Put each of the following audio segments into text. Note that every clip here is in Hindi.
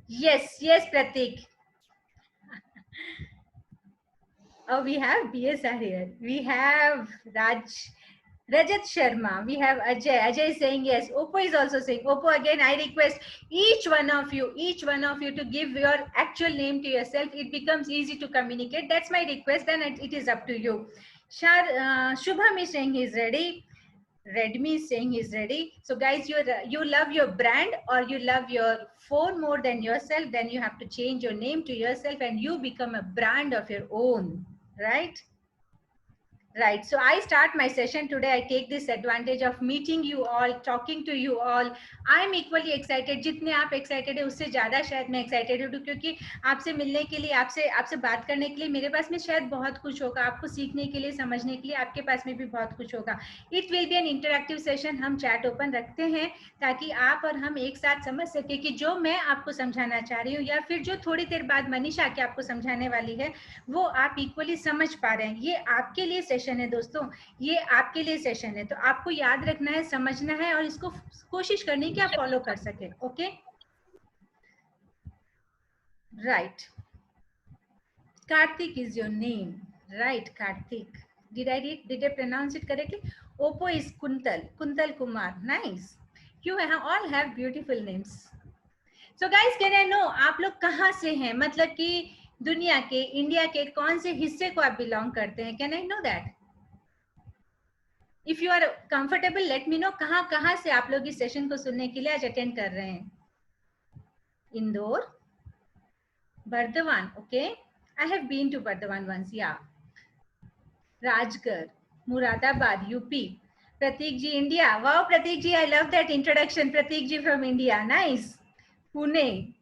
Yes, yes, Pratik. Oh, we have BSR here. We have Rajat Sharma. We have Ajay. Ajay is saying yes. Oppo is also saying. Oppo, again, I request each one of you to give your actual name to yourself. It becomes easy to communicate. That's my request. Then it is up to you. Shubham is saying he's ready. Redmi is saying he's ready. So guys, you love your brand or you love your phone more than yourself, then you have to change your name to yourself and you become a brand of your own, right? Right. So I start my session today. I take this advantage of meeting you all, talking to you all. I'm equally excited. जितने आप excited है उससे ज़्यादा शायद मैं excited हूँ क्योंकि आपसे मिलने के लिए, आपसे आपसे बात करने के लिए मेरे पास में शायद बहुत कुछ होगा. आपको सीखने के लिए, समझने के लिए आपके पास में भी बहुत कुछ होगा. It will be an interactive session. हम chat open रखते हैं ताकि आप और हम एक साथ समझ सके कि जो मैं आपको समझाना चाह रही हूँ या फिर जो थोड़ी देर बाद मनीषा के आपको समझाने वाली है वो आप इक्वली समझ पा रहे हैं. ये आपके लिए सेशन है दोस्तों, ये आपके लिए सेशन है. तो आपको याद रखना है, समझना है और इसको कोशिश करनी कि आप फॉलो कर सके. Okay, right. Karthik is your name, right? Karthik, did I pronounce it correctly? Oppo is Kuntal Kumar. Nice. You all have beautiful names. So guys, can I know आप लोग कहाँ से हैं, मतलब कि दुनिया के, इंडिया के कौन से हिस्से को आप बिलोंग करते हैं? Can I know that? If you are comfortable, let me know कहाँ से आप लोग इस सेशन को सुनने के लिए आज अटेंड कर रहे हैं. Indore, Bardhaman. Okay, I have been to Bardhaman once. Yeah. Rajgarh, Moradabad, UP. Prateek ji, India. Wow Prateek ji, I love that introduction. Prateek ji from India. Nice. Pune,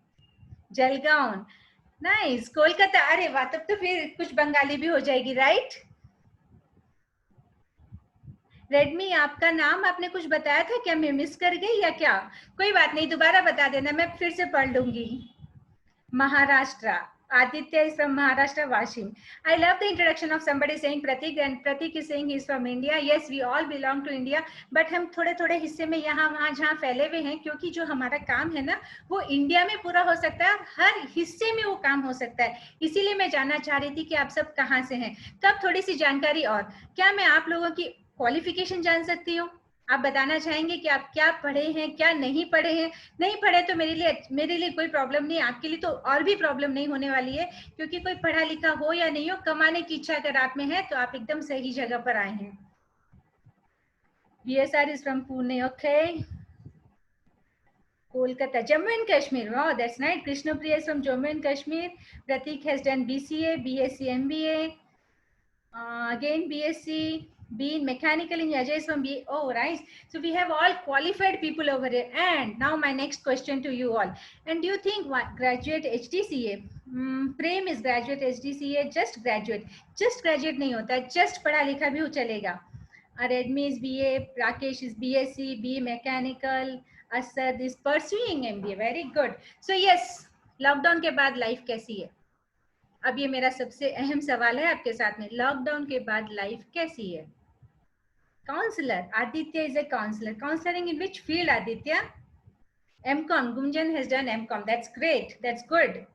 Jalgaon. Nice. Kolkata. अरे वाह, तब तो फिर कुछ बंगाली भी हो जाएगी, राइट? रेडमी, आपका नाम आपने कुछ बताया था क्या? मैं मिस कर गई या क्या? कोई बात नहीं, दोबारा बता देना, मैं फिर से पढ़ लूंगी. Maharashtra. Aditya is from Maharashtra, Washim. I love the introduction of somebody saying Pratik, and Pratik is saying he's from India. Yes, we all belong to India, but हम थोड़े थोड़े हिस्से में यहाँ वहाँ जहाँ फैले हुए हैं, क्योंकि जो हमारा काम है ना वो इंडिया में पूरा हो सकता है, हर हिस्से में वो काम हो सकता है. इसीलिए मैं जानना चाह रही थी कि आप सब कहाँ से हैं. तब थोड़ी सी जानकारी और, क्या मैं आप लोगों की क्वालिफिकेशन जान सकती हूँ? आप बताना चाहेंगे कि आप क्या पढ़े हैं, क्या नहीं पढ़े हैं? नहीं पढ़े तो मेरे लिए कोई प्रॉब्लम नहीं, आपके लिए तो और भी प्रॉब्लम नहीं होने वाली है, क्योंकि कोई पढ़ा लिखा हो या नहीं हो, कमाने की इच्छा अगर आप में है तो आप एकदम सही जगह पर आए हैं. BSR is from Pune. Okay. Kolkata, Jammu and Kashmir. Wow, that's nice. Krishnapriya is from Jammu and Kashmir. Pratik has done BCA, BSc, MBA. Again BSc, B in mechanical engineering. Ajay is from B. Oh, right. So we have all qualified people over here. And now my next question to you all. And do you think graduate HDCA? Prem is graduate HDCA. Just graduate. Just graduate नहीं होता. Just पढ़ा लिखा भी चलेगा. Redmi is BA. Rakesh is BSc, B mechanical. Asad is pursuing MBA. Very good. So yes, lockdown के बाद लाइफ कैसी है? अब ये मेरा सबसे अहम सवाल है आपके साथ में. लॉकडाउन के बाद लाइफ कैसी है? Counsellor, Aditya is a counsellor. Counselling in which field Aditya? MCom. Gunjan has done MCom. That's great. That's good.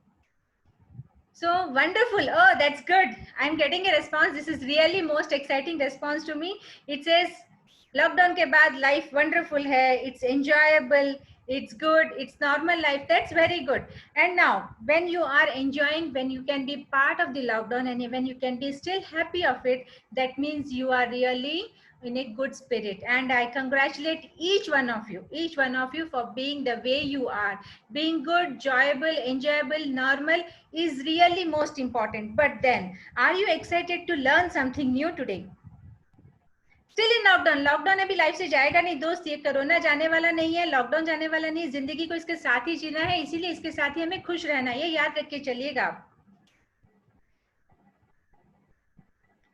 So wonderful. Oh, that's good. I'm getting a response. This is really most exciting response to me. It says lockdown ke baad life wonderful hai. It's enjoyable. It's good. It's normal life. That's very good. And now when you are enjoying, when you can be part of the lockdown and when you can be still happy of it, that means you are really in a good spirit. And I congratulate each one of you for being the way you are. Being good, joyable, enjoyable, normal is really most important. But then, are you excited to learn something new today? Still in lockdown. Lockdown अभी लाइफ से जाएगा नहीं दोस्त. ये कोरोना जाने वाला नहीं है, लॉकडाउन जाने वाला नहीं. जिंदगी को इसके साथ ही जीना है, इसीलिए इसके साथ ही हमें खुश रहना है. ये याद रख के चलिएगा.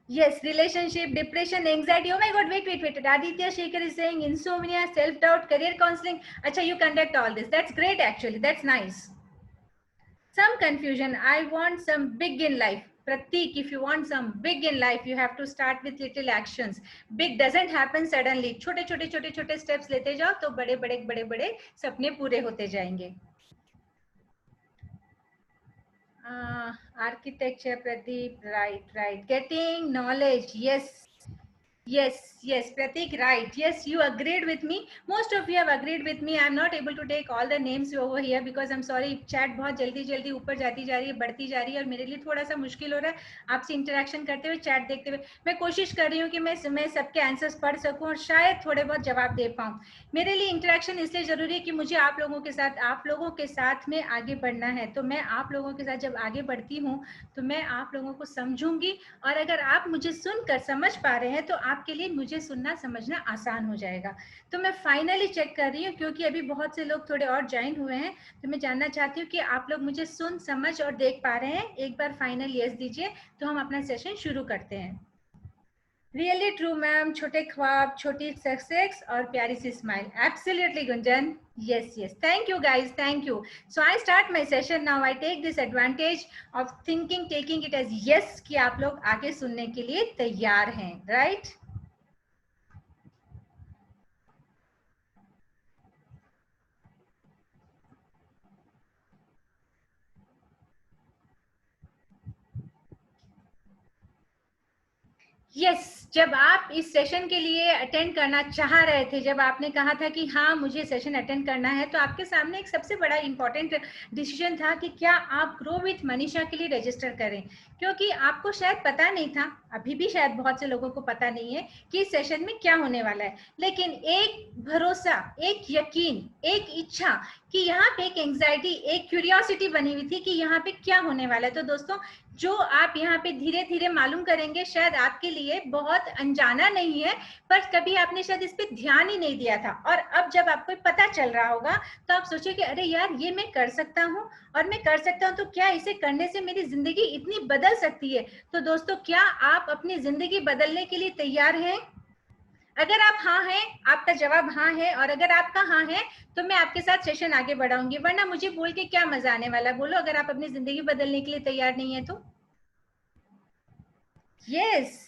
Yes, relationship, depression, anxiety. Oh my God, wait. Aditya Shekhar is saying insomnia, self-doubt, career counseling. Acha, you conduct all this. That's great actually. That's nice. Some confusion. I want some big in life. Pratik, if you want some big in life, you have to start with little actions. Big doesn't happen suddenly. छोटे steps लेते जाओ तो बड़े सपने पूरे होते जाएंगे. Architecture, Pradeep, right. Getting knowledge, yes, Pratik, right. Yes, you agreed with me. Most of you have agreed with me. I am not able to take all the names over here because I'm sorry, chat बहुत जल्दी ऊपर जाती जा रही है, बढ़ती जा रही है और मेरे लिए थोड़ा सा मुश्किल हो रहा है आपसे इंटरेक्शन करते हुए, चैट देखते हुए. मैं कोशिश कर रही हूँ कि मैं सबके आंसर्स पढ़ सकूँ और शायद थोड़े बहुत जवाब दे पाऊँ. मेरे लिए इंटरेक्शन इसलिए जरूरी है कि मुझे आप लोगों के साथ में आगे बढ़ना है. तो मैं आप लोगों के साथ जब आगे बढ़ती हूँ तो मैं आप लोगों को समझूंगी और अगर आप मुझे सुनकर समझ पा रहे हैं तो आपके लिए मुझे सुनना समझना आसान हो जाएगा. तो मैं फाइनली चेक कर रही हूँ क्योंकि अभी बहुत से लोग थोड़े और ज्वाइन हुए हैं, तो मैं जानना चाहती हूँ कि आप लोग मुझे सुन समझ और देख पा रहे हैं. एक बार फाइनल यस दीजिए तो हम अपना सेशन शुरू करते हैं. रियली ट्रू मैम, छोटे ख्वाब, छोटी सक्सेस और प्यारी सी smile. Absolutely Gunjan, yes, thank you guys, thank you. So I start my session now. I take this advantage of taking it as yes कि आप लोग आगे सुनने के लिए तैयार हैं, right? यस, जब आप इस सेशन के लिए अटेंड करना चाह रहे थे, जब आपने कहा था कि हाँ मुझे सेशन अटेंड करना है, तो आपके सामने एक सबसे बड़ा इंपॉर्टेंट डिसीजन था कि क्या आप ग्रो विथ मनीषा के लिए रजिस्टर करें. क्योंकि आपको शायद पता नहीं था, अभी भी शायद बहुत से लोगों को पता नहीं है कि इस सेशन में क्या होने वाला है, लेकिन एक भरोसा, एक यकीन, एक इच्छा कि यहाँ पे एक एंग्जाइटी, एक क्यूरियोसिटी बनी हुई थी कि यहाँ पे क्या होने वाला है. तो दोस्तों, जो आप यहाँ पे धीरे धीरे मालूम करेंगे शायद आपके लिए बहुत अनजाना नहीं है, पर कभी आपने शायद इस पे ध्यान ही नहीं दिया था. और अब जब आपको पता चल रहा होगा तो आप सोचिए कि अरे यार ये मैं कर सकता हूँ, और मैं कर सकता हूँ तो क्या इसे करने से मेरी जिंदगी इतनी बदल सकती है. तो दोस्तों, क्या आप अपनी जिंदगी बदलने के लिए तैयार हैं? अगर आप हाँ हैं, आपका जवाब हाँ है, और अगर आपका हाँ है तो मैं आपके साथ सेशन आगे बढ़ाऊंगी, वरना मुझे बोल के क्या मजा आने वाला. बोलो, अगर आप अपनी जिंदगी बदलने के लिए तैयार नहीं है तो. यस,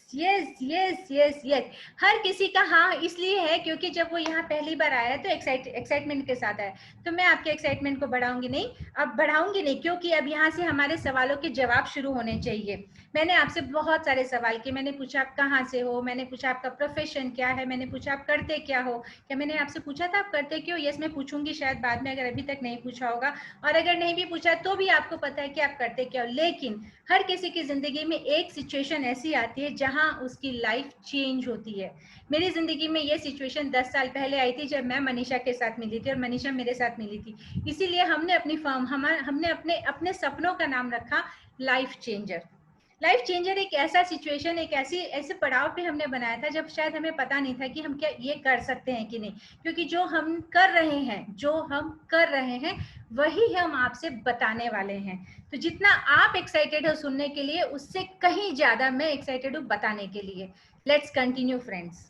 हर किसी का हाँ इसलिए है क्योंकि जब वो यहाँ पहली बार आया तो एक्साइटमेंट के साथ आया. तो मैं आपके एक्साइटमेंट को बढ़ाऊंगी नहीं, अब बढ़ाऊंगी नहीं, क्योंकि अब यहाँ से हमारे सवालों के जवाब शुरू होने चाहिए. मैंने आपसे बहुत सारे सवाल किए. मैंने पूछा आप कहाँ से हो, मैंने पूछा आपका प्रोफेशन क्या है, मैंने पूछा आप करते क्या हो. क्या मैंने आपसे पूछा था आप करते क्यों? यस, मैं पूछूंगी शायद बाद में, अगर अभी तक नहीं पूछा होगा, और अगर नहीं भी पूछा तो भी आपको पता है कि आप करते क्या हो. लेकिन हर किसी की जिंदगी में एक सिचुएशन ऐसी आती है जहां उसकी लाइफ चेंज होती है. मेरी जिंदगी में ये सिचुएशन 10 साल पहले आई थी, जब मैं मनीषा के साथ मिली थी और मनीषा मेरे साथ मिली थी. इसीलिए हमने अपनी फर्म, हमने अपने अपने सपनों का नाम रखा लाइफ चेंजर. लाइफ चेंजर एक ऐसा सिचुएशन, एक ऐसे पड़ाव पे हमने बनाया था जब शायद हमें पता नहीं था कि हम क्या ये कर सकते हैं कि नहीं. क्योंकि जो हम कर रहे हैं वही हम आपसे बताने वाले हैं. तो जितना आप एक्साइटेड हो सुनने के लिए, उससे कहीं ज्यादा मैं एक्साइटेड हूँ बताने के लिए. Let's continue friends.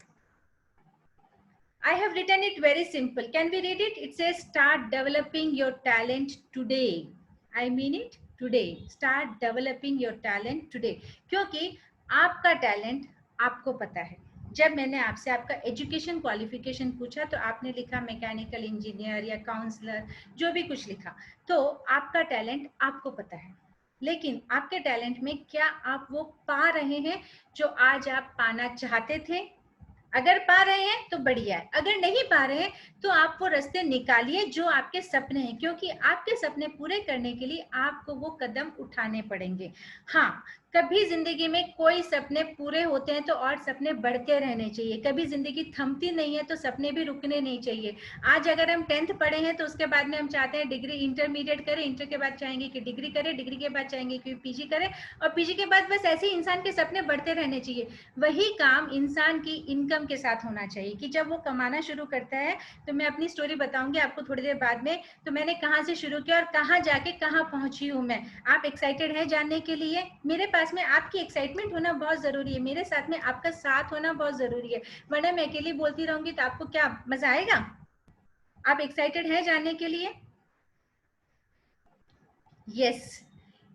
I have written it very simple. Can we read it? It says start developing your talent today. I mean it, today. Start developing your talent today. क्योंकि आपका टैलेंट आपको पता है. जब मैंने आपसे आपका एजुकेशन क्वालिफिकेशन पूछा तो आपने लिखा मैकेनिकल इंजीनियर या काउंसलर, जो भी कुछ लिखा, तो आपका टैलेंट आपको पता है. लेकिन आपके टैलेंट में क्या आप वो पा रहे हैं जो आज आप पाना चाहते थे? अगर पा रहे हैं तो बढ़िया है, अगर नहीं पा रहे हैं तो आप वो रास्ते निकालिए जो आपके सपने हैं, क्योंकि आपके सपने पूरे करने के लिए आपको वो कदम उठाने पड़ेंगे. हाँ, कभी जिंदगी में कोई सपने पूरे होते हैं तो और सपने बढ़ते रहने चाहिए. कभी जिंदगी थमती नहीं है तो सपने भी रुकने नहीं चाहिए. आज अगर हम 10th पढ़े हैं तो उसके बाद में हम चाहते हैं डिग्री, इंटरमीडिएट करें, इंटर के बाद चाहेंगे कि डिग्री करें, डिग्री के बाद चाहेंगे कि पीजी करें, और पीजी के बाद बस ऐसे ही इंसान के सपने बढ़ते रहने चाहिए. वही काम इंसान की इनकम के साथ होना चाहिए कि जब वो कमाना शुरू करता है, तो मैं अपनी स्टोरी बताऊंगी आपको थोड़ी देर बाद में, तो मैंने कहाँ से शुरू किया और कहाँ जाके कहाँ पहुंची हूँ मैं. आप एक्साइटेड हैं जानने के लिए? मेरे पास में आपकी एक्साइटमेंट होना बहुत जरूरी है, मेरे साथ में आपका साथ होना बहुत जरूरी है, वरना मैं अकेली बोलती रहूंगी तो आपको क्या मजा आएगा? आप एक्साइटेड हैं जानने के लिए? Yes,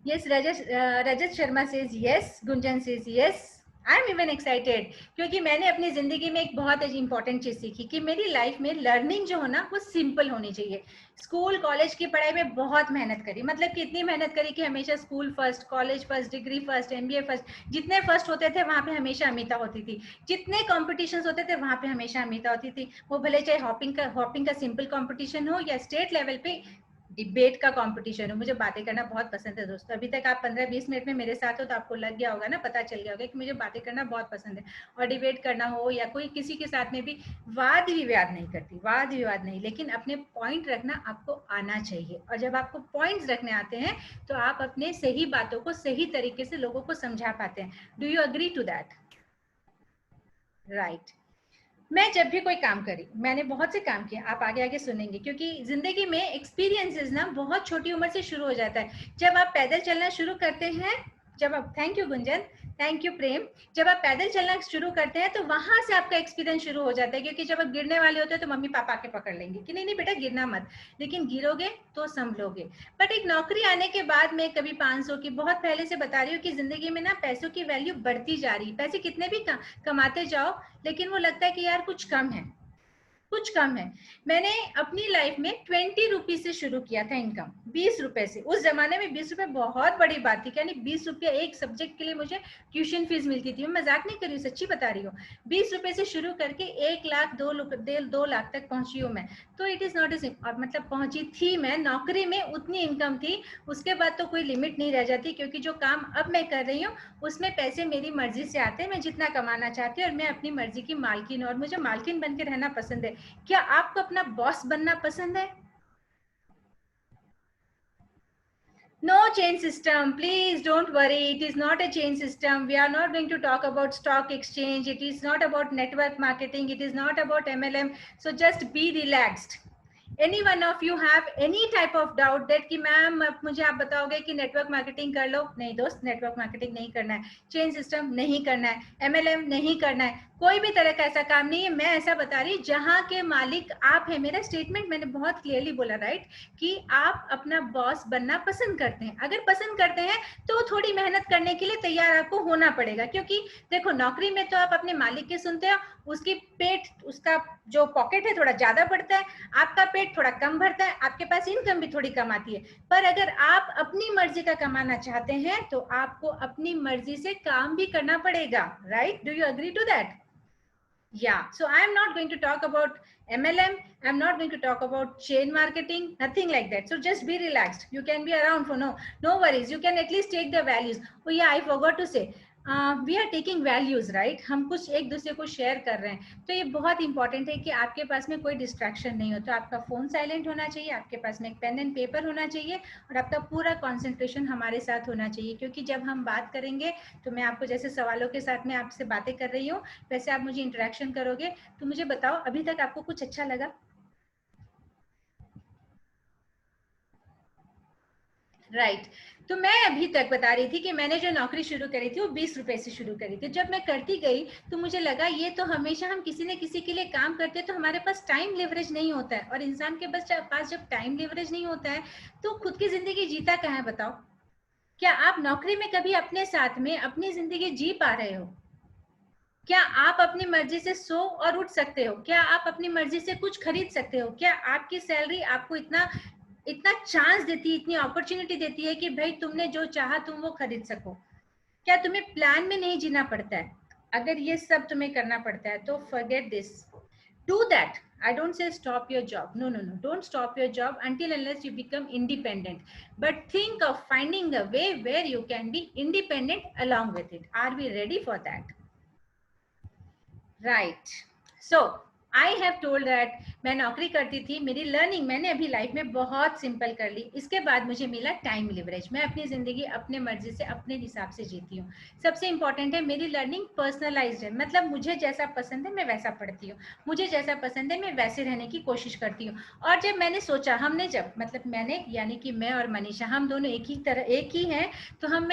Rajat Sharma says yes, Gunjan says yes. I am even excited, क्योंकि मैंने अपनी जिंदगी में एक बहुत इंपॉर्टेंट चीज सीखी कि मेरी लाइफ में लर्निंग जो हो ना वो सिंपल होनी चाहिए। स्कूल कॉलेज की पढ़ाई में बहुत मेहनत करी, मतलब कि इतनी मेहनत करी कि हमेशा school first, college first, degree first, MBA first, जितने फर्स्ट होते थे वहां पे हमेशा अमिता होती थी, जितने कॉम्पिटिशन होते थे वहां पे हमेशा अमिता होती थी। वो भले चाहे हॉपिंग का सिंपल कॉम्पिटिशन हो या स्टेट लेवल पे डिबेट का कंपटीशन हो। मुझे बातें करना बहुत पसंद है दोस्तों। अभी तक आप 15-20 मिनट में मेरे साथ हो तो आपको लग गया होगा ना, पता चल गया होगा कि मुझे बातें करना बहुत पसंद है। और डिबेट करना हो या कोई किसी के साथ में भी वाद विवाद नहीं करती, वाद विवाद नहीं, लेकिन अपने पॉइंट रखना आपको आना चाहिए। और जब आपको पॉइंट्स रखने आते हैं तो आप अपने सही बातों को सही तरीके से लोगों को समझा पाते हैं। Do you agree to that? Right. मैं जब भी कोई काम करी, मैंने बहुत से काम किए, आप आगे आगे सुनेंगे, क्योंकि जिंदगी में एक्सपीरियंसेस ना बहुत छोटी उम्र से शुरू हो जाता है। जब आप पैदल चलना शुरू करते हैं, जब आप, thank you Gunjan, thank you Prem, जब आप पैदल चलना शुरू करते हैं तो वहां से आपका एक्सपीरियंस शुरू हो जाता है। क्योंकि जब आप गिरने वाले होते हैं तो मम्मी पापा के पकड़ लेंगे कि नहीं नहीं बेटा गिरना मत, लेकिन गिरोगे तो संभलोगे। बट एक नौकरी आने के बाद में, कभी 500 की, बहुत पहले से बता रही हूँ कि जिंदगी में ना पैसों की वैल्यू बढ़ती जा रही है। पैसे कितने भी कमाते जाओ, लेकिन वो लगता है कि यार कुछ कम है, कुछ कम है। मैंने अपनी लाइफ में 20 रुपीज से शुरू किया था इनकम, 20 रुपए से। उस जमाने में 20 रुपए बहुत बड़ी बात थी, यानी 20 रुपया एक सब्जेक्ट के लिए मुझे ट्यूशन फीस मिलती थी। मैं मजाक नहीं कर रही हूँ, सच्ची बता रही हूँ। 20 रुपए से शुरू करके 1 लाख 2 लाख तक पहुंची हूँ मैं। तो इट इज नॉट ए, और मतलब पहुंची थी मैं, नौकरी में उतनी इनकम थी। उसके बाद तो कोई लिमिट नहीं रह जाती, क्योंकि जो काम अब मैं कर रही हूँ उसमें पैसे मेरी मर्जी से आते हैं, मैं जितना कमाना चाहती हूँ, और मैं अपनी मर्जी की मालकिन, और मुझे मालकिन बन के रहना पसंद है। क्या आपको अपना बॉस बनना पसंद है? No chain system, please don't worry, it is not a chain system. We are not going to talk about stock exchange, it is not about network marketing, it is not about MLM. So just be relaxed. Any one of you have any type of doubt that कि मैम मुझे आप बताओगे कि नेटवर्क मार्केटिंग कर लो? नहीं दोस्त, नेटवर्क मार्केटिंग नहीं करना है, चेन सिस्टम नहीं करना है, एमएलएम नहीं करना है, कोई भी तरह का ऐसा काम नहीं है। मैं ऐसा बता रही, जहां के मालिक आप है। मेरा स्टेटमेंट मैंने बहुत क्लियरली बोला, राइट, कि आप अपना बॉस बनना पसंद करते हैं। अगर पसंद करते हैं तो थोड़ी मेहनत करने के लिए तैयार आपको होना पड़ेगा। क्योंकि देखो, नौकरी में तो आप अपने मालिक के सुनते हो, उसकी पेट, उसका जो पॉकेट है थोड़ा ज्यादा बढ़ता है, आपका पेट थोड़ा कम भरता है, आपके पास इनकम भी थोड़ी कम आती है। पर अगर आप अपनी मर्जी का कमाना चाहते हैं तो आपको अपनी मर्जी से काम भी करना पड़ेगा, right? Do you agree to that? Yeah, so I am not going to talk about MLM, I'm not going to talk about chain marketing, nothing like that. So just be relaxed, you can be around for no worries. You can at least take the values. Oh yeah, I forgot to say, we are taking values, right? हम कुछ एक दूसरे को शेयर कर रहे हैं, तो ये बहुत इंपॉर्टेंट है कि आपके पास में कोई डिस्ट्रैक्शन नहीं हो। तो आपका फोन साइलेंट होना चाहिए, आपके पास में एक पेन एंड पेपर होना चाहिए, और आपका पूरा कंसंट्रेशन हमारे साथ होना चाहिए। क्योंकि जब हम बात करेंगे तो मैं आपको जैसे सवालों के साथ में आपसे बातें कर रही हूँ, वैसे आप मुझे इंटरेक्शन करोगे। तो मुझे बताओ, अभी तक आपको कुछ अच्छा लगा? राइट। तो मैं अभी तक बता रही थी कि मैंने जो नौकरी शुरू करी थी वो 20 रुपए से शुरू करी थी। जब मैं करती गई तो मुझे लगा ये तो हमेशा हम किसी न किसी के लिए काम करते हैं तो हमारे पास टाइम लेवरेज नहीं होता है, और इंसान के पास जब टाइम लेवरेज नहीं होता है तो खुद की जिंदगी जीता कहाँ है बताओ? क्या आप नौकरी में कभी अपने साथ में अपनी जिंदगी जी पा रहे हो? क्या आप अपनी मर्जी से सो और उठ सकते हो? क्या आप अपनी मर्जी से कुछ खरीद सकते हो? क्या आपकी सैलरी आपको इतना इतना चांस देती है, इतनी अपॉर्चुनिटी देती है कि भाई तुमने जो चाहा तुम वो खरीद सको? क्या तुम्हें प्लान में नहीं जीना पड़ता है? अगर ये सब तुम्हें करना पड़ता है तो forget this, do that. I don't say stop your job. No, no, no. Don't stop your job until unless you become independent. But think of finding a way where you can be independent along with it. Are we ready for that? Right. So I have told that मैं नौकरी करती थी, मेरी लर्निंग मैंने अभी लाइफ में बहुत सिंपल कर ली। इसके बाद मुझे मिला टाइम लिवरेज। मैं अपनी जिंदगी अपने मर्जी से अपने हिसाब से जीती हूँ। सबसे इंपॉर्टेंट है मेरी लर्निंग पर्सनलाइज्ड है, मतलब मुझे जैसा पसंद है मैं वैसा पढ़ती हूँ, मुझे जैसा पसंद है मैं वैसे रहने की कोशिश करती हूँ। और जब मैंने सोचा, हमने जब, मतलब मैंने यानी कि मैं और मनीषा, हम दोनों एक ही हैं, तो हम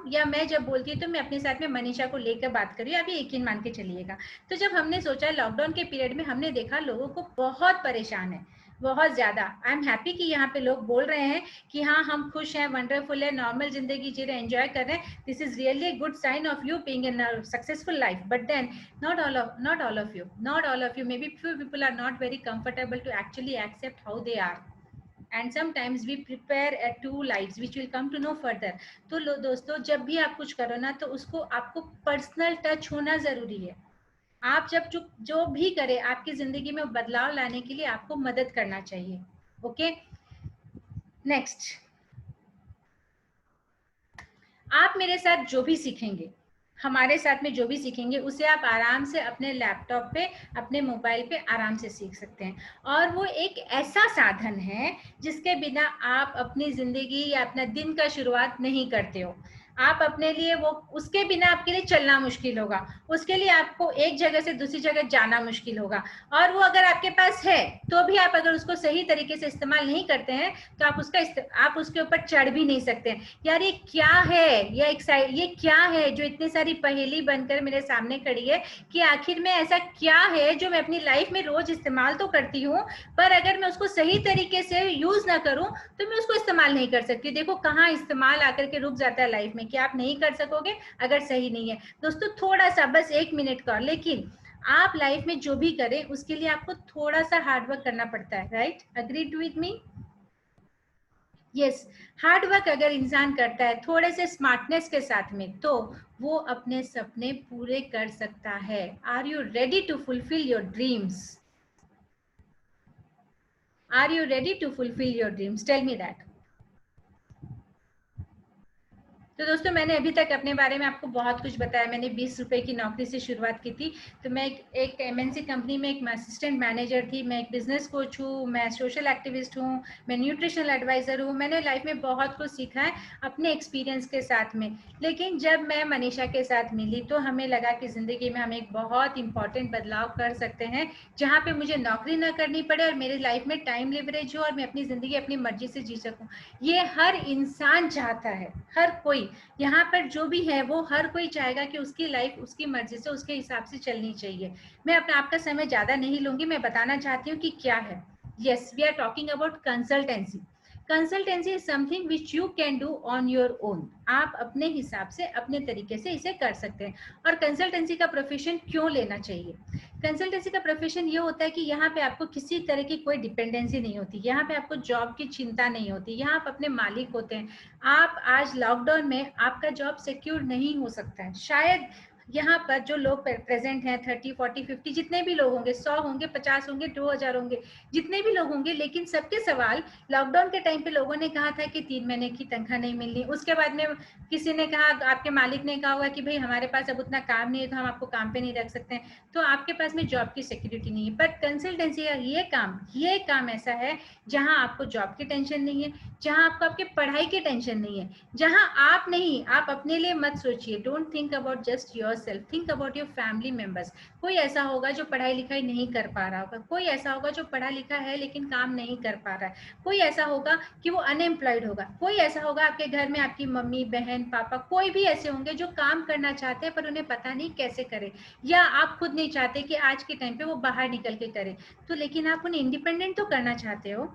या मैं जब बोलती हूँ तो मैं अपने साथ में मनीषा को लेकर बात करी, अभी यकीन मान के चलिएगा। तो जब हमने सोचा, लॉकडाउन के पीरियड में हमने देखा लोगों को बहुत परेशान है, बहुत ज्यादा। आई एम हैप्पी कि यहाँ पे लोग बोल रहे हैं कि हाँ हम खुश हैं, वंडरफुल है, नॉर्मल जिंदगी जी रहे हैं, एंजॉय कर रहे हैं। This is really good sign of you being in a successful life, but then not all of you, maybe few people are not very comfortable to actually accept how they are, and sometimes we prepare at two lives which will come to know further. तो दोस्तों जब भी आप कुछ करो ना, तो उसको आपको पर्सनल टच होना जरूरी है। आप जब जो भी करे आपकी जिंदगी में बदलाव लाने के लिए आपको मदद करना चाहिए। ओके, नेक्स्ट, आप मेरे साथ जो भी सीखेंगे, हमारे साथ में जो भी सीखेंगे, उसे आप आराम से अपने लैपटॉप पे, अपने मोबाइल पे आराम से सीख सकते हैं। और वो एक ऐसा साधन है जिसके बिना आप अपनी जिंदगी या अपना दिन का शुरुआत नहीं करते हो। आप अपने लिए वो, उसके बिना आपके लिए चलना मुश्किल होगा, उसके लिए आपको एक जगह से दूसरी जगह जाना मुश्किल होगा। और वो अगर आपके पास है तो भी आप अगर उसको सही तरीके से इस्तेमाल नहीं करते हैं तो आप उसके ऊपर चढ़ भी नहीं सकते। यार ये क्या है, ये क्या है जो इतनी सारी पहेली बनकर मेरे सामने खड़ी है कि आखिर में ऐसा क्या है जो मैं अपनी लाइफ में रोज इस्तेमाल तो करती हूँ, पर अगर मैं उसको सही तरीके से यूज ना करूं तो मैं उसको इस्तेमाल नहीं कर सकती। देखो कहाँ इस्तेमाल आकर के रुक जाता है लाइफ में, कि आप नहीं कर सकोगे अगर सही नहीं है। दोस्तों थोड़ा सा, बस 1 मिनट का, लेकिन आप लाइफ में जो भी करें उसके लिए आपको थोड़ा सा हार्डवर्क करना पड़ता है। Right, agreed with me? Yes, hard work अगर इंसान करता है थोड़े से स्मार्टनेस के साथ में, तो वो अपने सपने पूरे कर सकता है। Are you ready to fulfil your dreams? Are you ready to fulfil your dreams? Tell me that. तो दोस्तों मैंने अभी तक अपने बारे में आपको बहुत कुछ बताया। मैंने 20 रुपए की नौकरी से शुरुआत की थी। तो मैं एक एमएनसी कंपनी में एक असिस्टेंट मैनेजर थी। मैं एक बिजनेस कोच हूँ, मैं सोशल एक्टिविस्ट हूँ, मैं न्यूट्रिशनल एडवाइजर हूँ। मैंने लाइफ में बहुत कुछ सीखा है अपने एक्सपीरियंस के साथ में। लेकिन जब मैं मनीषा के साथ मिली तो हमें लगा कि जिंदगी में हम एक बहुत इंपॉर्टेंट बदलाव कर सकते हैं, जहाँ पे मुझे नौकरी ना करनी पड़े और मेरी लाइफ में टाइम लिवरेज हो और मैं अपनी जिंदगी अपनी मर्जी से जी सकूँ। ये हर इंसान चाहता है, हर कोई यहाँ पर जो भी है वो हर कोई चाहेगा कि उसकी लाइफ उसकी मर्जी से, उसके हिसाब से चलनी चाहिए। मैं अपना आपका समय ज्यादा नहीं लूंगी, मैं बताना चाहती हूँ कि क्या है। Yes, we are talking about consultancy. Consultancy is something which you can do on your own. आप अपने हिसाब से अपने तरीके से इसे कर सकते हैं। और कंसल्टेंसी का प्रोफेशन क्यों लेना चाहिए? कंसल्टेंसी का प्रोफेशन ये होता है कि यहाँ पे आपको किसी तरह की कोई डिपेंडेंसी नहीं होती, यहाँ पे आपको जॉब की चिंता नहीं होती, यहाँ आप अपने मालिक होते हैं। आप आज लॉकडाउन में आपका जॉब सिक्योर नहीं हो सकता है। शायद यहाँ पर जो लोग प्रेजेंट हैं 30, 40, 50 जितने भी लोग होंगे, 100 होंगे, 50 होंगे, 2000 होंगे, जितने भी लोग होंगे, लेकिन सबके सवाल लॉकडाउन के टाइम पे लोगों ने कहा था कि 3 महीने की तनख्वाह नहीं मिलनी। उसके बाद में किसी ने कहा, आपके मालिक ने कहा होगा कि भाई हमारे पास अब उतना काम नहीं है तो हम आपको काम पे नहीं रख सकते हैं, तो आपके पास में जॉब की सिक्योरिटी नहीं है। बट कंसल्टेंसी ये काम ऐसा है जहां आपको जॉब की टेंशन नहीं है, जहां आपको आपके पढ़ाई की टेंशन नहीं है, जहां आप अपने लिए मत सोचिए। Don't think about just yourself, think about your family members. कोई ऐसा होगा जो पढ़ाई लिखाई नहीं कर पा रहा होगा, कोई ऐसा होगा जो पढ़ा लिखा है लेकिन काम नहीं कर पा रहा है, कोई ऐसा होगा कि वो अनएम्प्लॉयड होगा, कोई ऐसा होगा आपके घर में आपकी मम्मी बहन पापा कोई भी ऐसे होंगे जो काम करना चाहते हैं पर उन्हें पता नहीं कैसे करें, या आप खुद नहीं चाहते कि आज के टाइम पे वो बाहर निकल के करें। तो लेकिन आप उन्हें इंडिपेंडेंट तो करना चाहते हो।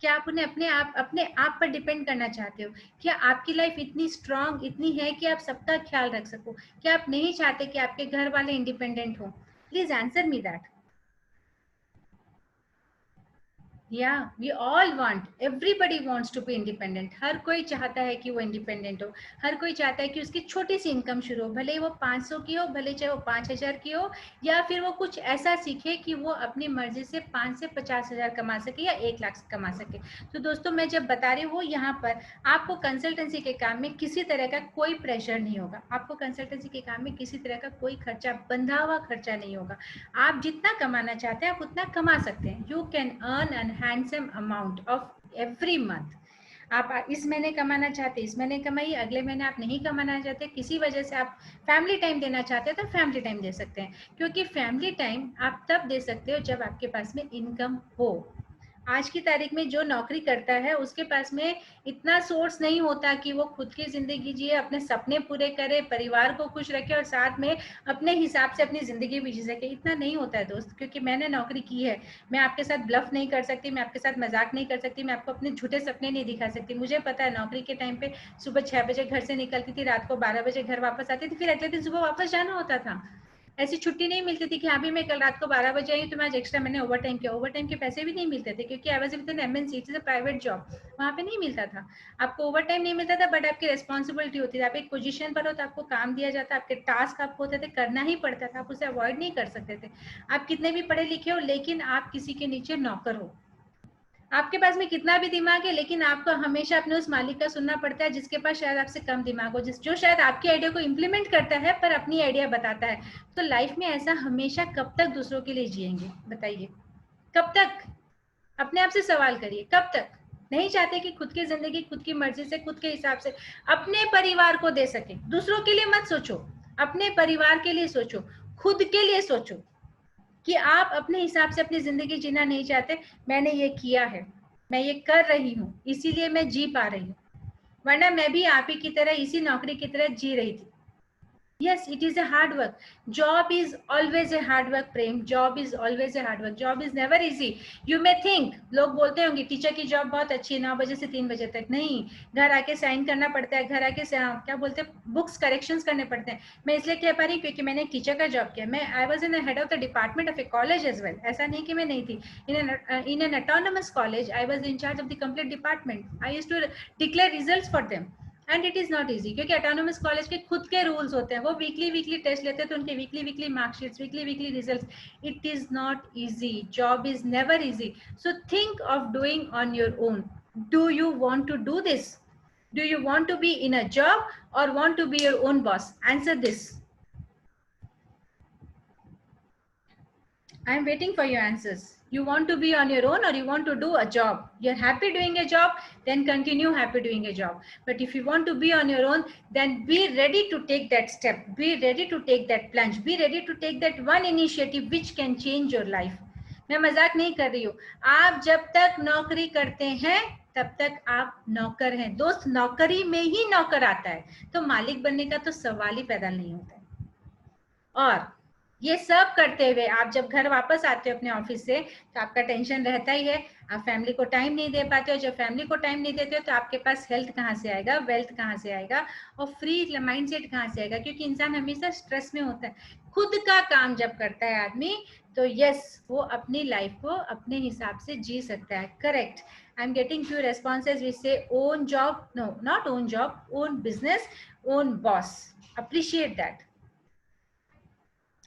क्या आप उन्हें अपने आप पर डिपेंड करना चाहते हो? क्या आपकी लाइफ इतनी स्ट्रांग इतनी है कि आप सबका ख्याल रख सको? क्या आप नहीं चाहते कि आपके घर वाले इंडिपेंडेंट हो? Please answer me that. Yeah we all want, everybody wants to be independent. हर कोई चाहता है कि वो इंडिपेंडेंट हो। हर कोई चाहता है कि उसकी छोटी सी इनकम शुरू हो, भले वो 500 की हो, भले चाहे वो 5000 की हो, या फिर वो कुछ ऐसा सीखे कि वो अपनी मर्जी से 5 से 50,000 कमा सके या 1 लाख कमा सके। तो दोस्तों मैं जब बता रही हूँ यहाँ पर आपको कंसल्टेंसी के काम में किसी तरह का कोई प्रेशर नहीं होगा, आपको कंसल्टेंसी के काम में किसी तरह का कोई खर्चा, बंधा हुआ खर्चा नहीं होगा। आप जितना कमाना चाहते हैं आप उतना कमा सकते हैं। You can earn an handsome amount of every month. आप इस महीने कमाना चाहते इस महीने कमाइए, अगले महीने आप नहीं कमाना चाहते, किसी वजह से आप फैमिली टाइम देना चाहते हैं तो फैमिली टाइम दे सकते हैं। क्योंकि फैमिली टाइम आप तब दे सकते हो जब आपके पास में इनकम हो। आज की तारीख में जो नौकरी करता है उसके पास में इतना सोर्स नहीं होता कि वो खुद की जिंदगी जिए, अपने सपने पूरे करे, परिवार को खुश रखे और साथ में अपने हिसाब से अपनी जिंदगी भी जी सके। इतना नहीं होता है दोस्त, क्योंकि मैंने नौकरी की है। मैं आपके साथ ब्लफ नहीं कर सकती, मैं आपके साथ मजाक नहीं कर सकती, मैं आपको अपने झूठे सपने नहीं दिखा सकती। मुझे पता है नौकरी के टाइम पे सुबह 6 बजे घर से निकलती थी, रात को 12 बजे घर वापस आती थी, फिर अगले दिन सुबह वापस जाना होता था। ऐसी छुट्टी नहीं मिलती थी कि हाँ भी मैं कल रात को 12 बजे आई तो मैं आज एक्स्ट्रा मैंने ओवर टाइम किया। ओवर टाइम के पैसे भी नहीं मिलते थे, क्योंकि I was with an MNC, it is a private job, वहाँ पे नहीं मिलता था। आपको ओवर टाइम नहीं मिलता था, बट आपकी रिस्पॉन्सिबिलिटी होती थी। आप एक पोजीशन पर हो तो आपको काम दिया जाता, आपके टास्क आपको होते थे, करना ही पड़ता था, आप उसे अवॉइड नहीं कर सकते थे। आप कितने भी पढ़े लिखे हो, लेकिन आप किसी के नीचे नौकर हो। आपके पास में कितना भी दिमाग है, लेकिन आपको हमेशा अपने उस मालिक का सुनना पड़ता है जिसके पास शायद आपसे कम दिमाग हो, जो शायद आपकी आइडिया को इम्प्लीमेंट करता है पर अपनी आइडिया बताता है। तो लाइफ में ऐसा हमेशा कब तक दूसरों के लिए जिएंगे, बताइए कब तक? अपने आप से सवाल करिए, कब तक? नहीं चाहते कि खुद की जिंदगी खुद की मर्जी से, खुद के हिसाब से अपने परिवार को दे सके। दूसरों के लिए मत सोचो, अपने परिवार के लिए सोचो, खुद के लिए सोचो कि आप अपने हिसाब से अपनी जिंदगी जीना नहीं चाहते। मैंने ये किया है, मैं ये कर रही हूँ, इसीलिए मैं जी पा रही हूँ, वरना मैं भी आप ही की तरह इसी नौकरी की तरह जी रही थी। Yes, it is a hard work. Job is always a hard work, Prem. Job is always a hard work. Job is never easy. You may think, लोग बोलते होंगे टीचर की जॉब बहुत अच्छी है, 9 बजे से 3 बजे तक। नहीं, घर आके साइन करना पड़ता है, घर आके क्या बोलते हैं, बुक्स करेक्शंस करने पड़ते हैं। मैं इसलिए कह पा रही हूँ क्योंकि मैंने टीचर का जॉब किया। मैं I was in the head of the department of a college as well. ऐसा नहीं कि मैं नहीं थी। In an autonomous college I was in charge of the complete department. I used to declare results for them and it is not easy, क्योंकि ऑटोनोमस कॉलेज के खुद के रूल्स होते हैं। वो वीकली टेस्ट लेते हैं, तो उनके weekly marksheets, weekly results. It is not easy, job is never easy. So think of doing on your own. Do you want to do this? Do you want to be in a job और want to be your own boss? Answer this. I am waiting for your answers. You want to be on your own or you want to do a job? You're happy doing a job, then continue happy doing a job. But if you want to be on your own, then be ready to take that step. Be ready to take that plunge. Be ready to take that one initiative which can change your life. मैं मजाक नहीं कर रही हूँ। आप जब तक नौकरी करते हैं तब तक आप नौकर हैं दोस्त। नौकरी में ही नौकर आता है, तो मालिक बनने का तो सवाल ही पैदा नहीं होता है। और ये सब करते हुए आप जब घर वापस आते हो अपने ऑफिस से, तो आपका टेंशन रहता ही है, आप फैमिली को टाइम नहीं दे पाते हो। जब फैमिली को टाइम नहीं देते हो तो आपके पास हेल्थ कहाँ से आएगा, वेल्थ कहाँ से आएगा और फ्री माइंडसेट कहाँ से आएगा? क्योंकि इंसान हमेशा स्ट्रेस में होता है। खुद का काम जब करता है आदमी, तो यस, वो अपनी लाइफ को अपने हिसाब से जी सकता है। Correct. I am getting few responses which say own job. No, not own job, own business, own boss. Appreciate that.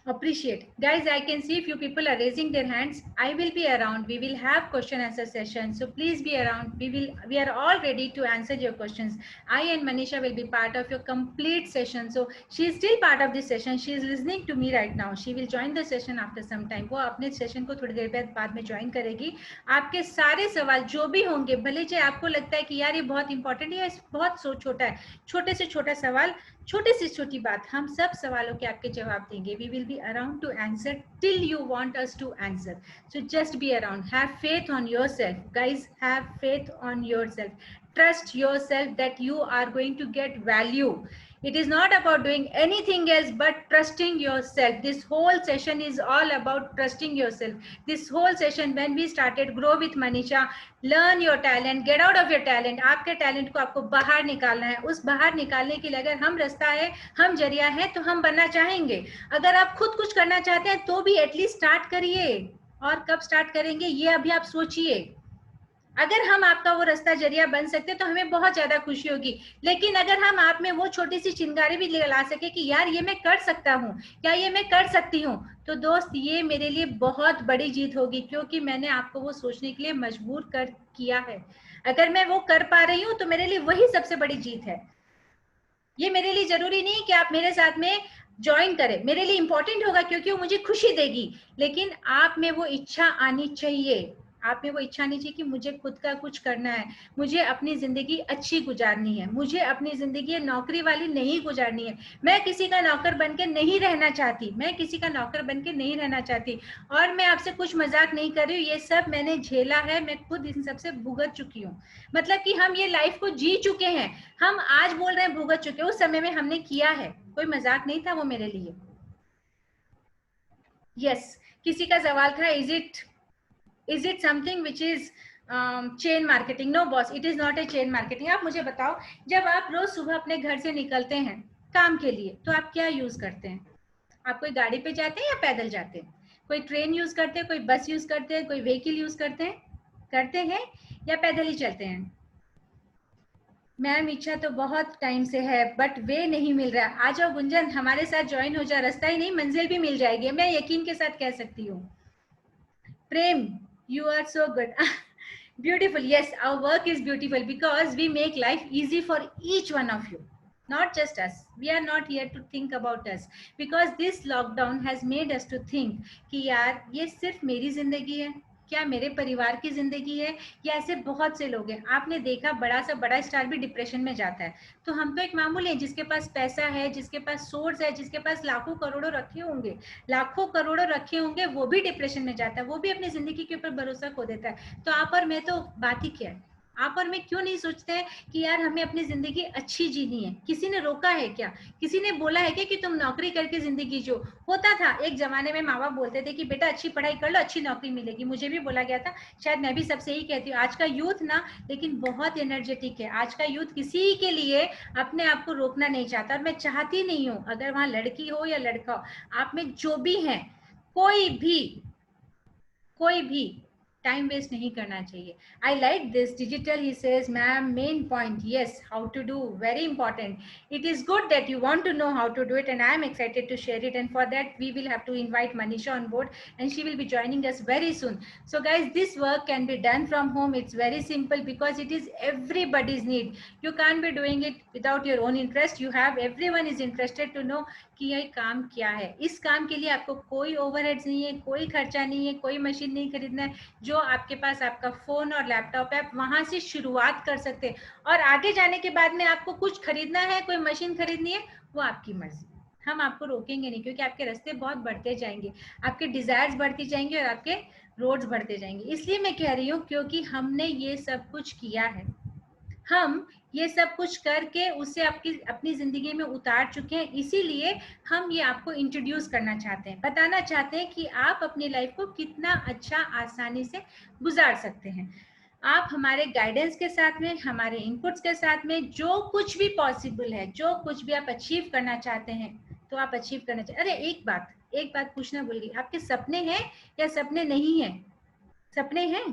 Appreciate. Guys, I can see few people are raising their hands. I will be around. We will have question answer session, so please be around. We are all ready to answer your questions. I and Manisha will be part of your complete session. So she is still part of this session. She is listening to me right now. She will join the session after some time. वो अपने सेशन को थोड़ी देर बाद में ज्वाइन करेगी। आपके सारे सवाल जो भी होंगे, भले चाहे आपको लगता है कि यार ये बहुत इंपॉर्टेंट है, बहुत छोटा है, छोटे से छोटा सवाल, छोटी से छोटी बात, हम सब सवालों के आपके जवाब देंगे. We will be around to answer till you want us to answer. So just be around. Have faith on yourself. Guys, have faith on yourself. Trust yourself that you are going to get value. It is not about doing anything else but trusting yourself. This whole session is all about trusting yourself. This whole session, when we started Grow with Manisha, learn your talent, get out of your talent. आपके टैलेंट को आपको बाहर निकालना है. उस बाहर निकालने के लिए अगर हम रास्ता है, हम जरिया है, तो हम बनना चाहेंगे. अगर आप खुद कुछ करना चाहते हैं तो भी एटलीस्ट स्टार्ट करिए. और कब स्टार्ट करेंगे ये अभी आप सोचिए. अगर हम आपका वो रास्ता जरिया बन सकते तो हमें बहुत ज्यादा खुशी होगी. लेकिन अगर हम आप में वो छोटी सी चिंगारी भी ला सके कि यार ये मैं कर सकता हूँ, क्या ये मैं कर सकती हूँ, तो दोस्त ये मेरे लिए बहुत बड़ी जीत होगी, क्योंकि मैंने आपको वो सोचने के लिए मजबूर किया है. अगर मैं वो कर पा रही हूँ तो मेरे लिए वही सबसे बड़ी जीत है. ये मेरे लिए जरूरी नहीं कि आप मेरे साथ में ज्वाइन करें. मेरे लिए इंपॉर्टेंट होगा क्योंकि वो मुझे खुशी देगी, लेकिन आप में वो इच्छा आनी चाहिए. आप में वो इच्छा नहीं चाहिए कि मुझे खुद का कुछ करना है, मुझे अपनी जिंदगी अच्छी गुजारनी है, मुझे अपनी जिंदगी नौकरी वाली नहीं गुजारनी है, मैं किसी का नौकर बन के नहीं रहना चाहती, मैं किसी का नौकर बन के नहीं रहना चाहती। और मैं आपसे कुछ मजाक नहीं कर रही हूँ, ये सब मैंने झेला है, मैं खुद इन सब से भुगत चुकी हूँ। मतलब कि हम ये लाइफ को जी चुके हैं, हम आज बोल रहे हैं भुगत चुके, उस समय में हमने किया है, कोई मजाक नहीं था वो मेरे लिए। यस, किसी का सवाल था, is it something which is chain marketing? No boss, it is not a chain marketing. आप मुझे बताओ, जब आप रोज सुबह अपने घर से निकलते हैं काम के लिए, तो आप क्या यूज करते हैं? आप कोई गाड़ी पे जाते हैं या पैदल जाते हैं? कोई ट्रेन यूज करते हैं, कोई बस यूज करते हैं, कोई व्हीकल यूज करते हैं या पैदल ही चलते हैं? मैम इच्छा तो बहुत टाइम से है बट वे नहीं मिल रहा। आ जाओ गुंजन, हमारे साथ ज्वाइन हो जाओ, रास्ता ही नहीं मंजिल भी मिल जाएगी, मैं यकीन के साथ कह सकती हूँ। प्रेम, you are so good. Beautiful. Yes, our work is beautiful because we make life easy for each one of you, not just us. We are not here to think about us because this lockdown has made us to think कि यार ये सिर्फ मेरी जिंदगी है क्या, मेरे परिवार की जिंदगी है, या ऐसे बहुत से लोग हैं। आपने देखा बड़ा स्टार भी डिप्रेशन में जाता है, तो हम तो एक मामूली हैं जिसके पास पैसा है, जिसके पास सोर्स है, जिसके पास लाखों करोड़ों रखे होंगे, वो भी डिप्रेशन में जाता है, वो भी अपनी जिंदगी के ऊपर भरोसा खो देता है। तो आप और मैं तो बात ही क्या है, आप और मैं क्यों नहीं सोचते हैं कि यार हमें अपनी जिंदगी अच्छी जीनी है? किसी ने रोका है क्या? किसी ने बोला है क्या कि तुम नौकरी करके जिंदगी जो होता था एक जमाने में, माँ बाप बोलते थे कि बेटा अच्छी पढ़ाई कर लो, अच्छी नौकरी मिलेगी। मुझे भी बोला गया था, शायद मैं भी सबसे ही कहती हूँ। आज का यूथ ना लेकिन बहुत एनर्जेटिक है, आज का यूथ किसी के लिए अपने आप को रोकना नहीं चाहता, और मैं चाहती नहीं हूँ। अगर वहां लड़की हो या लड़का हो, आप में जो भी है, कोई भी टाइम वेस्ट नहीं करना चाहिए। I like this digital, he says ma'am main point, yes, how to do, very important. It is good that you want to know how to do it and I am excited to share it, and for that we will have to invite Manisha on board and she will be joining us very soon. So guys, this work can be done from home. It's very simple because it is everybody's need. You can't be doing it without your own interest. You have, everyone is interested to know कि ये काम क्या है। इस काम के लिए आपको कोई ओवरहेड्स नहीं है, कोई खर्चा नहीं है, कोई मशीन नहीं खरीदना है। जो आपके पास आपका फोन और लैपटॉप है, आप वहां से शुरुआत कर सकते हैं, और आगे जाने के बाद में आपको कुछ खरीदना है, कोई मशीन खरीदनी है, वो आपकी मर्जी, हम आपको रोकेंगे नहीं, क्योंकि आपके रास्ते बहुत बढ़ते जाएंगे, आपके डिजायर्स बढ़ती जाएंगे और आपके रोड्स बढ़ते जाएंगे। इसलिए मैं कह रही हूँ क्योंकि हमने ये सब कुछ किया है, हम ये सब कुछ करके उसे आपकी अपनी जिंदगी में उतार चुके हैं, इसीलिए हम ये आपको इंट्रोड्यूस करना चाहते हैं, बताना चाहते हैं कि आप अपनी लाइफ को कितना अच्छा आसानी से गुजार सकते हैं। आप हमारे गाइडेंस के साथ में, हमारे इनपुट्स के साथ में, जो कुछ भी पॉसिबल है, जो कुछ भी आप अचीव करना चाहते हैं, तो आप अचीव करना चाहिए। अरे एक बात पूछना भूल गई, आपके सपने हैं या सपने नहीं है? सपने हैं?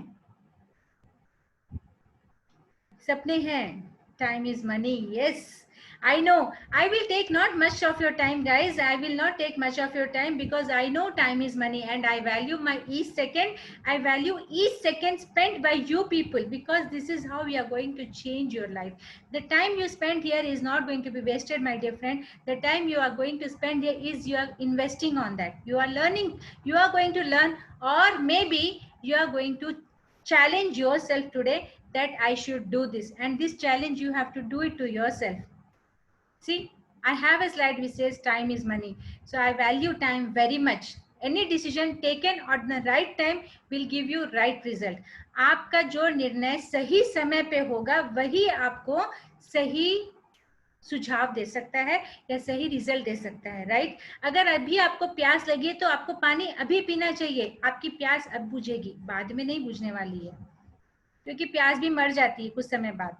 सपने हैं। Time is money, yes I know. I will take not much of your time, guys. I will not take much of your time because I know time is money and I value my each second. I value each second spent by you people because this is how we are going to change your life. The time you spend here is not going to be wasted, my dear friend. The time you are going to spend here is you are investing on that. You are learning. You are going to learn, or maybe you are going to challenge yourself today that I should do this, and this challenge you have to do it to yourself. See, I have a slide which says time is money. So I value time very much. Any decision taken at the right time will give you right result. आपका जो निर्णय सही समय पे होगा वही आपको सही सुझाव दे सकता है या सही रिजल्ट दे सकता है, राइट? अगर अभी आपको प्यास लगी है तो आपको पानी अभी पीना चाहिए। आपकी प्यास अब बुझेगी, बाद में नहीं बुझने वाली है, क्योंकि प्यास भी मर जाती है कुछ समय बाद।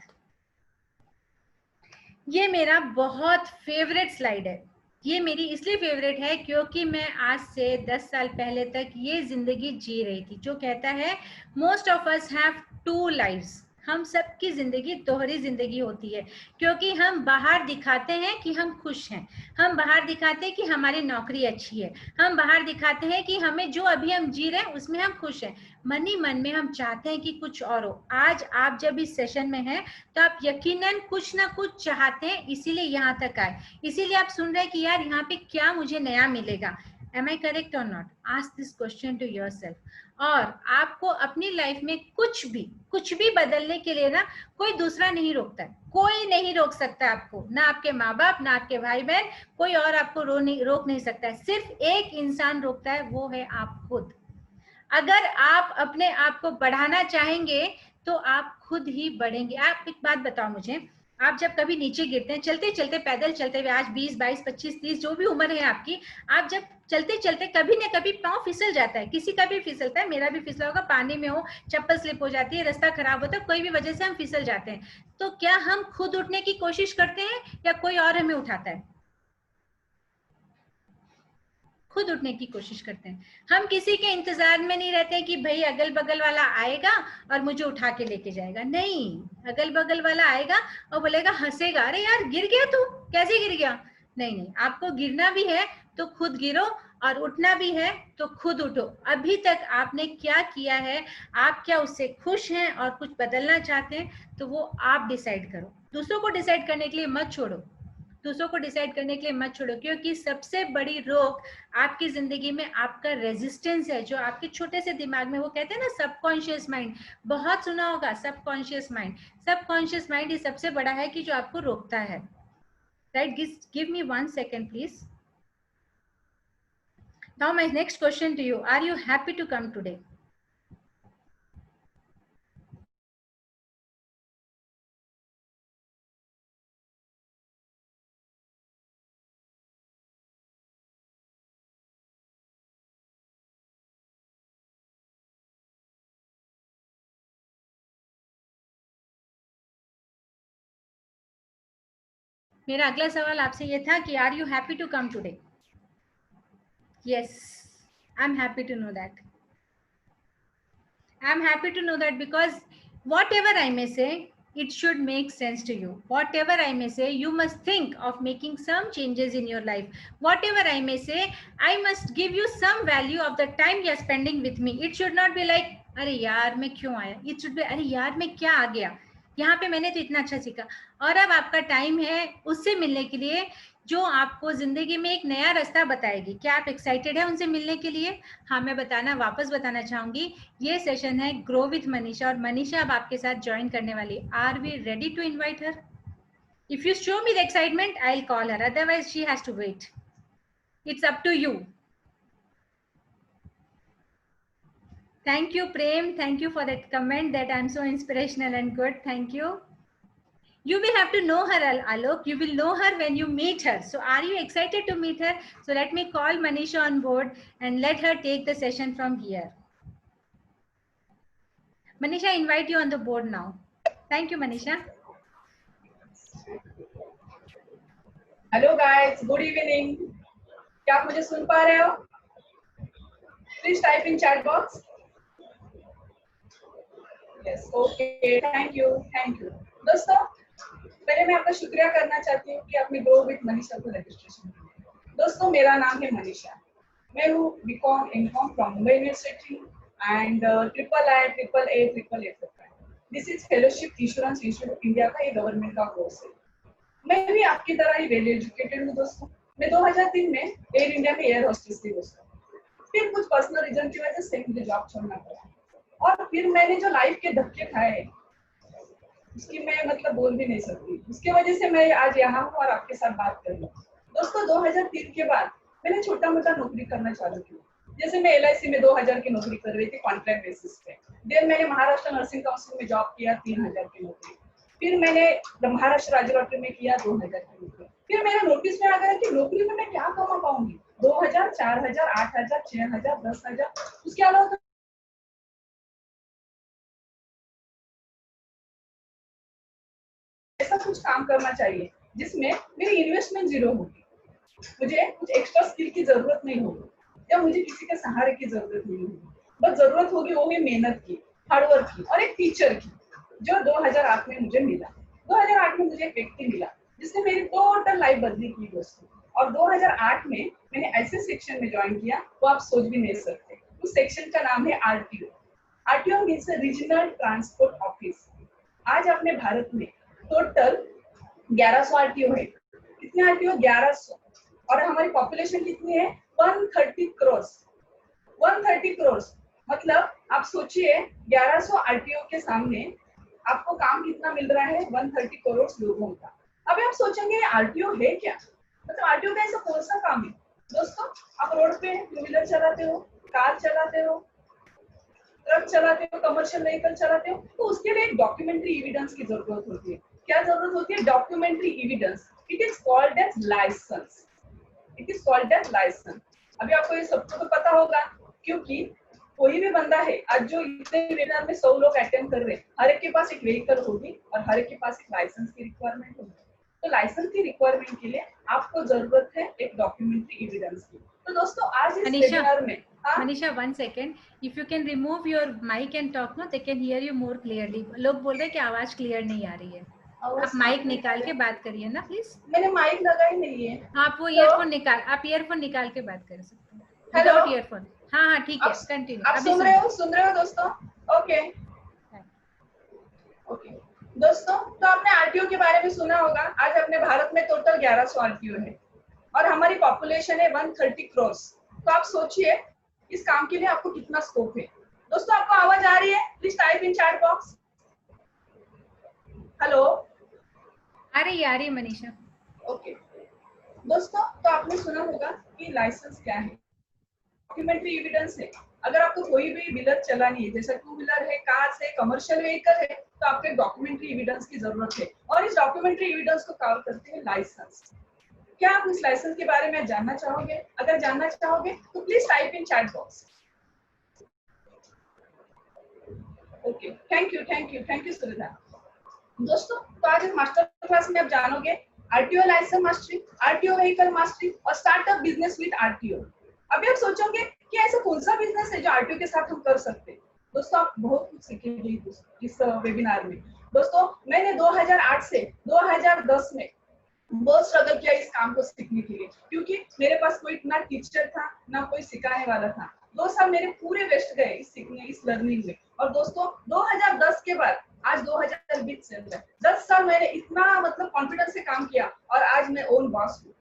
ये मेरा बहुत फेवरेट स्लाइड है। ये मेरी इसलिए फेवरेट है क्योंकि मैं आज से 10 साल पहले तक ये जिंदगी जी रही थी, जो कहता है most of us have 2 lives. हम सबकी जिंदगी दोहरी जिंदगी होती है, क्योंकि हम बाहर दिखाते हैं कि हम खुश हैं, हम बाहर दिखाते हैं कि हमारी नौकरी अच्छी है, हम बाहर दिखाते हैं कि हमें जो अभी हम जी रहे हैं उसमें हम खुश हैं। मन ही मन में हम चाहते हैं कि कुछ और हो। आज आप जब इस सेशन में हैं तो आप यकीनन कुछ ना कुछ चाहते हैं, इसीलिए यहाँ तक आए, इसीलिए आप सुन रहे हैं कि यार यहाँ पे क्या मुझे नया मिलेगा। Am I correct or not? Ask this question to yourself. और आपको अपनी लाइफ में कुछ भी बदलने के लिए ना कोई दूसरा नहीं रोकता है, कोई नहीं रोक सकता आपको, ना आपके माँ बाप, ना आपके भाई बहन, कोई और आपको रोक नहीं सकता है। सिर्फ एक इंसान रोकता है, वो है आप खुद। अगर आप अपने आप को बढ़ाना चाहेंगे तो आप खुद ही बढ़ेंगे। आप एक बात बताओ मुझे, आप जब कभी नीचे गिरते हैं, चलते चलते पैदल चलते हुए, आज 20, 22, 25, 30 जो भी उम्र है आपकी, आप जब चलते चलते कभी ना कभी पाँव फिसल जाता है, किसी का भी फिसलता है, मेरा भी फिसला होगा, पानी में हो, चप्पल स्लिप हो जाती है, रास्ता खराब होता है, कोई भी वजह से हम फिसल जाते हैं। तो क्या हम खुद उठने की कोशिश करते हैं या कोई और हमें उठाता है? खुद उठने की कोशिश करते हैं। हम किसी के इंतजार में नहीं रहते कि भाई अगल बगल वाला आएगा और मुझे उठा के लेके जाएगा। नहीं, अगल बगल वाला आएगा और बोलेगा, हंसेगा, अरे यार गिर गया तू, कैसे गिर गया? नहीं नहीं, आपको गिरना भी है तो खुद गिरो, और उठना भी है तो खुद उठो। अभी तक आपने क्या किया है, आप क्या उससे खुश हैं और कुछ बदलना चाहते हैं, तो वो आप डिसाइड करो। दूसरों को डिसाइड करने के लिए मत छोड़ो, दूसरों को डिसाइड करने के लिए मत छोड़ो, क्योंकि सबसे बड़ी रोक आपकी जिंदगी में आपका रेजिस्टेंस है, जो आपके छोटे से दिमाग में, वो कहते हैं ना सबकॉन्शियस माइंड, बहुत सुना होगा सबकॉन्शियस माइंड। सबकॉन्शियस माइंड ही सबसे बड़ा है कि जो आपको रोकता है। Right, give me 1 second please. Now my next question to you, are you happy to come today? मेरा अगला सवाल आपसे ये था कि are you happy to come today? Yes, I am happy to know that. I'm happy to know that, because whatever I may say, it should make sense to you. Whatever I may say, you must think of making some changes in your life. Whatever I may say, I must give you some value of the time you are spending with me. It should not be like, अरे यार मैं क्यों आया, it should be, अरे यार मैं क्या आ गया यहाँ पे, मैंने तो इतना अच्छा सीखा। और अब आपका टाइम है उससे मिलने के लिए जो आपको जिंदगी में एक नया रास्ता बताएगी। क्या आप एक्साइटेड है उनसे मिलने के लिए? हाँ, मैं वापस बताना चाहूंगी, ये सेशन है ग्रो विथ मनीषा, और मनीषा अब आपके साथ ज्वाइन करने वाली। Are we ready to invite her? If you show me the excitement, I will call her, otherwise she has to wait. It's up to you. Thank you, Prem. Thank you for that comment that I'm so inspirational and good. Thank you. You will have to know her, Alok. You will know her when you meet her. So are you excited to meet her? So let me call Manisha on board and let her take the session from here. Manisha, I invite you on the board now. Thank you, Manisha. Hello guys, good evening. क्या आप मुझे सुन पा रहे हो? Please type in chat box. Yes, okay, thank you, thank you. दोस्तों, पहले मैं आपका शुक्रिया करना चाहती हूँ कि आपने ग्रो विथ मनीषा को रजिस्ट्रेशन किया। दोस्तों, मेरा नाम है मनीषा, मैं हूँ बीकॉम इनकॉम from Mumbai university and triple A. This is fellowship insurance institute India का, ये गवर्नमेंट का कोर्स है। मैं भी आपकी तरह ही वेल एजुकेटेड हूँ दोस्तों। मैं 2003 में एयर इंडिया में एयर होस्टेस थी दोस्तों। फिर कुछ पर्सनल रीजन की वजह से मुझे जॉब छोड़ना पड़ा, और फिर मैंने जो लाइफ के धक्के खाए उसकी मैं मतलब बोल भी नहीं सकती। उसकी वजह से मैं आज यहाँ हूँ और आपके साथ बात कर रही हूँ। दोस्तों, 2003 के बाद मैंने छोटा मोटा नौकरी करना चालू किया। जैसे मैं LIC में 2000 की नौकरी कर रही थी कॉन्ट्रैक्ट बेसिस पे। देन मैंने महाराष्ट्र नर्सिंग काउंसिल में जॉब किया, 3000 की नौकरी। फिर मैंने महाराष्ट्र राज्य लॉटरी में किया 2000 की नौकरी। फिर मेरा नोटिस में आ गया कि नौकरी में मैं क्या कमा पाऊंगी, 2000, 4000, 8000, 6000, 10,000। उसके अलावा ऐसा कुछ काम करना चाहिए जिसमें मेरी इन्वेस्टमेंट जीरो होगी, मुझे कुछ एक्स्ट्रा स्किल की जरूरत नहीं होगी, या मुझे किसी के सहारे की जरूरत नहीं होगी। बस जरूरत होगी वो भी मेहनत की, हार्डवर्क की, और एक टीचर की, जो 2008 में मुझे मिला। 2008 में मुझे एक व्यक्ति मिला जिसने मेरी टोटल लाइफ बदली की दोस्तों। और 2008 में मैंने ऐसे सेक्शन में ज्वाइन किया, वो आप सोच भी नहीं सकते। उस सेक्शन का नाम है RTO। RTO means regional transport office. आज अपने भारत में टोटल 1100 RTO है। कितने RTO? 1100। और हमारी पॉपुलेशन कितनी है? 130 करोड़। 130 करोड़। मतलब आप सोचिए 1100 आरटीओ के सामने आपको काम कितना मिल रहा है, 130 करोड़ लोगों का। अभी आप सोचेंगे आरटीओ है क्या, मतलब आरटीओ का ऐसा कौन सा काम है। दोस्तों आप रोड पे टू व्हीलर चलाते हो, कार चलाते हो, ट्रक चलाते हो, कमर्शियल व्हीकल चलाते हो, तो उसके लिए एक डॉक्यूमेंट्री एविडेंस की जरूरत होती है। क्या जरूरत होती है? Documentary evidence. It is called as licence. It is called as licence. अभी आपको ये सबको तो पता होगा, क्योंकि कोई भी बंदा है आज जो इतने वेबिनार में 100 लोग अटेंड कर रहे हैं, हर एक के पास एक व्हीकल होगी और हर एक के पास एक लाइसेंस की रिक्वायरमेंट होगी। तो लाइसेंस की रिक्वायरमेंट के लिए आपको जरूरत है एक डॉक्यूमेंट्री एविडेंस की। तो दोस्तों आज इस वेबिनार में Manisha 1 second, if you can remove your mic and talk no, they can hear you more clearly. लोग बोल रहे हैं कि आवाज क्लियर नहीं आ रही है। आप माइक निकाल के बात करिए ना प्लीज। मैंने माइक लगाई नहीं है। आप वो ईयरफोन निकाल, आप ईयरफोन निकाल के बात कर सकते हैं विदाउट ईयरफोन। हाँ हाँ ठीक है, कंटिन्यू। आप सुन रहे हो दोस्तों? ओके ओके दोस्तों, तो आपने आरटीओ के बारे में सुना होगा। आज अपने भारत में टोटल 1100 आरटीओ है और हमारी पॉपुलेशन है 130 करोड़। तो आप सोचिए इस काम के लिए आपको कितना स्कोप है। दोस्तों आपको आवाज आ रही है? Please type in chat box. Hello, आ रही है मनीषा। ओके दोस्तों, तो आपने सुना होगा कि लाइसेंस क्या है। डॉक्यूमेंट्री एविडेंस है। अगर आपको कोई भी व्हीलर चलानी है, जैसे टू व्हीलर है, कार है, कमर्शियल व्हीकल है, तो आपको डॉक्यूमेंट्री एविडेंस की जरूरत है और इस डॉक्यूमेंट्री एविडेंस को कवर करते हैं लाइसेंस। क्या आप इस लाइसेंस के बारे में जानना चाहोगे? अगर जानना चाहोगे तो please type in chat box. Okay, thank you Surendra. दोस्तों तो आज इस मास्टर क्लास में आप जानोगे RTO licence mastery, RTO vehicle mastery और स्टार्टअप बिजनेस विद आरटीओ। अभी आप सोचोगे कि ऐसा कौन सा बिजनेस है जो आरटीओ के साथ हम कर सकते हैं। दोस्तों आप बहुत कुछ सीखेंगे इस वेबिनार में। दोस्तों मैंने 2008 से 2010 में बहुत स्ट्रगल किया इस काम को सीखने के लिए, क्योंकि मेरे पास कोई ना टीचर था ना कोई सिखाने वाला था। 2 साल मेरे पूरे वेस्ट गए इस सीखने, इस लर्निंग में। और दोस्तों 2010 के बाद आज 2020 चल रहा है, 10 साल मैंने इतना मतलब कॉन्फिडेंस से काम किया और आज मैं ओन बॉस हूँ।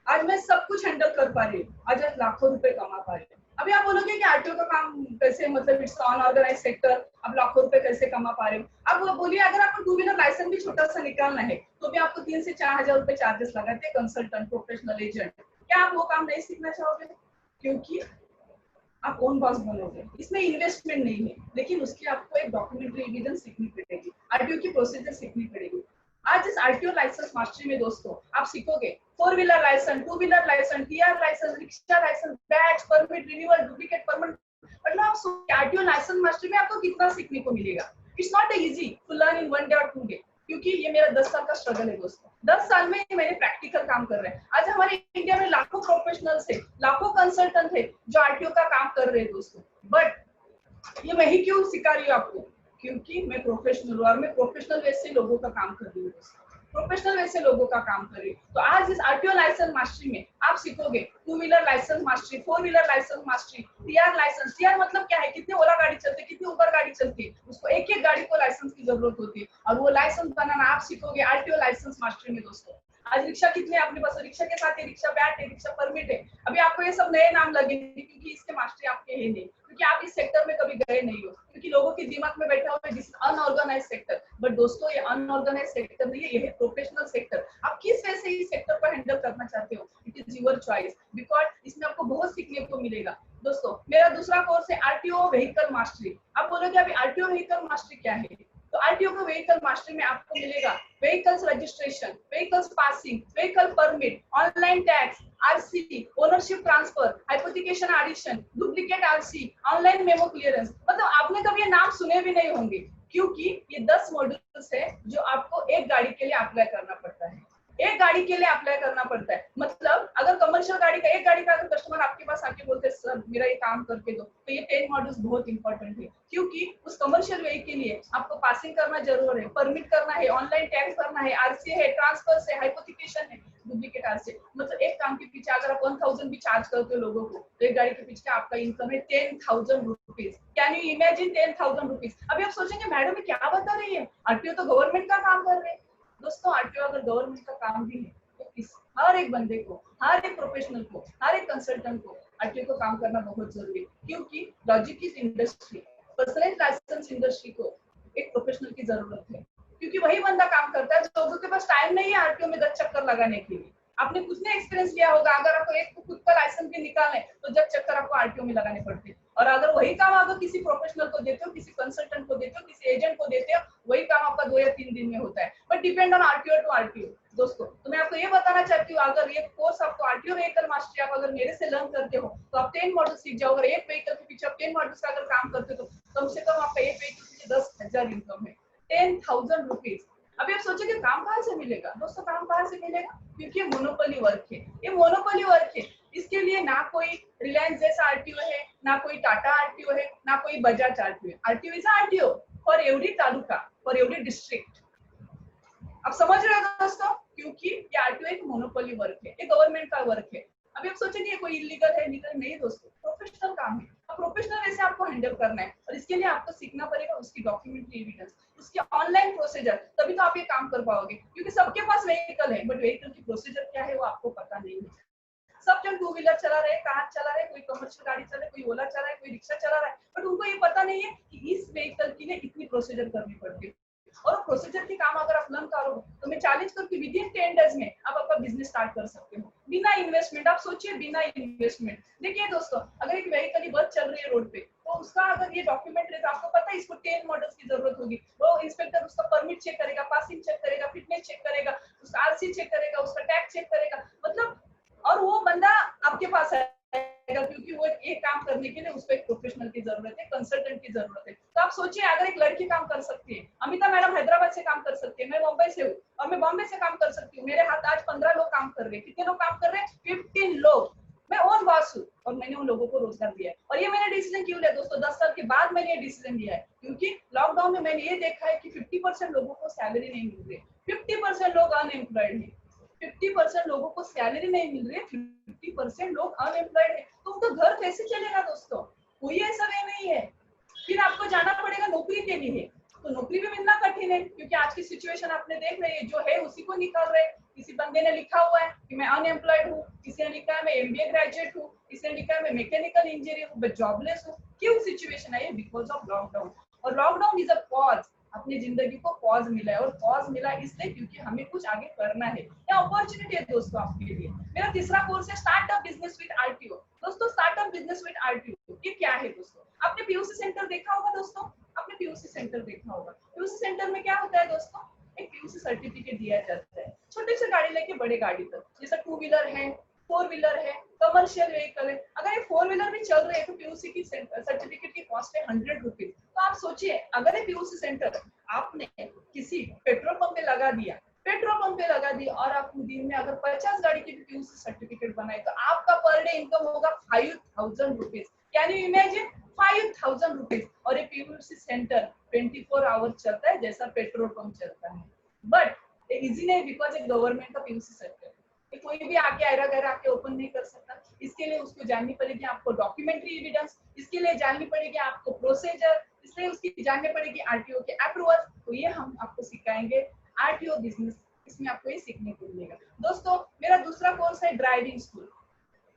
आज मैं सब कुछ हैंडल कर पा रही हूँ, आज लाखों रुपए कमा पा रही हूँ। अभी आप बोलोगे कि आरटीओ का काम कैसे, मतलब इट्स अनऑर्गेनाइज सेक्टर, अब लाखों रुपए कैसे कमा पा रहे हो। अब वो बोलिए अगर आपको टू व्हीलर लाइसेंस भी छोटा सा निकालना है तो भी आपको 3 से 4 हजार रुपए चार्जेस लगाते हैं कंसल्टेंट, प्रोफेशनल एजेंट। क्या आप वो काम नहीं सीखना चाहोगे? क्योंकि आप ओन बॉस बनोगे, इसमें इन्वेस्टमेंट नहीं है, लेकिन उसकी आपको एक डॉक्यूमेंट्री एविडेंस सीखनी पड़ेगी, आरटीओ की प्रोसीजर सीखनी पड़ेगी। आज इस आरटीओ लाइसेंस मास्टरी में दोस्तों आप सीखोगे 4 wheeler licence, 2 wheeler licence, TR licence, rickshaw licence, batch, permit, renewal, duplicate permit. मतलब आप आरटीओ लाइसेंस मास्टरी में आपको कितना सीखने को मिलेगा। It's not easy to learn in 1 day और 2 डे, क्योंकि ये मेरा 10 साल का स्ट्रगल है दोस्तों। 10 साल में मैंने प्रैक्टिकल काम कर रहे हैं। आज हमारे इंडिया में लाखों प्रोफेशनल्स है, लाखों कंसल्टेंट है जो आरटीओ का काम कर रहे हैं दोस्तों। बट ये मैं ही क्यों सिखा रही हूँ आपको? क्योंकि मैं प्रोफेशनल हूँ और मैं प्रोफेशनल वे से लोगों का काम कर रही हूँ, प्रोफेशनल वे से लोगों का काम कर रही हूँ। तो आज इस आरटीओ लाइसेंस मास्टरी में आप सीखोगे 2 wheeler licence mastery, 4 wheeler licence mastery, TR licence. TR मतलब क्या है? कितनी ओला गाड़ी चलती है, कितनी उबर गाड़ी चलती है, उसको एक एक गाड़ी को लाइसेंस की जरूरत होती है और वो लाइसेंस बनाना आप सीखोगे आरटीओ लाइसेंस मास्टरी में दोस्तों। आज रिक्शा कितने अपने पास, रिक्शा के साथ रिक्शा बैट है, रिक्शा परमिट है। अभी आपको ये सब नए नाम लगेंगे क्योंकि इसके मास्टरी आपके है नहीं, क्योंकि आप इस सेक्टर में कभी गए नहीं हो, क्योंकि लोगों के दिमाग में बैठा हुआ है दिस अनऑर्गेनाइज सेक्टर। बट दोस्तों ये अनऑर्गेनाइज सेक्टर नहीं है, ये है प्रोफेशनल सेक्टर। आप किस वजह से इस सेक्टर को हैंडल करना चाहते हो, it is your choice, because इसमें आपको बहुत सीखने को मिलेगा। दोस्तों मेरा दूसरा कोर्स है आरटीओ व्हीकल मास्टरी। आप बोलोगे अभी आरटीओ व्हीकल मास्टरी क्या है? तो आरटीओ को व्हीकल मास्टरी में आपको मिलेगा vehicles registration, vehicles passing, vehicle permit, online tax, RC, ownership transfer, hypothecation addition, duplicate RC, online memo clearance. मतलब आपने कभी ये नाम सुने भी नहीं होंगे, क्योंकि ये 10 मॉड्यूल्स है जो आपको एक गाड़ी के लिए अप्लाई करना पड़ता है, एक गाड़ी के लिए अप्लाई करना पड़ता है। मतलब अगर कमर्शियल गाड़ी का, एक गाड़ी का अगर कस्टमर आपके पास आके बोलते हैं सर मेरा ये काम करके दो, तो ये 10 मॉड्यूल्स बहुत इंपॉर्टेंट है, क्योंकि उस कमर्शियल वे के लिए आपको पासिंग करना जरूर है, परमिट करना है, ऑनलाइन टैक्स भरना है, आरसी है, ट्रांसफर है, हाइपोथिकेशन है, डुप्लीकेट आरसी। मतलब एक काम के पीछे अगर आप 1000 भी चार्ज करते हो लोगों को, तो एक गाड़ी के पीछे आपका इनकम है 10,000 rupees. Can you imagine 10,000 rupees? अभी आप सोचेंगे मैडम क्या बता रही है, आरटीओ तो गवर्नमेंट का काम कर रहे हैं। दोस्तों आरटीओ अगर गवर्नमेंट का काम भी है तो इस हर एक बंदे को, हर एक प्रोफेशनल को, हर एक कंसल्टेंट को आरटीओ को काम करना बहुत जरूरी है, क्योंकि logistics industry, personalised licence industry को एक प्रोफेशनल की जरूरत है, क्योंकि वही बंदा काम करता है लोगों के पास टाइम नहीं है आरटीओ में 10 चक्कर लगाने के लिए। आपने कुछ नहीं एक्सपीरियंस लिया होगा, अगर आपको एक खुद का लाइसेंस भी निकालना है तो 10 चक्कर आपको आरटीओ में लगाने पड़ते हैं, और अगर वही काम अगर किसी प्रोफेशनल को देते हो, किसी कंसल्टेंट को देते हो, किसी एजेंट को देते हो, वही काम आपका 2 या 3 दिन में होता है, but depend on RTO to RTO. दोस्तों तो मैं आपको ये बताना चाहती हूँ, अगर ये कोर्स आपको आरटीओ व्हीकल मास्टरी आप अगर मेरे से लर्न करते हो तो आप 10 मॉडल सीख जाओ। अगर एक व्हीकल के पीछे आप 10 मॉडल्स का अगर काम करते हो तो कम से कम आपका एक व्हीकल के पीछे 10,000 इनकम है, 10,000 रुपीज। अभी आप सोचिए कि काम कहाँ से मिलेगा दोस्तों, काम कहाँ से मिलेगा, क्योंकि ये मोनोपोली वर्क है, ये मोनोपोली वर्क है। इसके लिए ना कोई रिलायंस जैसा आरटीओ है, ना कोई टाटा आरटीओ है, ना कोई बजाज आरटीओ है। RTO is RTO for every taluka, for every district. आप समझ रहे हो दोस्तों, क्योंकि ये आरटीओ एक मोनोपोली वर्क है, ये गवर्नमेंट का वर्क है। अभी आप सोचेंगे ये कोई इलीगल है, लीगल नहीं दोस्तों, प्रोफेशनल काम है। अब प्रोफेशनल वैसे आपको हैंडल करना है, और इसके लिए आपको सीखना पड़ेगा उसकी डॉक्यूमेंट्री एविडेंस, उसके ऑनलाइन प्रोसीजर, तभी तो आप ये काम कर पाओगे। क्योंकि सबके पास व्हीकल है, बट व्हीकल की प्रोसीजर क्या है वो आपको पता नहीं है। सब जन टू व्हीलर चला रहे, कार चला रहे, कोई कमर्शियल गाड़ी चला रहे, कोई ओला चला रहा है, कोई रिक्शा चला रहा है, बट उनको ये पता नहीं है कि इस व्हीकल के लिए इतनी प्रोसीजर करनी पड़ती है। और प्रोसीजर के काम अगर आप लर्न करो तो मैं चैलेंज करती हूँ विदिन 10 डेज में आप आपका बिजनेस स्टार्ट कर सकते हो बिना इन्वेस्टमेंट। आप सोचिए बिना इन्वेस्टमेंट। देखिए दोस्तों, अगर एक व्हीकल की बस चल रही है रोड पे, तो उसका अगर ये डॉक्यूमेंट रहता है, आपको पता है इसको 10 मॉडल्स की जरूरत होगी। वो इंस्पेक्टर उसका परमिट चेक करेगा, पासिंग चेक करेगा, फिटनेस चेक करेगा, उसका आरसी चेक करेगा, उसका टैक्स चेक करेगा, मतलब और वो बंदा आपके पास आएगा, क्योंकि वो एक काम करने के लिए उसको एक प्रोफेशनल की जरूरत है, कंसल्टेंट की जरूरत है। तो आप सोचिए अगर एक लड़की काम कर सकती है, अमिता मैडम हैदराबाद से काम कर सकती है, मैं मुंबई से हूँ और मैं बॉम्बे से काम कर सकती हूँ, मेरे हाथ आज 15 लोग काम कर रहे हैं। कितने लोग काम कर रहे हैं? 15 लोग। मैं ओन बॉस हूँ और मैंने उन लोगों को रोजगार दिया है। और ये मैंने डिसीजन क्यों लिया दोस्तों, 10 साल के बाद मैंने ये डिसीजन लिया है, क्योंकि लॉकडाउन में मैंने ये देखा है कि 50% लोगों को सैलरी नहीं मिल रही, 50% लोग अनएम्प्लॉयड है, 50% लोगों को सैलरी नहीं मिल रही है, 50% लोग अनएम्प्लॉयड है। तो उनका घर कैसे चलेगा दोस्तों? कोई ऐसा वे नहीं है। फिर आपको जाना पड़ेगा नौकरी के लिए, तो नौकरी भी मिलना कठिन है, क्योंकि आज की सिचुएशन आपने देख रहे हैं, जो है उसी को निकाल रहे हैं। किसी बंदे ने लिखा हुआ है कि मैं अनएम्प्लॉयड हूँ, किसी ने लिखा है मैं एमबीए ग्रेजुएट हूँ, किसी ने लिखा है मैं मैकेनिकल इंजीनियर हूँ, मैं जॉबलेस हूँ। क्यों सिचुएशन है ये? Because of lockdown. और लॉकडाउन इज अ पॉज, अपनी जिंदगी को पॉज मिला है, और पॉज मिला इसलिए क्योंकि हमें कुछ आगे करना है। ये अपॉर्चुनिटी है दोस्तों आपके लिए। मेरा तीसरा कोर्स है स्टार्टअप बिजनेस विद आरटीओ। दोस्तों स्टार्टअप बिजनेस विद आरटीओ ये क्या है दोस्तों? आपने पीयूसी सेंटर देखा होगा दोस्तों, आपने पीयूसी सेंटर देखा होगा। पीयूसी सेंटर में क्या होता है दोस्तों? एक पीयूसी सर्टिफिकेट दिया जाता है, छोटे से गाड़ी लेके बड़े गाड़ी तक, जैसे 2 व्हीलर है, 4 व्हीलर है, कमर्शियल व्हीकल है। अगर ये 4 व्हीलर भी चल रहे हैं तो पीयूसी की सर्टिफिकेट की कॉस्ट है 100 रुपीज। तो आप सोचिए अगर ये पीयूसी सेंटर आपने किसी पेट्रोल पंप पे लगा दिया, और आप दिन में अगर 50 गाड़ी की पीयूसी सर्टिफिकेट बनाए तो आपका पर डे इनकम होगा 5000 rupees. Can you imagine? 5000 rupees. और ये पीयूसी सेंटर 24 आवर चलता है जैसा पेट्रोल पंप चलता है। बट इजी नहीं, बिकॉज एक गवर्नमेंट का पीयूसी सेंटर, कोई भी आके आयरा गैरा आके ओपन नहीं कर सकता। इसके लिए उसको जाननी पड़ेगी आपको डॉक्यूमेंट्री एविडेंस, इसके लिए जाननी पड़ेगी आपको प्रोसीजर, इसलिए उसकी जाननी पड़ेगी आरटीओ के अप्रूवल। तो ये हम आपको सिखाएंगे आरटीओ बिजनेस, इसमें आपको ये सीखने को मिलेगा। दोस्तों मेरा दूसरा कोर्स है ड्राइविंग स्कूल।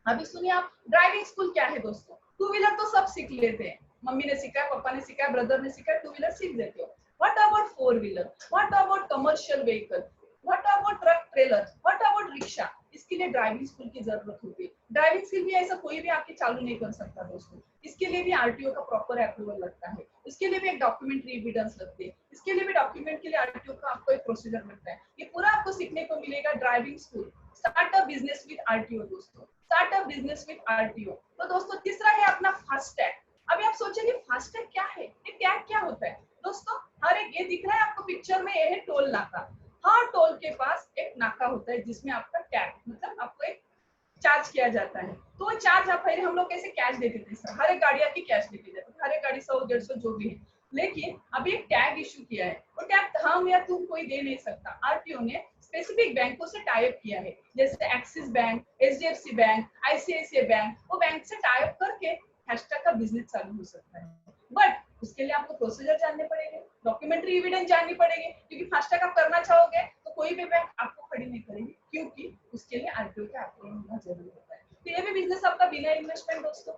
अभी सुनिए आप, ड्राइविंग स्कूल क्या है दोस्तों? 2 व्हीलर तो सब सीख लेते हैं, मम्मी ने सिखाया, पापा ने सिखाया, ब्रदर ने सिखाया, 2 व्हीलर सीख लेते हो। What about 4 wheeler? What about commercial vehicle? What about truck trailer? What about rickshaw? इसके लिए ड्राइविंग स्कूल की जरूरत होती है। ड्राइविंग स्किल भी ऐसा कोई भी आके चालू नहीं कर सकता दोस्तों, इसके लिए भी आरटीओ का प्रॉपर अप्रूवल लगता है, इसके लिए भी एक डॉक्यूमेंट्री एविडेंस लगती है, इसके लिए भी डॉक्यूमेंट के लिए आरटीओ का आपको एक प्रोसीजर मिलता है। ये पूरा आपको सीखने को मिलेगा driving school startup business with RTO. दोस्तों स्टार्टअप बिजनेस विद आरटीओ। तो दोस्तों तीसरा है अपना फास्टैग। अभी आप सोचेंगे फास्टैग क्या है, ये टैग क्या होता है? दोस्तों हर एक, ये दिख रहा है आपको पिक्चर में, ये है टोल नाका। हर टोल के पास एक नाका होता है जिसमें आपका टैग, मतलब आपको एक चार्ज किया जाता है। तो वो चार्ज आप पहले हम लोग कैसे कैश देते थे सर, हर एक गाड़ी की कैश देते थे, हर एक गाड़ी 100 150 जो भी है। लेकिन अभी एक टैग इशू किया है, वो टैग हम या तुम कोई दे नहीं सकता। आरटीओ ने स्पेसिफिक बैंकों से टाई अप किया है, जैसे axis bank, HDFC bank, ICICI bank. वो बैंक से टाई अप करके हैशटैग का बिजनेस चालू हो सकता है। बट उसके लिए आपको प्रोसीजर जानने पड़ेंगे, डॉक्यूमेंट्री एविडेंस जाननी पड़ेगी, क्योंकि फास्टैग आप करना चाहोगे तो कोई भी बैंक आपको खड़ी नहीं करेगी, क्योंकि उसके लिए आरटीओ का अप्रूवल होना जरूरी होता है। तो ये भी बिजनेस आपका बिना इन्वेस्टमेंट दोस्तों,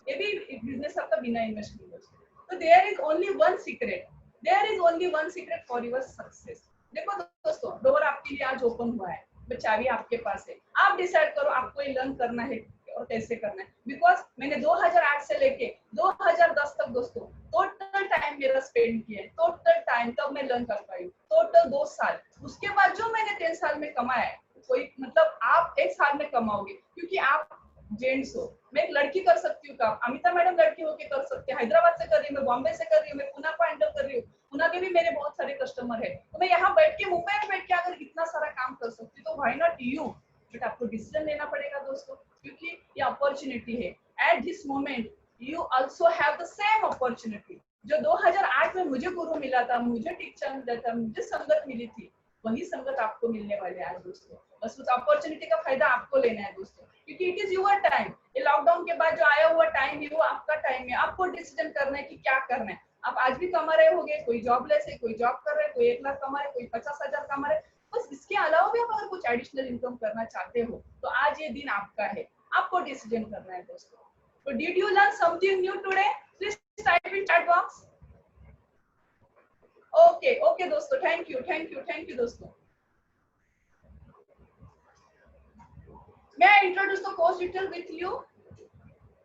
ये भी बिजनेस आपका बिना इन्वेस्टमेंट दोस्तों। तो there is only one secret, there is only one secret for your success. देखो दोस्तों, डोर आपके लिए आज ओपन हुआ है, चाबी आपके पास है, आप डिसाइड करो आपको ये लर्न करना है और कैसे करना है। बिकॉज मैंने 2008 से लेके 2010 तक दोस्तों टोटल टाइम मेरा स्पेंड किया है, टोटल टाइम, तब मैं लर्न कर पाई, टोटल 2 साल। उसके बाद जो मैंने 3 साल में कमाया है, कोई मतलब आप 1 साल में कमाओगे, क्योंकि आप जेंट्स हो। मैं एक लड़की कर सकती हूँ काम, अमिता मैडम लड़की होके कर सकते हैं, हैदराबाद से कर रही हूँ, मैं बॉम्बे से कर रही हूँ, मैं पुणे को हैंडल कर रही हूँ, पुणे के भी मेरे बहुत सारे कस्टमर है। तो मैं यहाँ बैठ के, मुंबई में बैठ के अगर इतना सारा काम कर सकती हूँ, तो व्हाई नॉट यू। बट आपको डिसीजन लेना पड़ेगा दोस्तों, क्योंकि ये अपॉर्चुनिटी है। At this moment you also have the same opportunity. जो 2008 में मुझे गुरु मिला था, मुझे टीचर मिला था, मुझे संगत मिली थी, वही संगत आपको मिलने वाले है दोस्तों। बस उस अपॉर्चुनिटी का फायदा आपको लेना है दोस्तों, क्योंकि इट इज योर टाइम। ये लॉकडाउन के बाद जो आया हुआ टाइम है, वो आपका टाइम है। आपको डिसीजन करना है कि क्या करना है। आप आज भी कमा रहे होगे, कोई जॉबलेस है, कोई जॉब कर रहे हैं, कोई 1 लाख कमा रहे, कोई 50,000 कमा रहे। बस इसके अलावा भी आप अगर कुछ एडिशनल इनकम करना चाहते हो, तो आज ये दिन आपका है, आपको डिसीजन करना है दोस्तों। तो did you learn something new today? Please type in chat box. Okay okay दोस्तों, thank you thank you thank you दोस्तों। May I introduce the course details with you?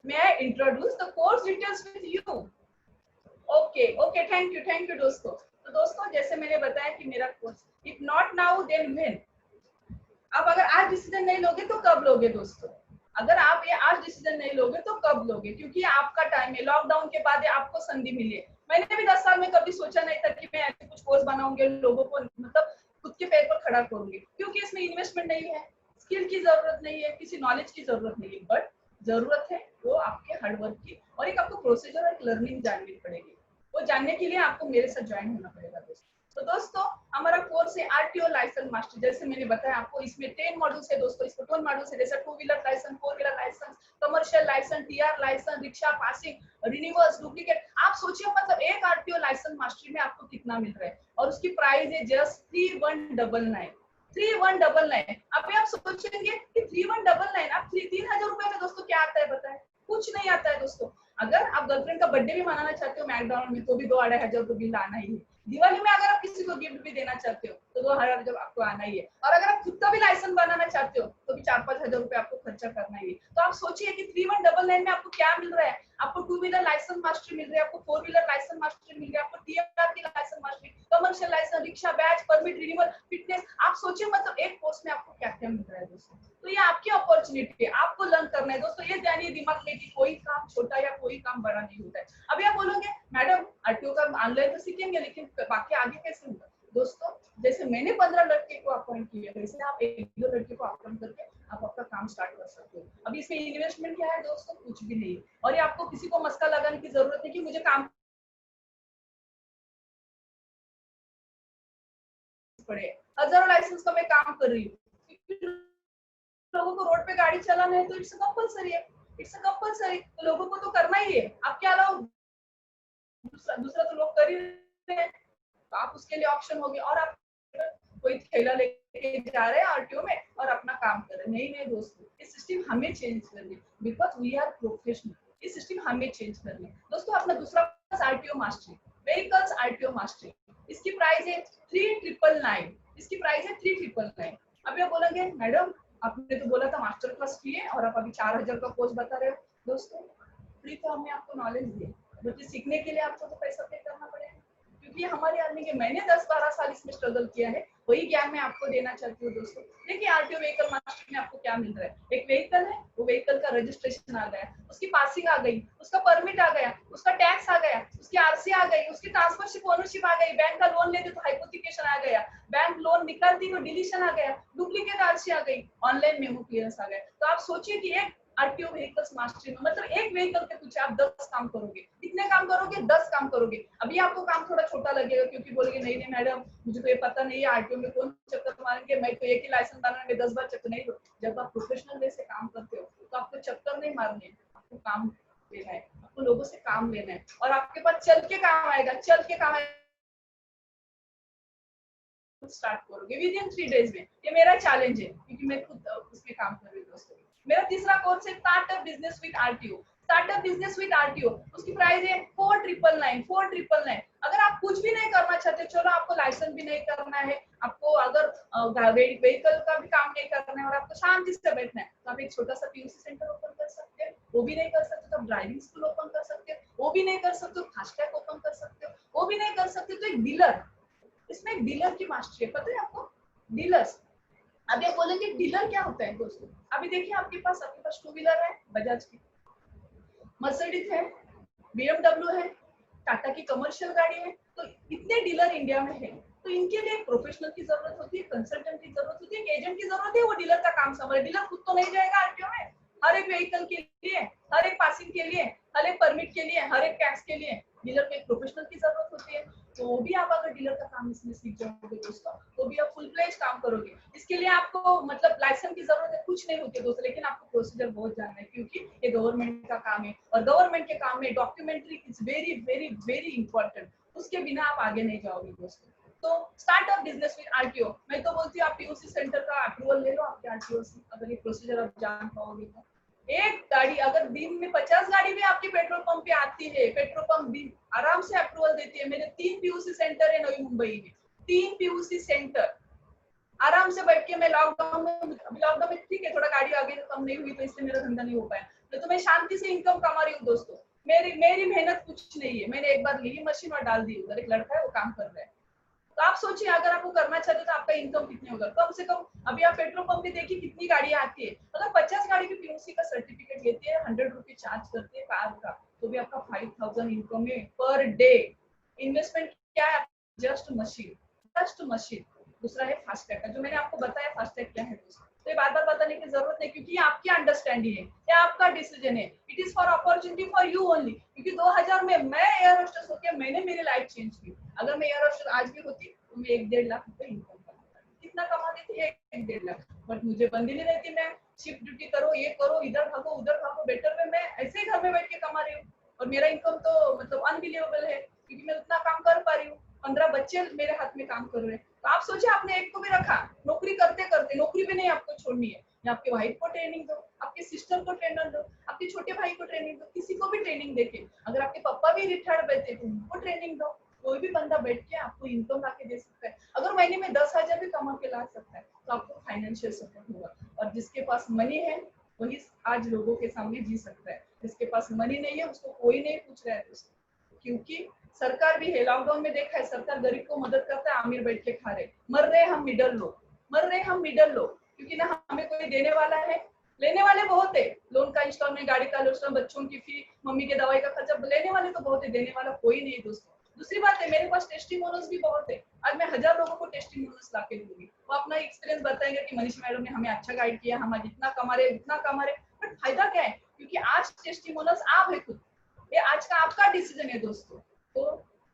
May I introduce the course details with you? Okay, okay, thank you दोस्तों। तो दोस्तों, जैसे मैंने बताया कि मेरा course, if not now then when? अब अगर आज डिसीजन नहीं लोगे तो कब लोगे दोस्तों? अगर आप ये आज डिसीजन नहीं लोगे तो कब लोगे? क्योंकि आपका टाइम है। लॉकडाउन के बाद आपको संधि मिली है। मैंने भी 10 साल में कभी सोचा नहीं था कि मैं ऐसे कुछ कोर्स बनाऊंगी, लोगों को मतलब खुद के पैर पर खड़ा करूंगी, क्योंकि इसमें इन्वेस्टमेंट नहीं है, स्किल की जरूरत नहीं है, किसी नॉलेज की जरूरत नहीं है, बट जरूरत है वो आपके हार्डवर्क की, और एक आपको प्रोसीजर और एक लर्निंग जाननी पड़ेगी। वो जानने के लिए आपको मेरे साथ ज्वाइन होना पड़ेगा दोस्तों। तो दोस्तों, हमारा कोर्स है आरटीओ लाइसेंस मास्टर। जैसे मैंने बताया आपको, इसमें 10 मॉड्यूल्स है दोस्तों। इसमें 12 मॉड्यूल्स है, जैसे 2 wheeler licence, 4 wheeler licence, commercial licence, TR licence, rickshaw passing, renewals, duplicate. आप सोचिए मतलब एक आरटीओ लाइसेंस मास्टरी में आपको कितना मिल रहा है, और उसकी प्राइस है जस्ट 3199। 3199। अभी आप सोचेंगे कि 3199, आप 3,000 रुपए में दोस्तों क्या आता है बताएं? कुछ नहीं आता है दोस्तों। अगर आप गर्लफ्रेंड का बर्थडे भी मनाना चाहते हो मैकडॉनल्ड में, तो भी 2,500 रुपए बिल आना ही है। दिवाली में अगर आप किसी को गिफ्ट भी देना चाहते हो, तो 2,000 आपको आना ही है। और अगर आप खुद का भी लाइसेंस बनाना चाहते हो, तो भी 4-5 हजार रुपए आपको खर्चा करना ही है। तो आप सोचिए कि 3199 में आपको क्या मिल रहा है। आपको 2 व्हीलर लाइसेंस मास्टरी मिल रही है, आपको 4 व्हीलर लाइसेंस मास्टरी मिल रही है, आपको टीआर की licence mastery, commercial licence, rickshaw, batch, permit, renewal, fitness. आप सोचिए मतलब एक कोर्स में आपको क्या क्या मिल रहा है दोस्तों। तो ये आपकी अपॉर्चुनिटी है, आपको लर्न करना है दोस्तों। ये जानिए दिमाग में कि कोई काम छोटा या कोई काम बड़ा नहीं होता है। अभी आप बोलोगे मैडम आरटीओ का ऑनलाइन तो सीखेंगे, लेकिन बाकी आगे कैसे होगा? दोस्तों, जैसे मैंने 15 लड़के को अपॉइंट किया, वैसे आप 1-2 लड़के को अपॉइंट करके आप आपका काम स्टार्ट कर सकते हो। अभी इसमें इन्वेस्टमेंट क्या है दोस्तों? कुछ भी नहीं है। और ये आपको किसी को मस्का लगाने की जरूरत है कि मुझे काम पड़े। हजारों लाइसेंस का मैं काम कर रही हूँ, लोगों को रोड पे गाड़ी चलाना है, तो इट्स कंपलसरी है, इट्स कंपलसरी। तो लोगों को तो करना ही है। आपके अलावा दूसरा तो लोग कर ही रहे हैं, तो आप उसके लिए ऑप्शन होगी। और आप कोई थैला लेके जा रहे हैं आरटीओ में और अपना काम कर रहे हैं, नहीं नहीं दोस्तों, इस सिस्टम हमें चेंज करनी है, बिकॉज वी आर प्रोफेशनल। इस सिस्टम हमें चेंज करनी है दोस्तों। अपना दूसरा RTO mastery, vehicles RTO mastery, इसकी प्राइस है 3,999। इसकी प्राइस है 3,999। अभी आप बोलेंगे मैडम आपने तो बोला था मास्टर क्लास फ्री है, और आप अभी 4,000 का कोर्स बता रहे हो। दोस्तों, फ्री तो हमने आपको नॉलेज दी, बल्कि सीखने के लिए आपको तो पैसा पे करना पड़ेगा, क्योंकि हमारी अर्निंग है। मैंने 10-12 साल इसमें स्ट्रगल किया है, वही ज्ञान मैं आपको देना चाहती हूँ दोस्तों। देखिए आरटीओ व्हीकल मास्टर में आपको क्या मिल रहा है। एक व्हीकल है, वो व्हीकल का रजिस्ट्रेशन आ गया, उसकी पासिंग आ गई, उसका परमिट आ गया, उसका टैक्स आ गया, उसकी आरसी आ गई, उसकी ट्रांसफरशिप ओनरशिप आ गई, बैंक का लोन लेते तो हाइपोथिकेशन आ गया, बैंक लोन निकालती तो डिलीशन आ गया, डुप्लीकेट आरसी आ गई, ऑनलाइन मेमो क्लियरेंस आ गया। तो आप सोचिए कि एक आरटीओ व्हीकल्स मास्टरी में मतलब एक व्हीकल के पीछे आप 10 काम करोगे। कितने काम करोगे? 10 काम करोगे। अभी आपको काम थोड़ा छोटा लगेगा, क्योंकि बोलेंगे नहीं नहीं मैडम मुझे तो ये पता नहीं है, आरटीओ में कौन चक्कर मारेंगे, मैं तो एक ही लाइसेंस बनाने में 10 बार चक्कर नहीं। जब आप प्रोफेशनल वे से काम करते हो, तो आपको चक्कर नहीं मारने, आपको काम लेना है, आपको लोगों से काम लेना है, और आपके पास चल के काम आएगा, चल के काम आएगा। स्टार्ट करोगे विद इन 3 डेज में। ये मेरा चैलेंज है, क्योंकि मैं खुद काम कर रही हूँ दोस्तों। मेरा तीसरा कोर्स है startup business with RTO. Startup business with RTO, उसकी प्राइस है 4999। अगर आप कुछ भी नहीं करना चाहते, चलो आपको लाइसेंस भी नहीं करना है, आपको अगर व्हीकल का भी काम नहीं करना है और आपको शांति से बैठना है, तो आप एक छोटा सा पीयूसी सेंटर ओपन कर सकते हैं। वो भी नहीं कर सकते तो आप ड्राइविंग स्कूल ओपन कर सकते हो, वो भी नहीं कर सकते तो फास्टैग ओपन कर सकते हो, वो भी नहीं कर सकते तो एक डीलर, इसमें एक डीलर की मास्टरी है, पता है आपको डीलर्स। अब ये बोलेंगे डीलर क्या होता है दोस्तों। अभी देखिए आपके पास टू व्हीलर है, बजाज की, मर्सिडीज है, BMW है, टाटा की कमर्शियल गाड़ी है, तो इतने डीलर इंडिया में है, तो इनके लिए प्रोफेशनल की जरूरत होती है, कंसल्टेंट की जरूरत होती है, एक एजेंट की जरूरत है, वो डीलर का काम संभाले। डीलर खुद तो नहीं जाएगा आरटीओ में, हर एक व्हीकल के लिए, हर एक पासिंग के लिए, हर एक परमिट के लिए, हर एक टैक्स के लिए डीलर को एक प्रोफेशनल की जरूरत होती है। तो वो भी आप अगर डीलर का काम इसमें सीख जाओगे दोस्तों, तो भी आप फुल फ्लेज काम करोगे। इसके लिए आपको मतलब लाइसेंस की जरूरत है, कुछ नहीं होती दोस्तों, लेकिन आपको प्रोसीजर बहुत जानना है, क्योंकि ये गवर्नमेंट का काम है और गवर्नमेंट के काम में documentary is very very very important. उसके बिना आप आगे नहीं जाओगे दोस्तों। तो स्टार्टअप बिजनेस विद आरटीओ, मैं तो बोलती हूँ आप पीयूसी सेंटर का अप्रूवल ले लो आपके आरटीओ से, अगर ये प्रोसीजर आप जान पाओगे तो। एक गाड़ी अगर दिन में 50 गाड़ी भी आपके पेट्रोल पंप पे आती है, पेट्रोल पंप भी आराम से अप्रूवल देती है। मेरे 3 पीयूसी सेंटर है नवी मुंबई में, 3 पीयूसी सेंटर आराम से बैठ के मैं लॉकडाउन में ठीक है थोड़ा गाड़ी आगे कम नहीं हुई तो इससे मेरा धंधा नहीं हो पाया, तो मैं शांति से इनकम कमा रही हूँ दोस्तों। मेरी मेहनत कुछ नहीं है, मैंने एक बार ली मशीन और डाल दी, उधर एक लड़का है वो काम कर रहा है। तो आप सोचिए अगर आपको करना चाहते तो आपका इनकम कितने होगा, कम से कम। अभी आप पेट्रोल पंप पे देखिए कितनी गाड़ियां आती है, अगर 50 गाड़ी की पीयूसी का सर्टिफिकेट लेती है, 100 रुपए चार्ज करते हैं कार का, तो भी आपका 5000 इनकम है पर डे। इन्वेस्टमेंट क्या है, जस्ट मशीन। दूसरा है फास्टैग का, जो मैंने आपको बताया फास्टैग क्या है दोस्तों, तो ये बार बार बताने की जरूरत नहीं, क्योंकि ये आपकी अंडरस्टैंडिंग है, ये आपका डिसीजन है। It is for opportunity for you only, क्योंकि 2000 में मैं एयर होस्टेस होकर मैंने मेरी लाइफ चेंज की। अगर मैं एयर होस्टेस आज भी होती तो मैं 1-1.5 लाख रुपए इनकम करता, कितना कमाती थी 1-1.5 लाख, बट मुझे बंदी नहीं रहती, मैं शिफ्ट ड्यूटी करो, ये करो, इधर भागो उधर भागो, बेटर में मैं ऐसे ही घर में बैठ के कमा रही हूँ और मेरा इनकम तो मतलब अनबिलीवेबल है, क्योंकि मैं उतना काम कर पा रही हूँ। 15 बच्चे मेरे हाथ में काम कर रहे हैं, तो आप सोचिए आपने एक को भी रखा, नौकरी करते करते, नौकरी भी नहीं आपको छोड़नी है, या आपके वाइफ को ट्रेनिंग दो, आपके सिस्टर को ट्रेनर दो, आपके छोटे भाई को ट्रेनिंग दो, किसी को भी ट्रेनिंग देके, अगर आपके पापा भी रिटायर्ड बैठे तो उनको ट्रेनिंग दो, कोई भी बंदा बैठ के आपको इनकम ला के दे सकता है। अगर महीने में 10,000 भी कमा के ला सकता है तो आपको फाइनेंशियल सपोर्ट होगा, और जिसके पास मनी है वही आज लोगों के सामने जी सकता है, जिसके पास मनी नहीं है उसको कोई नहीं पूछ रहा है दोस्तों, क्योंकि सरकार भी है, लॉकडाउन में देखा है सरकार गरीब को मदद करता है, अमीर बैठ के खा रहे, मर रहे हम मिडल लोग, क्योंकि ना हमें कोई देने वाला है, लेने वाले बहुत है, लोन का इंस्टॉलमेंट, गाड़ी का इंस्टॉलमेंट, बच्चों की फी, मम्मी के दवाई का खर्चा, लेने वाले तो बहुत है, देने वाला कोई नहीं दोस्तों। दूसरी बात है मेरे पास टेस्टिमोनियल्स भी बहुत है, आज मैं 1000 लोगों को टेस्टिमोनियल्स ला के दूंगी, वो अपना एक्सपीरियंस बताएंगे कि मनीषा मैडम ने हमें अच्छा गाइड किया, हम आज इतना कमा रहे, बट फायदा क्या है, क्योंकि आज टेस्टिमोनियल्स आप है खुद, ये आज का आपका डिसीजन है दोस्तों। तो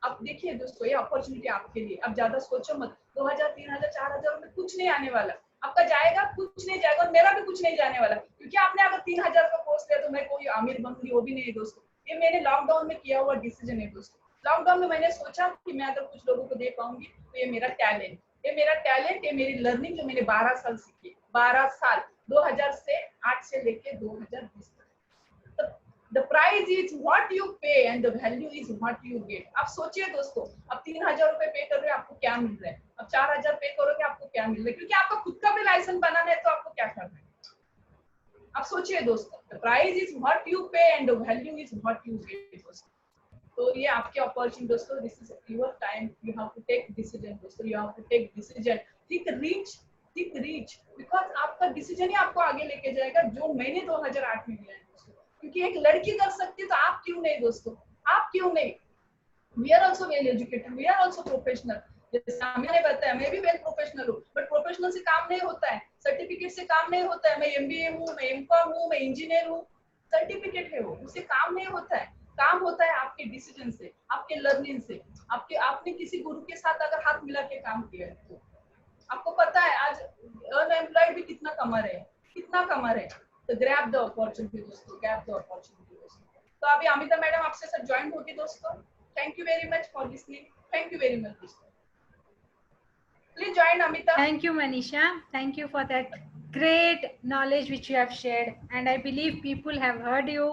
अब देखिए दोस्तों, ये अपॉर्चुनिटी आपके लिए, अब ज्यादा सोचो मत, 2000 3000 4000 में कुछ नहीं आने वाला, आपका जाएगा कुछ नहीं जाएगा, और मेरा भी कुछ नहीं जाने वाला, क्योंकि आपने अगर 3000 का कोर्स लिया तो मैं कोई अमीर बनूंगी वो भी नहीं है दोस्तों, ये मैंने लॉकडाउन में किया हुआ डिसीजन है दोस्तों। लॉकडाउन में मैंने सोचा कि मैं अगर कुछ लोगों को दे पाऊंगी तो ये मेरा टैलेंट, ये मेरी लर्निंग जो मैंने 12 साल सीखी, 12 साल 2008 से लेके 2020 तक। The price is what you pay and the value is what you get। आप सोचिए दोस्तों, अब 3000 रुपए पे कर रहे हैं आपको क्या मिल रहा है, अब 4000 पे करोगे आपको क्या मिल रहा है, क्योंकि आपका खुद का भी लाइसेंस बनाना है तो आपको क्या करना है, आप सोचिए दोस्तों। The price is what you pay and the value is what you get दोस्तों। तो ये आपके अपॉर्चुनिटी दोस्तों, this is your time, you have to take decision दोस्तों, you have to take decision, think rich, because आपका डिसीजन ही आपको आगे लेके जाएगा, जो मैंने 2008 में लिया है दोस्तों, क्योंकि एक लड़की कर सकती है तो आप क्यों नहीं दोस्तों, आप क्यों नहीं। We are also well educated, we are also professional, जैसे मैंने बताया मैं भी वेल प्रोफेशनल हूँ, बट प्रोफेशनल से काम नहीं होता है, सर्टिफिकेट से काम नहीं होता है, मैं MBA हूँ, मैं M.Com हूँ, मैं इंजीनियर हूँ, सर्टिफिकेट है वो, उससे काम नहीं होता है, काम होता है आपके डिसीजन से, आपके लर्निंग से, आपने किसी गुरु के साथ अगर हाथ मिला के काम किया है तो आपको पता है आज अनएम्प्लॉयड भी कितना कमा रहे हैं, तो ग्रैब द अपॉर्चुनिटी दोस्तों, ग्रैब द अपॉर्चुनिटी दोस्तों। तो अभी अमिता मैडम आपसे सब ज्वाइन होगी दोस्तों, thank you very much for listening, thank you very much दोस्तों, please join Amita. Thank you Manisha, thank you for that great knowledge which you have shared, and I believe people have heard you.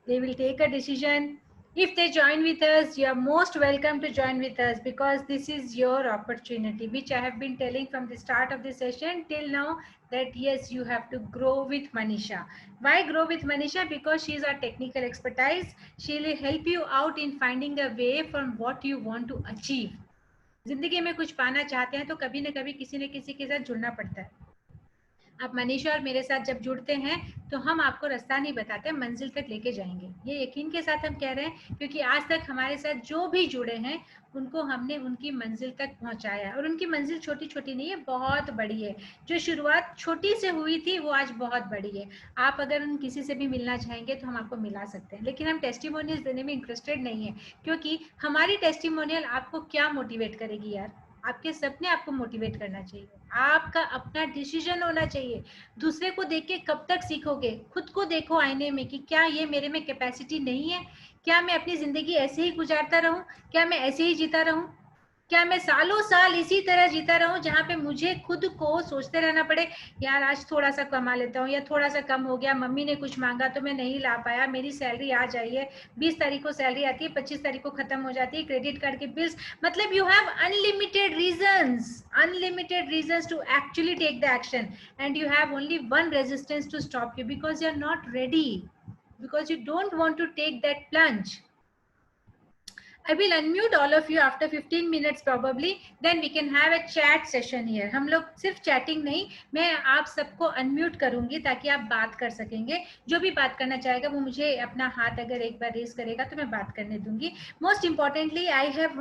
They will take a decision. If they join with us, you are most welcome to join with us, because this is your opportunity, which I have been telling from the start of the session till now, that yes, you have to grow with Manisha. Why grow with Manisha? Because she is our technical expertise. She will help you out in finding a way from what you want to achieve. जिंदगी में कुछ पाना चाहते हैं तो कभी न कभी किसी न किसी के साथ जुड़ना पड़ता है। आप मनीषा और मेरे साथ जब जुड़ते हैं तो हम आपको रास्ता नहीं बताते, मंजिल तक लेके जाएंगे, ये यकीन के साथ हम कह रहे हैं, क्योंकि आज तक हमारे साथ जो भी जुड़े हैं उनको हमने उनकी मंजिल तक पहुंचाया, और उनकी मंजिल छोटी छोटी नहीं है, बहुत बड़ी है। जो शुरुआत छोटी से हुई थी वो आज बहुत बड़ी है। आप अगर उन किसी से भी मिलना चाहेंगे तो हम आपको मिला सकते हैं, लेकिन हम टेस्टिमोनियल देने में इंटरेस्टेड नहीं है, क्योंकि हमारी टेस्टिमोनियल आपको क्या मोटिवेट करेगी यार? आपके सपने आपको मोटिवेट करना चाहिए, आपका अपना डिसीजन होना चाहिए। दूसरे को देख के कब तक सीखोगे? खुद को देखो आईने में कि क्या ये मेरे में कैपेसिटी नहीं है? क्या मैं अपनी जिंदगी ऐसे ही गुजारता रहूं? क्या मैं ऐसे ही जीता रहूं? क्या मैं सालों साल इसी तरह जीता रहूं, जहां पे मुझे खुद को सोचते रहना पड़े, यार आज थोड़ा सा कमा लेता हूं, या थोड़ा सा कम हो गया, मम्मी ने कुछ मांगा तो मैं नहीं ला पाया, मेरी सैलरी आ जाइए, 20 तारीख को सैलरी आती है, 25 तारीख को खत्म हो जाती है, क्रेडिट कार्ड के बिल्स, मतलब you have unlimited reasons to actually take the action, and you have only one resistance to stop you, because you are not ready, because you don't want to take that plunge. I will unmute all of you after 15 minutes probably, then we can have a chat session here. हम लोग सिर्फ चैटिंग नहीं, मैं आप सबको अनम्यूट करूंगी ताकि आप बात कर सकेंगे। जो भी बात करना चाहेगा वो मुझे अपना हाथ अगर एक बार रेज करेगा तो मैं बात करने दूंगी। Most importantly, I have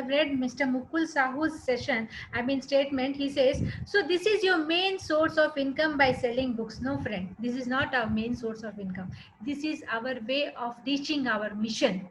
read Mr. Mukul Sahu's session, I mean statement. He says, so this is your main source of income by selling books. No friend, this is not our main source of income. This is our way of reaching our mission.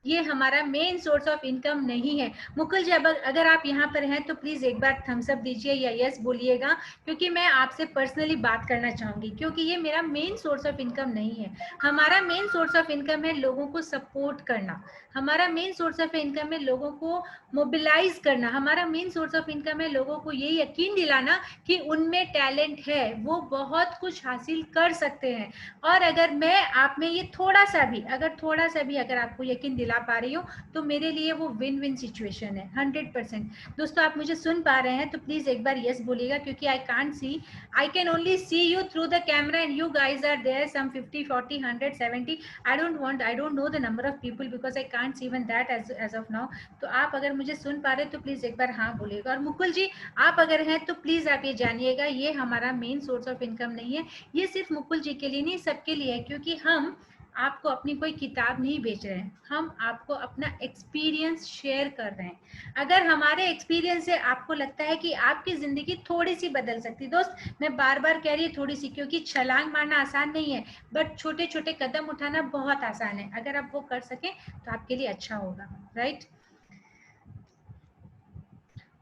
ये हमारा मेन सोर्स ऑफ इनकम नहीं है। मुकुल जी, अगर आप यहाँ पर हैं तो प्लीज एक बार थम्स अप दीजिए या यस बोलिएगा, क्योंकि मैं आपसे पर्सनली बात करना चाहूंगी, क्योंकि ये मेरा मेन सोर्स ऑफ इनकम नहीं है। हमारा मेन सोर्स ऑफ इनकम है लोगों को सपोर्ट करना, हमारा मेन सोर्स ऑफ इनकम है लोगों को मोबिलाइज करना, हमारा मेन सोर्स ऑफ इनकम है लोगों को ये यकीन दिलाना कि उनमें टैलेंट है, वो बहुत कुछ हासिल कर सकते हैं। और अगर मैं आप में ये थोड़ा सा भी अगर आपको यकीन दिला पा रही हूँ तो मेरे लिए वो विन विन सिचुएशन है 100%। दोस्तों, आप मुझे सुन पा रहे हैं तो प्लीज एक बार यस बोलिएगा, क्योंकि I can't see, I can only see you through the camera and you guys are there some 50, 40, 100, 70। I don't know the number of people because I can't see even that as of now. तो आप अगर मुझे सुन पा रहे हैं तो प्लीज एक बार हाँ बोलिएगा। और मुकुल जी, आप अगर हैं तो प्लीज आप ये जानिएगा, ये हमारा मेन सोर्स ऑफ इनकम नहीं है। ये सिर्फ मुकुल जी के लिए नहीं, सबके लिए है, क्योंकि हम आपको अपनी कोई किताब नहीं बेच रहे हैं, हम आपको अपना एक्सपीरियंस शेयर कर रहे हैं। अगर हमारे एक्सपीरियंस से आपको लगता है कि आपकी जिंदगी थोड़ी सी बदल सकती, दोस्त मैं बार बार कह रही हूँ थोड़ी सी, क्योंकि छलांग मारना आसान नहीं है, बट छोटे छोटे कदम उठाना बहुत आसान है। अगर आप वो कर सकें तो आपके लिए अच्छा होगा, राइट?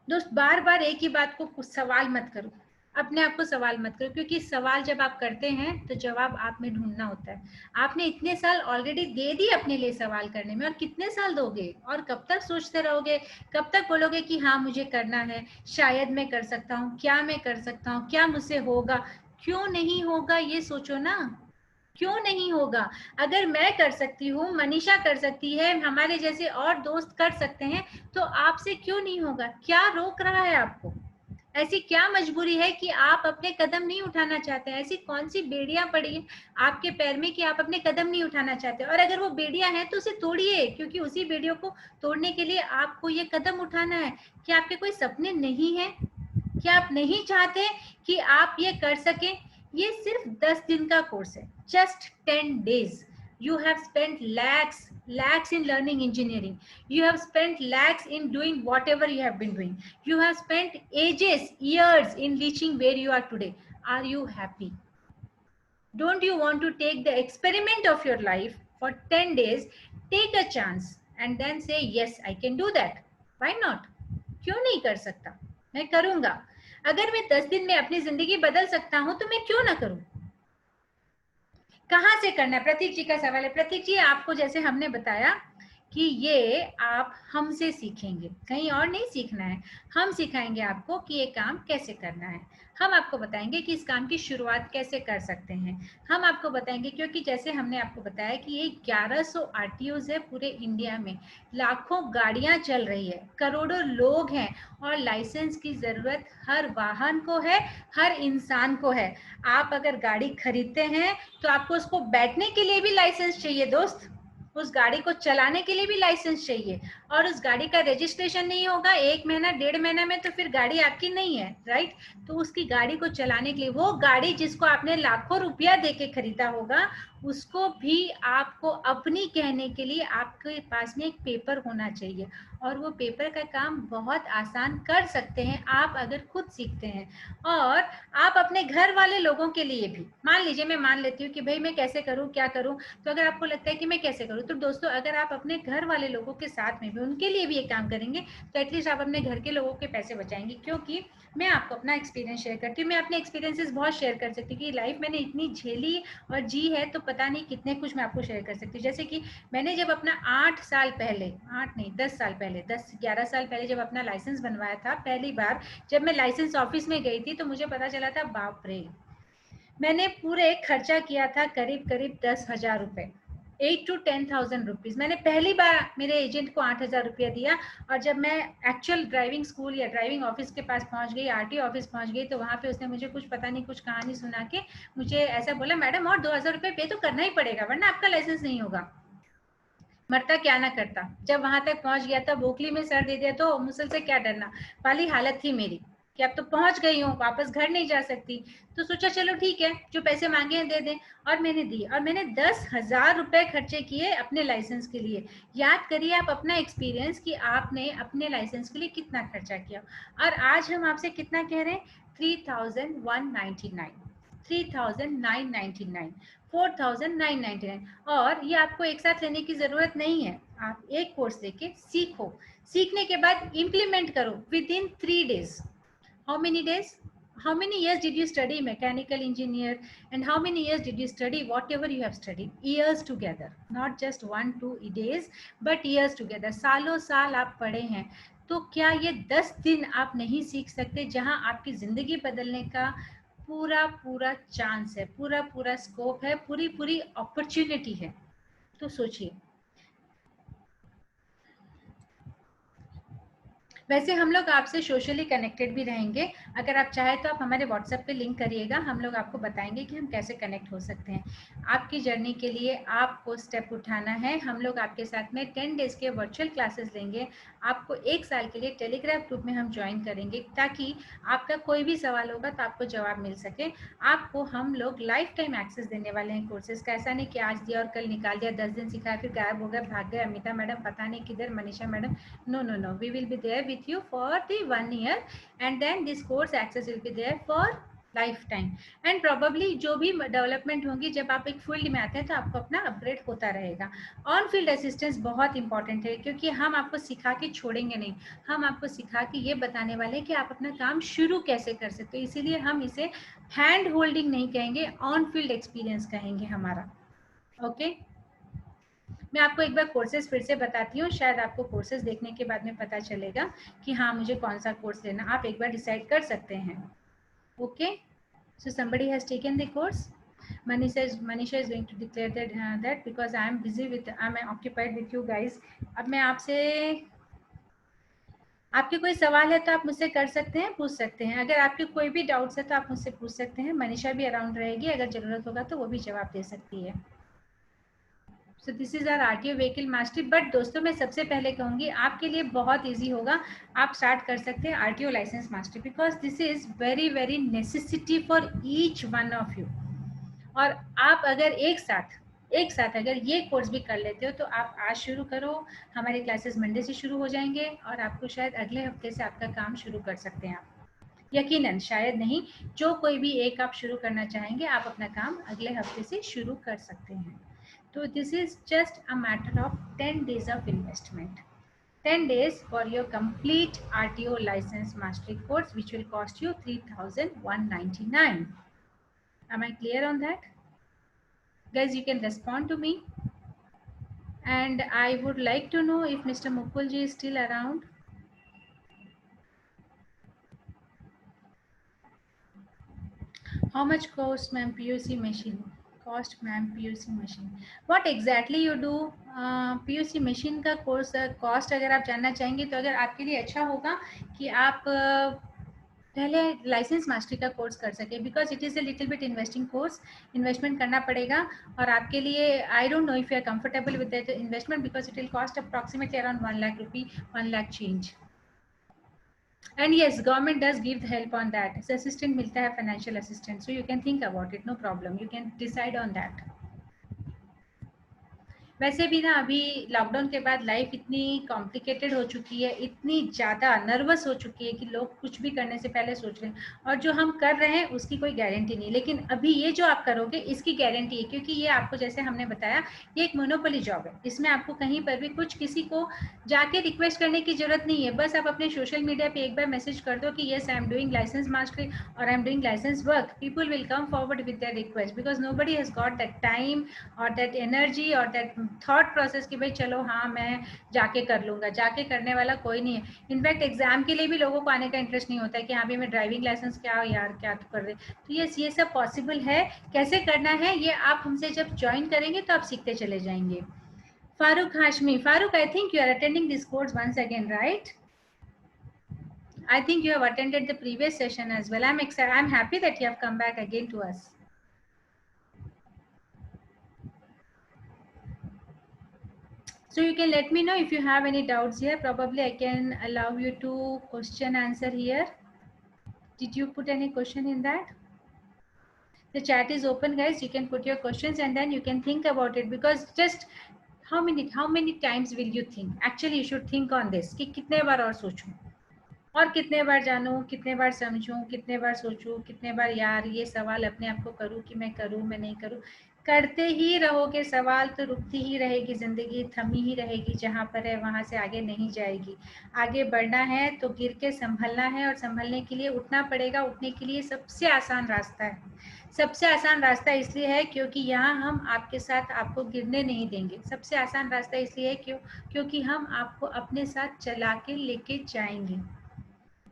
दोस्त, बार बार एक ही बात को सवाल मत करो, अपने आप को सवाल मत करो, क्योंकि सवाल जब आप करते हैं तो जवाब आप में ढूंढना होता है। आपने इतने साल ऑलरेडी दे दी अपने लिए सवाल करने में, और कितने साल दोगे? और कब तक सोचते रहोगे? कब तक बोलोगे कि हाँ मुझे करना है, शायद मैं कर सकता हूँ, क्या मैं कर सकता हूँ, क्या मुझसे होगा? क्यों नहीं होगा ये सोचो ना, क्यों नहीं होगा? अगर मैं कर सकती हूँ, मनीषा कर सकती है, हमारे जैसे और दोस्त कर सकते हैं, तो आपसे क्यों नहीं होगा? क्या रोक रहा है आपको? ऐसी क्या मजबूरी है कि आप अपने कदम नहीं उठाना चाहते हैं? ऐसी कौन सी बेड़ियां पड़ी है आपके पैर में कि आप अपने कदम नहीं उठाना चाहते? और अगर वो बेड़ियां हैं तो उसे तोड़िए, क्योंकि उसी बेड़ियों को तोड़ने के लिए आपको ये कदम उठाना है। क्या आपके कोई सपने नहीं है? क्या आप नहीं चाहते कि आप ये कर सकें? ये सिर्फ 10 दिन का कोर्स है, just 10 days. You have spent lakhs in learning engineering. You have spent lakhs in doing whatever you have been doing. You have spent ages, years in reaching where you are today. Are you happy? Don't you want to take the experiment of your life for 10 days, take a chance and then say, yes, I can do that. Why not? क्यों नहीं कर सकता? मैं करूंगा। अगर मैं 10 दिन में अपनी जिंदगी बदल सकता हूं तो मैं क्यों ना करूं? कहां से करना है? प्रतीक जी का सवाल है। प्रतीक जी, आपको जैसे हमने बताया कि ये आप हमसे सीखेंगे, कहीं और नहीं सीखना है। हम सिखाएंगे आपको कि ये काम कैसे करना है। हम आपको बताएंगे कि इस काम की शुरुआत कैसे कर सकते हैं। हम आपको बताएंगे, क्योंकि जैसे हमने आपको बताया कि ये 1100 आरटीओज है पूरे इंडिया में, लाखों गाड़ियां चल रही है, करोड़ों लोग हैं, और लाइसेंस की ज़रूरत हर वाहन को है, हर इंसान को है। आप अगर गाड़ी खरीदते हैं तो आपको उसको बैठने के लिए भी लाइसेंस चाहिए दोस्त, उस गाड़ी को चलाने के लिए भी लाइसेंस चाहिए। और उस गाड़ी का रजिस्ट्रेशन नहीं होगा 1 महीना 1.5 महीना में, तो फिर गाड़ी आपकी नहीं है, राइट। तो उसकी गाड़ी को चलाने के लिए, वो गाड़ी जिसको आपने लाखों रुपया देके खरीदा होगा, उसको भी आपको अपनी कहने के लिए आपके पास में एक पेपर होना चाहिए। और वो पेपर का काम बहुत आसान कर सकते हैं आप अगर खुद सीखते हैं। और आप अपने घर वाले लोगों के लिए भी, मान लीजिए मैं मान लेती हूँ कि भाई मैं कैसे करूँ, क्या करूँ, तो अगर आपको लगता है कि मैं कैसे करूँ, तो दोस्तों अगर आप अपने घर वाले लोगों के साथ में भी उनके लिए भी ये काम करेंगे तो एटलीस्ट आप अपने घर के लोगों के पैसे बचाएंगे। क्योंकि मैं आपको अपना एक्सपीरियंस शेयर करती हूँ, मैं अपने एक्सपीरियंसेस बहुत शेयर कर सकती हूँ कि लाइफ मैंने इतनी झेली और जी है, तो पता नहीं कितने कुछ मैं आपको शेयर कर सकती हूँ। जैसे कि मैंने जब अपना 8 साल पहले, 8 नहीं 10 साल पहले, 10-11 साल पहले जब अपना लाइसेंस बनवाया था पहली बार, जब मैं लाइसेंस ऑफिस में गई थी तो मुझे पता चला था, बाप रे, मैंने पूरे खर्चा किया था करीब करीब 10,000 रुपए, 8 to 10,000 रुपीज। मैंने पहली बार मेरे एजेंट को 8,000 रुपया दिया, और जब मैं एक्चुअल ड्राइविंग स्कूल या ड्राइविंग ऑफिस के पास पहुंच गई, आरटीओ ऑफिस पहुंच गई, तो वहां पे उसने मुझे कुछ पता नहीं कुछ कहानी सुना के मुझे ऐसा बोला, मैडम और 2,000 रुपये पे तो करना ही पड़ेगा वरना आपका लाइसेंस नहीं होगा। मरता क्या ना करता, जब वहां तक पहुंच गया था, बोखली में सर दे दिया तो मुसल से क्या डरना वाली हालत थी मेरी कि अब तो पहुंच गई हूँ, वापस घर नहीं जा सकती। तो सोचा चलो ठीक है, जो पैसे मांगे हैं दे दें, और मैंने दिए, और मैंने 10,000 रुपए खर्चे किए अपने लाइसेंस के लिए। याद करिए आप अपना एक्सपीरियंस कि आपने अपने लाइसेंस के लिए कितना खर्चा किया। और आज हम आपसे कितना कह रहे हैं, 3,199, 3,999, 4,999। और ये आपको एक साथ लेने की जरूरत नहीं है, आप एक कोर्स लेके सीखो, सीखने के बाद इम्प्लीमेंट करो with in 3 days। How many days? How many years did you study mechanical engineer, and how many years did you study whatever you have studied? Years together, not just 1-2 days, but years together। सालों साल आप पढ़े हैं, तो क्या ये 10 दिन आप नहीं सीख सकते, जहां आपकी जिंदगी बदलने का पूरा पूरा चांस है, पूरा पूरा स्कोप है, पूरी पूरी अपॉर्चुनिटी है। तो सोचिए। वैसे हम लोग आपसे सोशली कनेक्टेड भी रहेंगे, अगर आप चाहें तो आप हमारे व्हाट्सएप पे लिंक करिएगा, हम लोग आपको बताएंगे कि हम कैसे कनेक्ट हो सकते हैं। आपकी जर्नी के लिए आपको स्टेप उठाना है, हम लोग आपके साथ में 10 डेज के वर्चुअल क्लासेस लेंगे, आपको 1 साल के लिए टेलीग्राफ ग्रुप में हम ज्वाइन करेंगे, ताकि आपका कोई भी सवाल होगा तो आपको जवाब मिल सके। आपको हम लोग लाइफ टाइम एक्सेस देने वाले हैं कोर्सेज का, ऐसा नहीं कि आज दिया और कल निकाल दिया, 10 दिन सिखाया फिर गायब हो गया, भाग गए, अमिता मैडम पता नहीं किधर, Manisha madam, no no no, we will be there with you for the 1 year, and then this course access will be there for life time. And probably जो भी डेवलपमेंट होंगी, जब आप एक फील्ड में आते हैं तो आपको अपना अपग्रेड होता रहेगा। ऑन फील्ड असिस्टेंस बहुत इंपॉर्टेंट है, क्योंकि हम आपको सिखा के छोड़ेंगे नहीं, हम आपको सिखा के ये बताने वाले हैं कि आप अपना काम शुरू कैसे कर सकते हो। इसीलिए हम इसे हैंड होल्डिंग नहीं कहेंगे, ऑन फील्ड एक्सपीरियंस कहेंगे हमारा। ओके मैं आपको एक बार कोर्सेज फिर से बताती हूँ, शायद आपको कोर्सेज देखने के बाद में पता चलेगा कि हाँ मुझे कौन सा कोर्स लेना, आप एक बार डिसाइड कर सकते हैं। Okay so somebody has taken the course. Manisha is going to declare that because I am busy with, I am occupied with you guys. अब मैं आपसे, आपके कोई सवाल है तो आप मुझसे कर सकते हैं, पूछ सकते हैं। अगर आपके कोई भी डाउट्स है तो आप मुझसे पूछ सकते हैं, मनीषा भी अराउंड रहेगी, अगर जरूरत होगा तो वो भी जवाब दे सकती है। So this is our RTO vehicle mastery. But दोस्तों मैं सबसे पहले कहूँगी आपके लिए बहुत इजी होगा, आप स्टार्ट कर सकते हैं RTO licence mastery, because this is very very necessity for each one of you. और आप अगर एक साथ अगर ये कोर्स भी कर लेते हो तो आप आज शुरू करो, हमारे क्लासेस मंडे से शुरू हो जाएंगे, और आपको शायद अगले हफ्ते से आपका काम शुरू कर सकते हैं आप, यकीनन, शायद नहीं, जो कोई भी एक आप शुरू करना चाहेंगे आप अपना काम अगले हफ्ते से शुरू कर सकते हैं। So this is just a matter of 10 days of investment. 10 days for your complete RTO license mastery course, which will cost you 3,199. Am I clear on that? Guys, you can respond to me. And I would like to know if Mr. Mukulji is still around. How much cost, ma'am, PUC machine? Cost, ma'am, PUC machine. What exactly you do? PUC machine का कोर्स कॉस्ट अगर आप जानना चाहेंगे तो अगर आपके लिए अच्छा होगा कि आप पहले लाइसेंस मास्टरी का कोर्स कर सके, because it is a little bit investing course, investment करना पड़ेगा और आपके लिए I don't know if you are comfortable with that investment, because it will cost approximately around 1 lakh rupee, 1 lakh change. And yes, government does give the help on that. So assistant milta hai, financial assistant. So you can think about it, no problem. You can decide on that. वैसे भी ना अभी लॉकडाउन के बाद लाइफ इतनी कॉम्प्लिकेटेड हो चुकी है, इतनी ज़्यादा नर्वस हो चुकी है कि लोग कुछ भी करने से पहले सोच रहे हैं, और जो हम कर रहे हैं उसकी कोई गारंटी नहीं. लेकिन अभी ये जो आप करोगे इसकी गारंटी है, क्योंकि ये आपको जैसे हमने बताया ये एक मोनोपोली जॉब है. इसमें आपको कहीं पर भी कुछ किसी को जाके रिक्वेस्ट करने की जरूरत नहीं है. बस आप अपने सोशल मीडिया पे एक बार मैसेज कर दो कि yes I am doing licence mastery और I am doing licence work. People will come forward with their request, because nobody has got that time और दैट एनर्जी और दैट थॉट प्रोसेस कि भाई चलो हाँ मैं जाके कर लूँगा. जाके करने वाला कोई नहीं है. इनफैक्ट एग्जाम के लिए भी लोगों को आने का इंटरेस्ट नहीं होता है कि हाँ भाई मैं ड्राइविंग लाइसेंस क्या यार क्या तो कर रहे. तो ये सब पॉसिबल है. कैसे करना है ये आप हमसे जब ज्वाइन करेंगे तो आप सीखते चले जाएंगे. Farooq Hashmi. Farooq, I think you are attending this course once again, right? I think you have attended the previous session as well. I'm excited. I'm happy that you have come back again to us. So you can let me know if you have any doubts here. Probably I can allow you to question answer here. Did you put any question in that? The chat is open, guys. You can put your questions and then you can think about it, because just how many times will you think? Actually, you should think on this कि कितने बार और सोचूं और कितने बार जानूं, कितने बार समझूं, कितने बार सोचूं, कितने बार यार ये सवाल अपने आप को करूं कि मैं करूं मैं नहीं करूं. करते ही रहोगे सवाल तो रुकती ही रहेगी जिंदगी, थमी ही रहेगी जहां पर है, वहां से आगे नहीं जाएगी. आगे बढ़ना है तो गिर के संभलना है, और संभलने के लिए उठना पड़ेगा. उठने के लिए सबसे आसान रास्ता है. सबसे आसान रास्ता इसलिए है क्योंकि यहाँ हम आपके साथ आपको गिरने नहीं देंगे. सबसे आसान रास्ता इसलिए है क्योंकि हम आपको अपने साथ चला के लेके जाएंगे.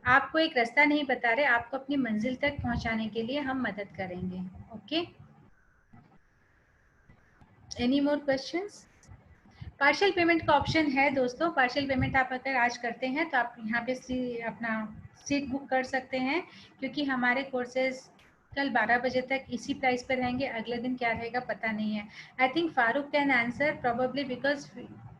आपको एक रास्ता नहीं बता रहे, आपको अपनी मंजिल तक पहुंचाने के लिए हम मदद करेंगे. Okay, any more questions? Partial payment का ऑप्शन है दोस्तों. पार्शियल पेमेंट आप अगर आज करते हैं तो आप यहाँ पे अपना सीट बुक कर सकते हैं, क्योंकि हमारे कोर्सेज कल 12 बजे तक इसी प्राइस पर रहेंगे. अगले दिन क्या रहेगा पता नहीं है. I think Farooq can answer probably because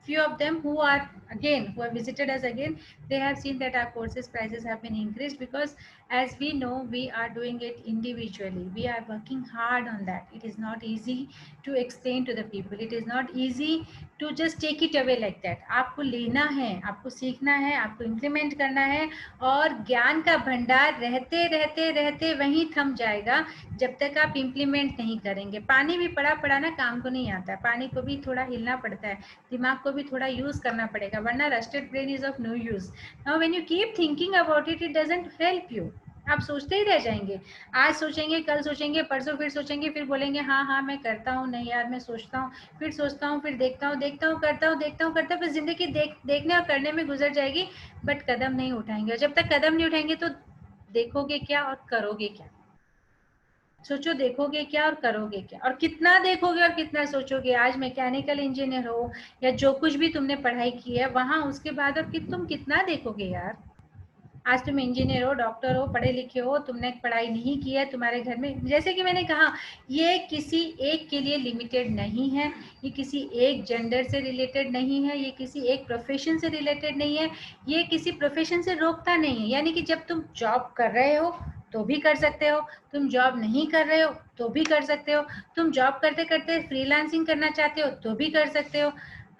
few of them who have visited us again, they have seen that our courses prices have been increased, because as we know we are doing it individually. We are working hard on that. It is not easy to explain to the people. It is not easy to just take it away like that. आपको लेना है, आपको सीखना है, आपको इम्प्लीमेंट करना है, और ज्ञान का भंडार रहते रहते रहते वहीं थम जाएगा जब तक आप इम्प्लीमेंट नहीं करेंगे. पानी भी पड़ा पड़ा ना काम को नहीं आता है. पानी को भी थोड़ा हिलना पड़ता है, दिमाग को भी थोड़ा यूज करना पड़ेगा, वरना rusted brain is of no use. Now when you keep thinking about it, it doesn't help you. आप सोचते ही रह जाएंगे. आज सोचेंगे, कल सोचेंगे, परसों फिर सोचेंगे, फिर बोलेंगे हाँ हाँ मैं करता हूँ, नहीं यार मैं सोचता हूँ, फिर सोचता हूँ, फिर देखता हूँ, करता हूँ, फिर जिंदगी देखने और करने में गुजर जाएगी, बट कदम नहीं उठाएंगे. और जब तक कदम नहीं उठाएंगे तो देखोगे क्या और करोगे क्या? सोचो, देखोगे क्या और करोगे क्या, और कितना देखोगे और कितना सोचोगे. आज मैकेनिकल इंजीनियर हो या जो कुछ भी तुमने पढ़ाई की है वहां, उसके बाद और तुम कितना देखोगे यार. आज तुम इंजीनियर हो, डॉक्टर हो, पढ़े लिखे हो, तुमने पढ़ाई नहीं की है, तुम्हारे घर में, जैसे कि मैंने कहा, ये किसी एक के लिए लिमिटेड नहीं है, ये किसी एक जेंडर से रिलेटेड नहीं है, ये किसी एक प्रोफेशन से रिलेटेड नहीं है, ये किसी प्रोफेशन से रोकता नहीं है. यानी कि जब तुम जॉब कर रहे हो तो भी कर सकते हो, तुम जॉब नहीं कर रहे हो तो भी कर सकते हो, तुम जॉब करते करते फ्रीलांसिंग करना चाहते हो तो भी कर सकते हो.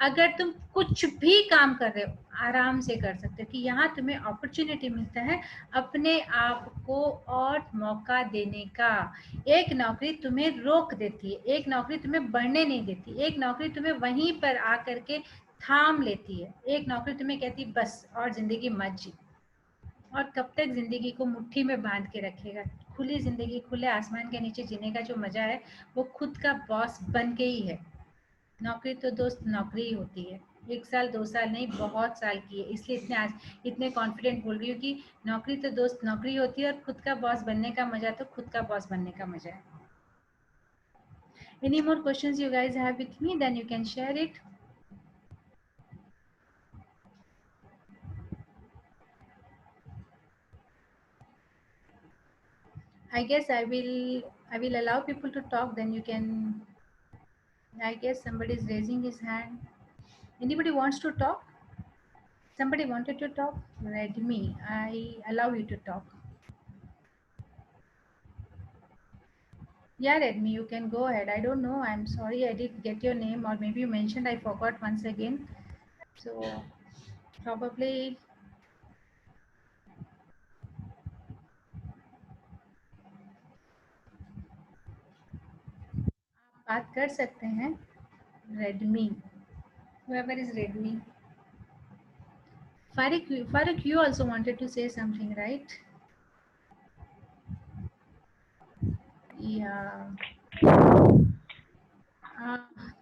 अगर तुम कुछ भी काम कर रहे हो आराम से कर सकते हो, कि यहाँ तुम्हें अपॉर्चुनिटी मिलता है अपने आप को और मौका देने का. एक नौकरी तुम्हें रोक देती है, एक नौकरी तुम्हें बढ़ने नहीं देती, एक नौकरी तुम्हें वहीं पर आकर के थाम लेती है, एक नौकरी तुम्हें कहती है बस और जिंदगी मत जी. और कब तक जिंदगी को मुट्ठी में बांध के रखेगा. खुली जिंदगी खुले आसमान के नीचे जीने का जो मजा है वो खुद का बॉस बन के ही है. नौकरी तो दोस्त नौकरी ही होती है, 1 साल 2 साल नहीं, बहुत साल की है, इसलिए इतने कॉन्फिडेंट बोल रही हूँ कि नौकरी तो दोस्त नौकरी होती है, और खुद का बॉस बनने का मजा तो खुद का बॉस बनने का मजा है। Any more questions you guys have with me? Then you can share it. I guess I will allow people to talk. Then you can. I guess somebody is raising his hand. Anybody wants to talk? Somebody wanted to talk? Redmi, I allow you to talk. Yeah, Redmi, you can go ahead. I don't know. I'm sorry I didn't get your name, or maybe you mentioned I forgot once again. So probably आप बात कर सकते हैं. Redmi. Whoever is Redmi. Farik, you also wanted to say something, right? Yeah.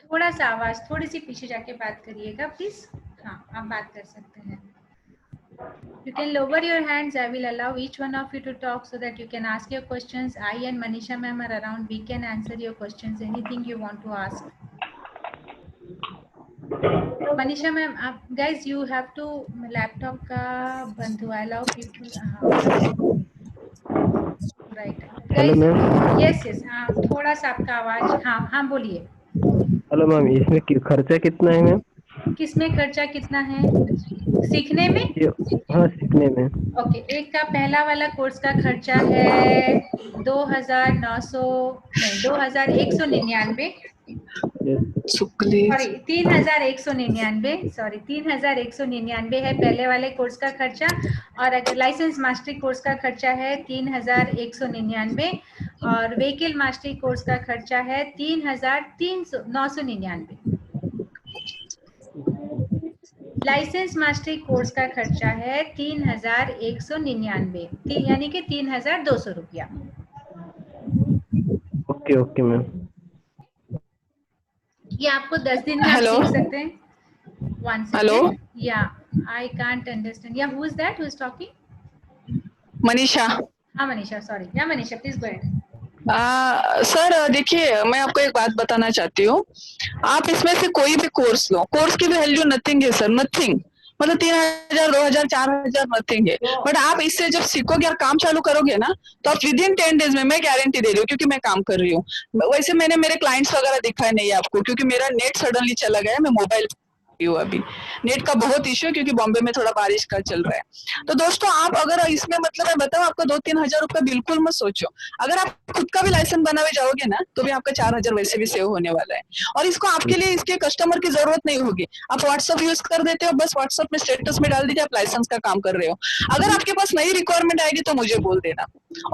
थोड़ा सा आवाज थोड़ी सी पीछे जाके बात करिएगा प्लीज. हाँ, आप बात कर सकते हैं. You can lower your hands. I will allow each one of you to talk so that you can ask your questions. I and Manisha ma'am are around. We can answer your questions. Anything you want to ask. Manisha ma'am, guys, you have to laptop का बंद हुआ. Allow people. Right. Hello Guys, ma'am. yes. हाँ, थोड़ा सा आपका आवाज. हाँ बोलिए. हेलो मैम, इसमें खर्चा कितना है मैम? किसमें खर्चा कितना है? सीखने में? हाँ, सीखने में. ओके, एक का पहला वाला कोर्स का खर्चा है 2,900 नहीं 2,199. सॉरी 3,199 है पहले वाले कोर्स का खर्चा. और अगर लाइसेंस मास्टरी कोर्स का खर्चा है 3,199, और व्हीकल मास्टरी कोर्स का खर्चा है 3,999. लाइसेंस मास्टरी कोर्स का खर्चा है 3,199, यानी कि 3,200 रुपया. Okay ma'am. ये आपको 10 दिन में आप सीख सकते हैं. One second. Hello. Yeah, I can't understand. Yeah, who is that? Who is talking? Manisha. हाँ मनीषा, सॉरी. या Manisha, please go ahead. Sir देखिए, मैं आपको एक बात बताना चाहती हूँ. आप इसमें से कोई भी कोर्स लो, कोर्स की वैल्यू नथिंग है सर, नथिंग. मतलब 3,000 2,000 4,000 नथिंग है. बट आप इससे जब सीखोगे और काम चालू करोगे ना, तो आप विद इन 10 डेज में, मैं गारंटी दे रही हूँ क्योंकि मैं काम कर रही हूँ. वैसे मैंने मेरे क्लाइंट्स वगैरह दिखाए नहीं है आपको, क्योंकि मेरा नेट सडनली चला गया. मैं मोबाइल अभी नेट का बहुत इश्यू है क्योंकि बॉम्बे में थोड़ा बारिश का चल रहा है. तो दोस्तों, आप अगर इसमें मतलब मैं बताऊं आपको 2-3 हजार रुपया बिल्कुल मत सोचो. अगर आप खुद का भी लाइसेंस बनावे जाओगे ना, तो भी आपका 4,000 वैसे भी सेव होने वाला है. और इसको आपके लिए इसके कस्टमर की जरूरत नहीं होगी. आप व्हाट्सअप यूज कर देते हो, बस व्हाट्सअप में स्टेटस में डाल दीजिए आप लाइसेंस का काम कर रहे हो. अगर आपके पास नई रिक्वायरमेंट आएगी तो मुझे बोल देना.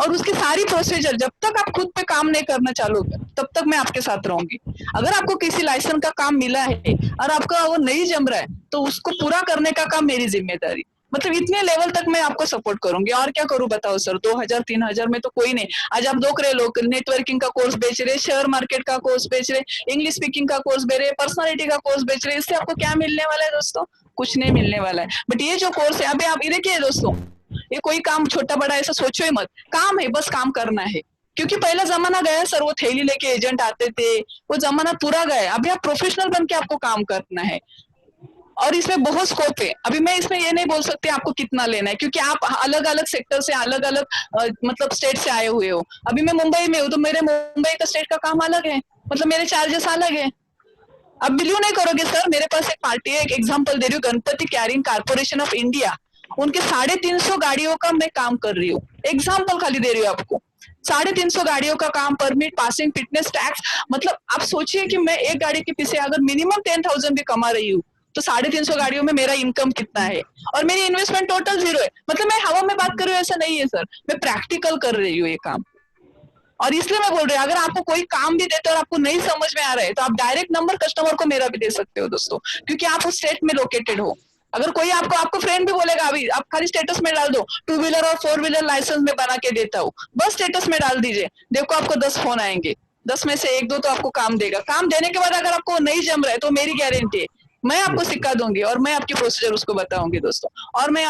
और उसकी सारी प्रोसीजर जब तक आप खुद पे काम नहीं करना चालू तब तक मैं आपके साथ रहूंगी. अगर आपको किसी लाइसेंस का काम मिला है और आपका वो नहीं जम रहा है, तो उसको पूरा करने का काम मेरी जिम्मेदारी. मतलब इतने लेवल तक मैं आपको सपोर्ट करूंगी. और क्या करूं बताओ सर, 2,000-3,000 में तो कोई नहीं. आज आप देख रहे लोग नेटवर्किंग का कोर्स बेच रहे, शेयर मार्केट का कोर्स बेच रहे, इंग्लिश स्पीकिंग का कोर्स बेच रहे, पर्सनालिटी का कोर्स बेच रहे. इससे आपको क्या मिलने वाला है दोस्तों? कुछ नहीं मिलने वाला है. बट ये जो कोर्स है, अभी आप ये देखिए दोस्तों, ये कोई काम छोटा बड़ा ऐसा सोचो ही मत. काम है, बस काम करना है. क्योंकि पहला जमाना गया सर, वो थैली लेके एजेंट आते थे, वो जमाना पूरा गया. अभी आप प्रोफेशनल बन के आपको काम करना है. और इसमें बहुत स्कोप है. अभी मैं इसमें ये नहीं बोल सकती आपको कितना लेना है, क्योंकि आप अलग अलग सेक्टर से, अलग अलग मतलब स्टेट से आए हुए हो. अभी मैं मुंबई में हूँ, तो मेरे मुंबई का स्टेट का काम अलग है, मतलब मेरे चार्जेस अलग है. अब बिलीव नहीं करोगे सर, मेरे पास एक पार्टी है, एक एग्जाम्पल दे रही हूँ, Ganpati carrying corporation of India. उनके 350 गाड़ियों का मैं काम कर रही हूँ. एग्जाम्पल खाली दे रही हूँ आपको. 350 गाड़ियों का काम, परमिट, पासिंग, फिटनेस, टैक्स. मतलब आप सोचिए कि मैं एक गाड़ी के पीछे अगर मिनिमम 10,000 भी कमा रही हूँ, तो 350 गाड़ियों में मेरा इनकम कितना है. और मेरी इन्वेस्टमेंट टोटल 0 है. मतलब मैं हवा में बात कर रही हूँ ऐसा नहीं है सर, मैं प्रैक्टिकल कर रही हूँ ये काम. और इसलिए मैं बोल रही हूँ, अगर आपको कोई काम भी देते और आपको नहीं समझ में आ रहा है, तो आप डायरेक्ट नंबर कस्टमर को मेरा भी दे सकते हो दोस्तों, क्योंकि आप उस स्टेट में लोकेटेड हो. अगर कोई आपको फ्रेंड भी बोलेगा, अभी आप खाली स्टेटस में डाल दो 2 व्हीलर और 4 व्हीलर लाइसेंस में बना के देता हूँ, बस स्टेटस में डाल दीजिए, देखो आपको 10 फोन आएंगे. 10 में से 1-2 तो आपको काम देगा। काम देने के बाद अगर आपको नहीं जम रहा है तो मेरी गारंटी है, मैं आपको सिखा दूंगी और मैं आपकी प्रोसीजर उसको बताऊंगी दोस्तों। और मैं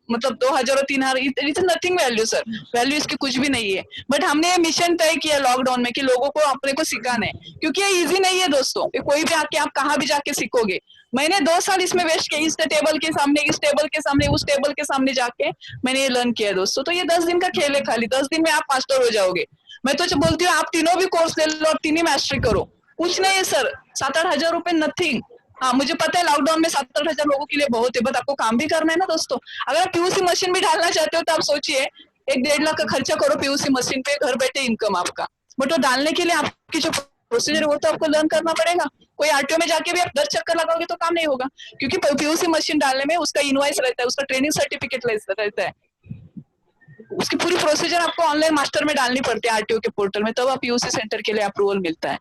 मतलब 2000 और 3000 it is nothing value sir, value इसकी कुछ भी नहीं है। बट हमने ये मिशन तय किया लॉकडाउन में कि लोगों को अपने को सिखाना है, क्योंकि ये इजी नहीं है दोस्तों। कोई भी आके आप कहाँ भी जाके सीखोगे। मैंने 2 साल इसमें वेस्ट किया, इस टेबल के सामने, इस टेबल के सामने, उस टेबल के सामने जाके मैंने ये लर्न किया दोस्तों। तो ये 10 दिन का खेल है, खाली 10 दिन में आप मास्टर हो जाओगे। मैं तो बोलती हूँ आप तीनों भी कोर्स ले लो और तीनों मास्टरी करो, कुछ नहीं है सर। 7-8 हजार रुपए नथिंग। हाँ मुझे पता है लॉकडाउन में 7-8 हजार लोगों के लिए बहुत है, बट आपको काम भी करना है ना दोस्तों। अगर आप पीयूसी मशीन भी डालना चाहते हो तो आप सोचिए 1-1.5 लाख का खर्चा करो पीयूसी मशीन पे, घर बैठे इनकम आपका। बट वो डालने के लिए आपकी जो प्रोसीजर है वो तो आपको लर्न करना पड़ेगा। कोई आरटीओ में जाके भी आप 10 चक्कर लगाओगे तो काम नहीं होगा, क्योंकि पीयूसी मशीन डालने में उसका इनवॉइस रहता है, उसका ट्रेनिंग सर्टिफिकेट रहता है, उसकी पूरी प्रोसीजर आपको ऑनलाइन मास्टर में डालनी पड़ती है आरटीओ के पोर्टल में, तब आप पीयूसी सेंटर के लिए अप्रूवल मिलता है।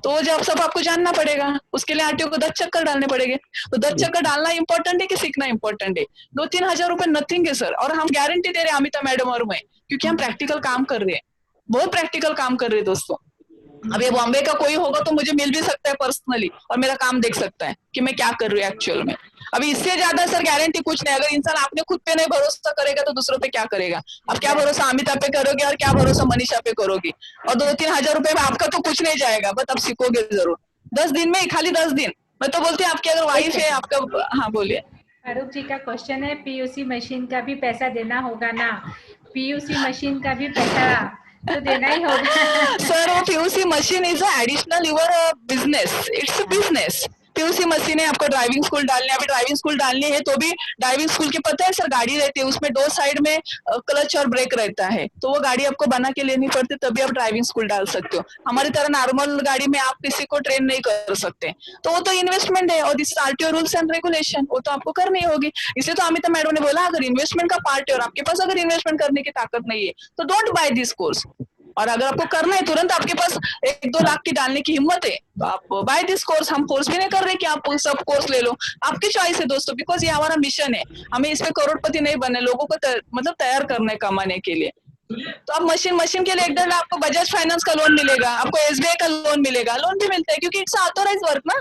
तो जब सब आपको जानना पड़ेगा, उसके लिए आरटीओ को 10 चक्कर डालने पड़ेंगे। तो 10 चक्कर डालना इंपॉर्टेंट है कि सीखना इंपॉर्टेंट है? 2-3 हजार रुपए नथिंग है सर। और हम गारंटी दे रहे हैं अमिता मैडम और मैं, क्योंकि हम प्रैक्टिकल काम कर रहे हैं, बहुत प्रैक्टिकल काम कर रहे हैं दोस्तों। अब ये बॉम्बे का कोई होगा तो मुझे मिल भी सकता है पर्सनली और मेरा काम देख सकता है कि मैं क्या कर रही हूँ एक्चुअल में। अभी इससे ज्यादा सर गारंटी कुछ नहीं। अगर इंसान आपने खुद पे नहीं भरोसा करेगा तो दूसरों पे क्या करेगा? आप क्या भरोसा अमिता पे करोगे और क्या भरोसा मनीषा पे करोगी? और 2-3 हजार रुपए में आपका तो कुछ नहीं जाएगा, बट आप सीखोगे जरूर 10 दिन में, खाली 10 दिन। मैं तो बोलती हूँ आपकी अगर वाइफ है आपका। हाँ बोलिए। फारूक जी का क्वेश्चन है, पीयूसी मशीन का भी पैसा देना होगा ना? पीयूसी मशीन का भी पैसा तो देना ही होगा। सर वो PUC machine is additional your business, it's business. PUC machine है, आपको ड्राइविंग स्कूल डालनी है, अभी ड्राइविंग स्कूल डालनी है तो भी ड्राइविंग स्कूल की पता है सर गाड़ी रहती है, उसमें 2 साइड में क्लच और ब्रेक रहता है, तो वो गाड़ी आपको बना के लेनी पड़ती है, तभी आप ड्राइविंग स्कूल डाल सकते हो। हमारी तरह नॉर्मल गाड़ी में आप किसी को ट्रेन नहीं कर सकते, तो वो तो इन्वेस्टमेंट है। और this RTO rules and regulation, वो तो आपको करनी होगी। इसलिए तो अमिता मैडम ने बोला अगर इन्वेस्टमेंट का पार्ट है और आपके पास अगर इन्वेस्टमेंट करने की ताकत नहीं है तो डोंट बाय दिस कोर्स। और अगर आपको करना है तुरंत, आपके पास 1-2 लाख की डालने की हिम्मत है तो आप बाय दिस कोर्स। हम फोर्स भी नहीं कर रहे कि आप सब कोर्स ले लो, आपकी चॉइस है दोस्तों, बिकॉज ये हमारा मिशन है। हमें इस पे करोड़पति नहीं बनने, लोगों को मतलब तैयार करने कमाने के लिए। तो आप मशीन के लिए 1-1.5 लाख आपको बजाज फाइनेंस का लोन मिलेगा, आपको एसबीआई का लोन मिलेगा, लोन भी मिलता है क्योंकि इट्स ऑथोराइज वर्क ना,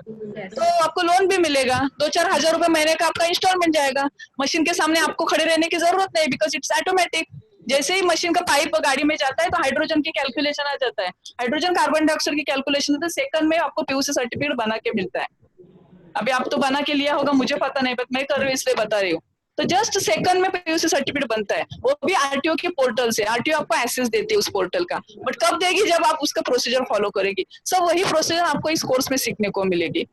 तो आपको लोन भी मिलेगा। 2-4 हजार रुपए महीने का आपका इंस्टॉलमेंट जाएगा। मशीन के सामने आपको खड़े रहने की जरूरत नहीं, बिकॉज इट्स ऑटोमेटिक। जैसे ही मशीन का पाइप गाड़ी में जाता है तो हाइड्रोजन की कैलकुलेशन आ जाता है, हाइड्रोजन कार्बन डाइऑक्साइड की कैलकुलेशन होता है, सेकंड में आपको पीयूसी सर्टिफिकेट बना के मिलता है। अभी आप तो बना के लिया होगा, मुझे पता नहीं, बट मैं कर रही हूँ इसलिए बता रही हूँ। तो जस्ट सेकंड में पीयूसी सर्टिफिकेट बनता है, वो भी आरटीओ के पोर्टल से। आरटीओ आपको एक्सेस देती है उस पोर्टल का, बट कब देगी? जब आप उसका प्रोसीजर फॉलो करेगी। सब वही प्रोसीजर आपको इस कोर्स में सीखने को मिलेगी।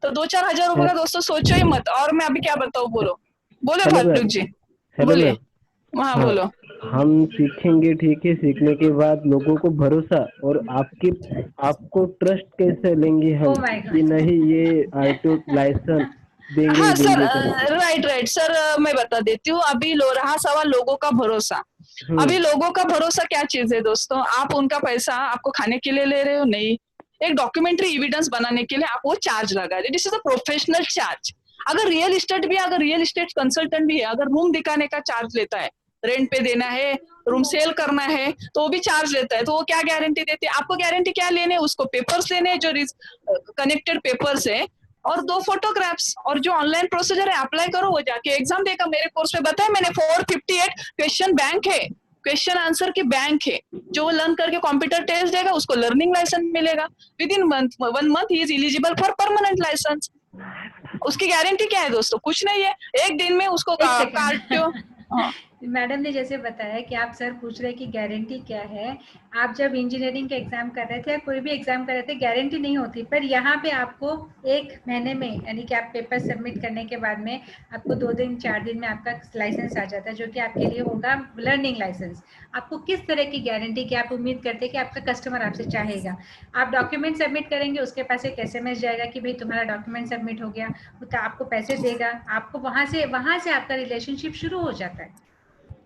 तो 2-4 हजार रुपए का दोस्तों सोचो ही मत। और मैं अभी क्या बताऊँ, बोलो फारूक जी, बोलिए। हाँ बोलो। हम सीखेंगे, ठीक है, सीखने के बाद लोगों को भरोसा और आपको ट्रस्ट कैसे लेंगे हम कि नहीं ये आरटीओ लाइसेंस देंगे? हाँ सर, राइट सर, मैं बता देती हूँ। अभी रहा सवाल लोगों का भरोसा। अभी लोगों का भरोसा क्या चीज है दोस्तों? आप उनका पैसा आपको खाने के लिए ले रहे हो? नहीं, एक डॉक्यूमेंट्री एविडेंस बनाने के लिए आप वो चार्ज लगा रहे, this is a professional charge. अगर रियल एस्टेट कंसल्टेंट भी है, अगर रूम दिखाने का चार्ज लेता है, रेंट पे देना है, रूम सेल करना है, तो वो भी चार्ज लेता है। तो वो क्या गारंटी देती है आपको? गारंटी क्या लेने, उसको पेपर्स लेने, जो कनेक्टेड पेपर्स है, और 2 फोटोग्राफ्स। और जो ऑनलाइन प्रोसीजर है अप्लाई करो, वो जाके एग्जाम देगा। मेरे कोर्स में बताया मैंने 458 क्वेश्चन बैंक है, क्वेश्चन आंसर की बैंक है, जो वो लर्न करके कंप्यूटर टेस्ट देगा, उसको लर्निंग लाइसेंस मिलेगा। Within 1 month he is eligible for permanent license. उसकी गारंटी क्या है दोस्तों? कुछ नहीं है, 1 दिन में उसको काटो। मैडम ने जैसे बताया कि आप सर पूछ रहे कि गारंटी क्या है। आप जब इंजीनियरिंग के एग्जाम कर रहे थे या कोई भी एग्जाम कर रहे थे, गारंटी नहीं होती, पर यहाँ पे आपको 1 महीने में, यानी कि आप पेपर सबमिट करने के बाद में आपको 2 दिन 4 दिन में आपका लाइसेंस आ जाता है, जो कि आपके लिए होगा लर्निंग लाइसेंस। आपको किस तरह की गारंटी की आप उम्मीद करते हैं कि आपका कस्टमर आपसे चाहेगा? आप डॉक्यूमेंट सबमिट करेंगे, उसके पास एक SMS जाएगा कि भाई तुम्हारा डॉक्यूमेंट सबमिट हो गया, तो आपको पैसे देगा। आपको वहाँ से आपका रिलेशनशिप शुरू हो जाता है।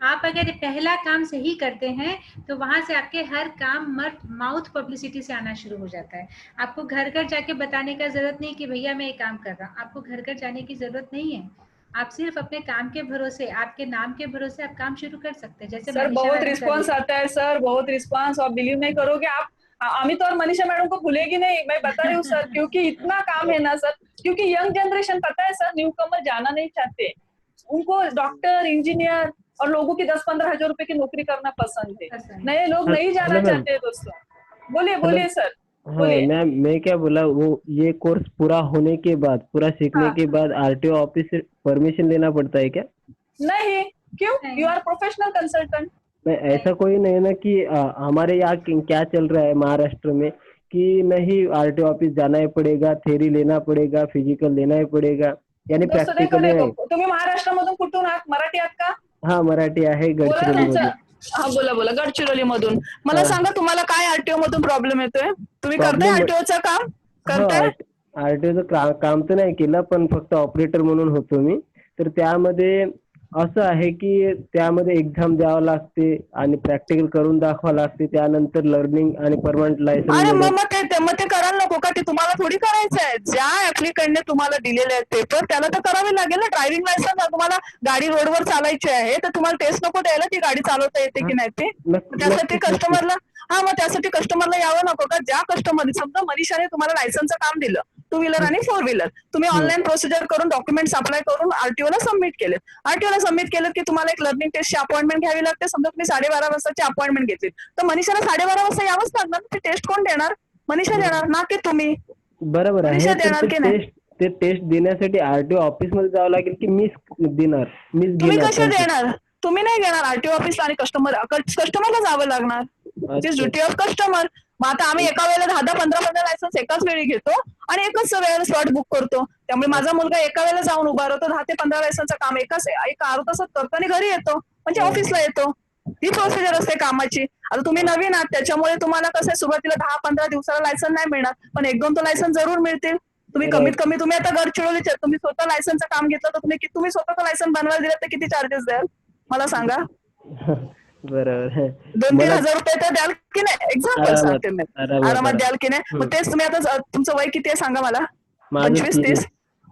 आप अगर पहला काम सही करते हैं तो वहां से आपके हर काम माउथ पब्लिसिटी से आना शुरू हो जाता है। आपको घर घर जाके बताने का जरूरत नहीं कि भैया मैं ये काम कर रहा हूँ, आपको घर घर जाने की जरूरत नहीं है। आप सिर्फ अपने काम के भरोसे, आपके नाम के भरोसे आप काम शुरू कर सकते हैं। जैसे सर बहुत रिस्पांस आता है सर, बहुत रिस्पांस, आप बिलीव नहीं करोगे। आप अमित और मनीषा मैडम को भूलेगी नहीं, मैं बता रही हूँ सर, क्योंकि इतना काम है ना सर, क्योंकि यंग जनरेशन पता है सर, न्यू कमर जाना नहीं चाहते, उनको डॉक्टर इंजीनियर और लोगों की 10-15 हजार रुपए की नौकरी करना पसंद है, नए लोग नहीं जाना चाहते दोस्तों। बोलिए बोलिए सर, बोलिए। मैम मैं क्या बोला, वो ये कोर्स पूरा होने के बाद, पूरा सीखने के बाद आरटीओ ऑफिस से परमिशन लेना पड़ता है क्या? नहीं, क्यों? You are professional consultant. ऐसा कोई नहीं है ना कि हमारे यहाँ क्या चल रहा है महाराष्ट्र में कि नहीं आरटीओ ऑफिस जाना ही पड़ेगा, थ्योरी लेना पड़ेगा, फिजिकल लेना ही पड़ेगा, यानी प्रॅक्टिकल नाही। तुम्ही महाराष्ट्रामधून कुठून आहात? मराठी आहात का? हा मराठी आहे, गडचिरोली मधून। हा बोला बोला, गडचिरोली मधून। मला सांगा तुम्हाला काय आरटीओ मधून प्रॉब्लेम येतोय? तुम्ही करताय आरटीओचं काम? करताय? आरटीओचं काम तर नाही केलं, पण फक्त ऑपरेटर म्हणून होतो मी। तर त्यामध्ये असं आहे की त्यामध्ये एक्झाम द्यावं लागते आणि प्रॅक्टिकल करून दाखवावं लागते, त्यानंतर लर्निंग आणि परमनंट लायसन्स। अरे मग ते करायला नको का? ते तुम्हाला थोडी करायचं आहे। ज्या ऍप्लिकंटने तुम्हाला दिलेले आहेत पेपर त्याला तर करावे लागेल ना। ड्रायव्हिंग लायसन्स तुम्हाला गाडी रोडवर चालायची आहे तर तुम्हाला टेस्ट नको द्यायला ती गाडी चालवता येते की नाही ते? त्यासाठी कस्टमरला मग त्यासाठी कस्टमरला यावं नको का? ज्या कस्टमरने समजा मनीषाने तुम्हाला लायसन्सचं काम दिलं, 2 व्हीलर आणि 4 व्हीलर, तुम्ही ऑनलाईन प्रोसिजर करून डॉक्युमेंट्स अप्लाय करून आरटीओला सबमिट केले, आरटीओला सबमिट केलं की तुम्हाला एक लर्निंग टेस्टची अपॉइंटमेंट घ्यावी लागते। समजा तुम्ही 12:30 वाजताची अपॉइंटमेंट घेतली तर मनीषाला 12:30 वाजता यावंच लागणार। ते टेस्ट कोण देणार? मनीषा देणार ना की तुम्ही? बरोबर आहे। मनीषा देणार की नाही? ते टेस्ट देण्यासाठी आरटीओ ऑफिस मध्ये जावं लागेल की मीच देणार? तुम्ही कसे देणार? तुम्ही नाही देणार आरटीओ ऑफिसला आणि कस्टमरला जावं लागणार। This duty of customer. मग आता आम्ही एका वेळेला 10-15 लायसन्स एकाच वेळी घेतो आणि एकच वेळेला स्लॉट बुक करतो, त्यामुळे माझा मुलगा एका वेळेला जाऊन उभा राहतो, 10 ते 15 लायसन्सचं काम एका अर्धा तासात करतो आणि घरी येतो, म्हणजे ऑफिसला येतो। ही प्रोसिजर असते कामाची। आता तुम्ही नवीन आहात त्याच्यामुळे तुम्हाला कसं सुरुवातीला 10-15 दिवसाला लायसन्स नाही मिळणार, पण 1-2 तो लायसन्स जरूर मिळतील। तुम्ही कमीत कमी तुम्ही आता गडचिरोलीचे तुम्ही स्वतः लायसन्सचं काम घेतलं तर तुम्ही स्वतःचं लायसन्स बनवायला दिलं तर किती चार्जेस द्याल मला सांगा? बरोबर। 2-3 हजार रुपये तर द्याल की नाही? एक्झाम्पल सांगते मी, आरामात द्याल की नाही? मग तेच तुम्ही आता तुमचं वय किती आहे सांगा मला? 25-30?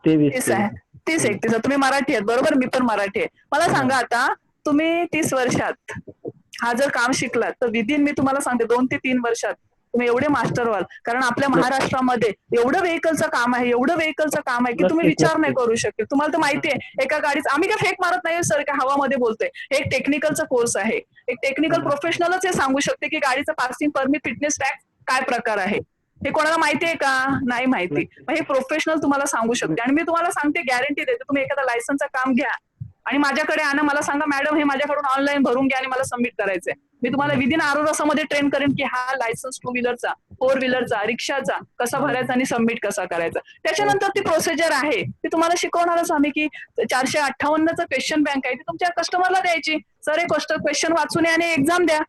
30 आहे, 30-31। तुम्ही मराठी आहेत बरोबर? मी पण मराठी आहे। मला सांगा आता तुम्ही 30 वर्षात हा जर काम शिकलात तर विदिन मी तुम्हाला सांगते 2 ते 3 वर्षात तुम्ही एवढे मास्टर व्हाल, कारण आपल्या महाराष्ट्रामध्ये एवढं व्हेकलचं काम आहे, एवढं व्हेकलचं काम आहे की तुम्ही विचार नाही करू शकत। तुम्हाला तर माहिती आहे एका गाडीच, आम्ही काय फेक मारत नाही सर, काय हवामध्ये बोलतोय, हे एक टेक्निकलचा कोर्स आहे, एक टेक्निकल प्रोफेशनलच हे सांगू शकते की गाडीचं पासिंग परमिट, फिटनेस टॅक्स काय प्रकार आहे हे कोणाला माहिती आहे का? नाही माहिती। मग हे प्रोफेशनल तुम्हाला सांगू शकते आणि मी तुम्हाला सांगते, गॅरंटी देते, तुम्ही एखादा लायसन्सचं काम घ्या आणि माझ्याकडे आणा, मला सांगा मॅडम हे माझ्याकडून ऑनलाईन भरून घ्या आणि मला सबमिट करायचंय, मी तुम्हाला विदिन अर्धा तासामध्ये ट्रेन करेन की हा लायसन्स 2 व्हीलरचा, 4 व्हीलरचा, रिक्षाचा कसा भरायचा आणि सबमिट कसा करायचा। त्याच्यानंतर ती प्रोसिजर आहे ती तुम्हाला शिकवणारच आम्ही की 458चं क्वेश्चन बँक आहे ती तुमच्या कस्टमरला द्यायची। सर हे क्वेश्चन वाचून या आणि एक्झाम द्या।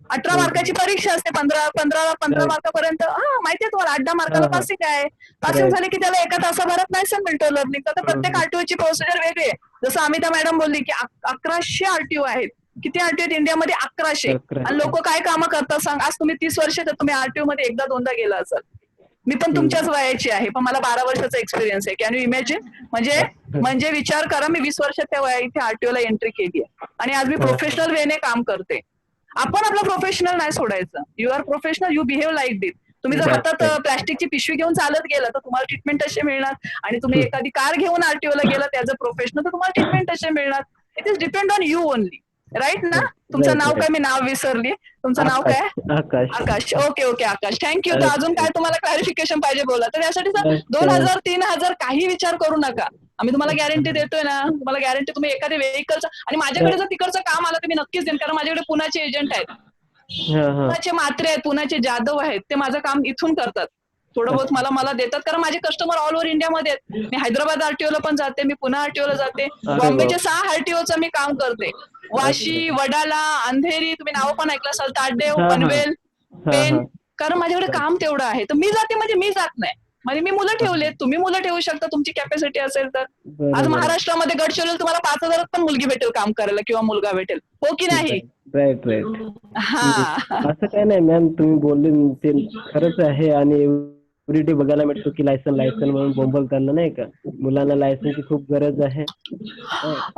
18 मार्काची परीक्षा असते, 15 मार्कापर्यंत। माहितीये तुम्हाला 8-10 मार्काला पासिंग आहे। पासिंग झाले की त्याला एका तासाभरात लायसन्स मिळतो लर्निंग। तर प्रत्येक आरटीओची प्रोसिजर वेगळी आहे। जसं अमिता मॅडम बोलली की 1100 आरटीओ आहेत। किती आरटीओ आहेत इंडियामध्ये? 1100। आणि लोक काय कामं करतात सांग? आज तुम्ही 30 वर्ष तर तुम्ही आरटीओ मध्ये 1-2दा गेला असाल। मी पण तुमच्याच वयाची आहे, पण मला 12 वर्षाचा एक्सपिरियन्स आहे। Can you imagine? म्हणजे विचार करा, मी 20 वर्षात त्या वया इथे आरटीओ ला एंट्री केली आहे आणि आज मी प्रोफेशनल वेने काम करते। आपण आपलं प्रोफेशनल नाही सोडायचं। You are professional, you behave like this. तुम्ही जर हातात प्लास्टिकची पिशवी घेऊन चालत गेला तर तुम्हाला ट्रीटमेंट तसे मिळणार, आणि तुम्ही एखादी कार घेऊन आरटीओला गेला त्याच प्रोफेशनल तर तुम्हाला ट्रीटमेंट तसे मिळणार। It is depend on you only, right ना? तुमचं नाव काय? मी नाव विसरली, तुमचं नाव काय? आकाश। ओके ओके आकाश, थँक्यू। तर अजून काय तुम्हाला क्लॅरिफिकेशन पाहिजे बोला। तर यासाठी सर 2000-3000 काही विचार करू नका, आम्ही तुम्हाला गॅरंटी देतोय ना, तुम्हाला गॅरंटी। तुम्ही एखाद्या व्हेकलचं, आणि माझ्याकडे जर तिकडचं काम आलं तर मी नक्कीच देईन, कारण माझ्याकडे पुण्याचे एजंट आहेत, पुण्याचे म्हात्रे आहेत, पुण्याचे जाधव आहेत, ते माझं काम इथून करतात, थोडं बहुत मला देतात, कारण माझे कस्टमर ऑल ओव्हर इंडियामध्ये आहेत। मी हैदराबाद आरटीओला पण जाते, मी पुणे आरटीओला जाते, बॉम्बेचे 6 आरटीओचं मी काम करते, वाशी, वडाला, अंधेरी, तुम्ही नावं पण ऐकलं असाल, ताडदेव, पनवेल, पेन, कारण माझ्याकडे काम तेवढं आहे। तर मी जाते म्हणजे मी जात नाही, म्हणजे मी मुलं ठेवलेत, तुम्ही मुलं ठेवू शकता तुमची कॅपॅसिटी असेल तर। आज महाराष्ट्रामध्ये गडचिरोली तुम्हाला 5000 पण मुलगी भेटेल काम करायला किंवा मुलगा भेटेल, हो की नाही? Right right. असं काय नाही मॅम, तुम्ही बोलले ते खरंच आहे आणि सिक्युरिटी बघायला मिळतो की लायसन म्हणून बोंबलताना नाही का. मुलांना लायसनची खूप गरज आहे.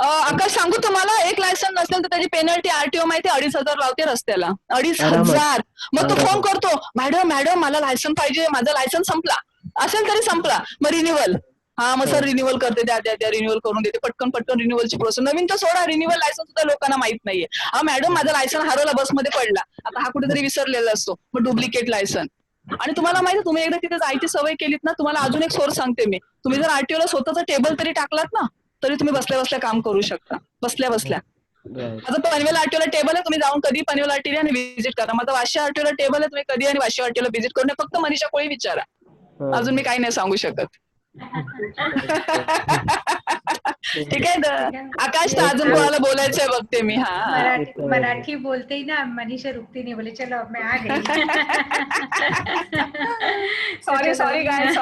आकाश सांगू तुम्हाला, एक लायसन नसेल तर त्याची पेनल्टी आरटीओ माहिती 2,500 लावते रस्त्याला. 2,500. मग तो फोन करतो, मॅडम मला लायसन पाहिजे, माझा लायसन संपला असेल तरी संपला, मग रिन्युअल. हा मग सर रिन्युअल करते, द्या रिन्युअल करून देते, पटकन रिन्युअलची प्रोसेस. नवीन तर सोडा, रिन्युअल लायसन सुद्धा लोकांना माहित नाहीये. हा मॅडम माझा लायसन हरवला, बसमध्ये पडला, आता हा कुठेतरी विसरलेला असतो, मग डुप्लिकेट लायसन. आणि तुम्हाला माहिती, तुम्ही एकदा तिथे जायची सवय केलीत ना, तुम्हाला अजून एक सोर्स सांगते मी, तुम्ही जर आरटीओला स्वतःचा टेबल तरी टाकलात ना, तरी तुम्ही बसल्या काम करू शकता, बसल्या. माझं पनवेल आरटीओला टेबल आहे, तुम्ही जाऊन कधी पनवेल आरटीओला आणि व्हिजिट करा. माझा वाशी आरटीओला टेबल आहे, तुम्ही कधी आणि वाशी आरटीओला व्हिजिट करून फक्त मनीषा कोळी विचारा. अजून मी काही नाही सांगू शकत. ठीक आहे ना आकाश, तर अजून कोणाला बोलायचंय बघते मी. हा मराठी बोलते ही ना मनीषा रुकती नहीं, बोले चलो अब मैं आ गई. Sorry guys.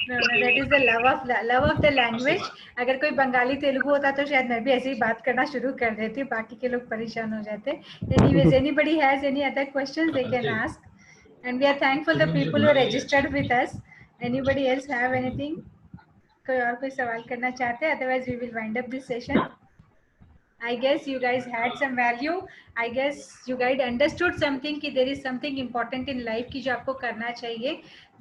No, that is the love of the language. अगर कोई बंगाली तेलुगु होता तो शायद मैं भी ऐसे ही बात करना शुरू कर देती, बाकी के लोग परेशान हो जाते. Anyways, anybody has any other questions they can ask, and we are thankful the people who are registered with us. Anybody else have anything? कोई और कोई सवाल करना चाहते हैं? Otherwise we will wind up this session. I guess you guys had some value. I guess you guys understood something कि there is something important in life कि जो आपको करना चाहिए.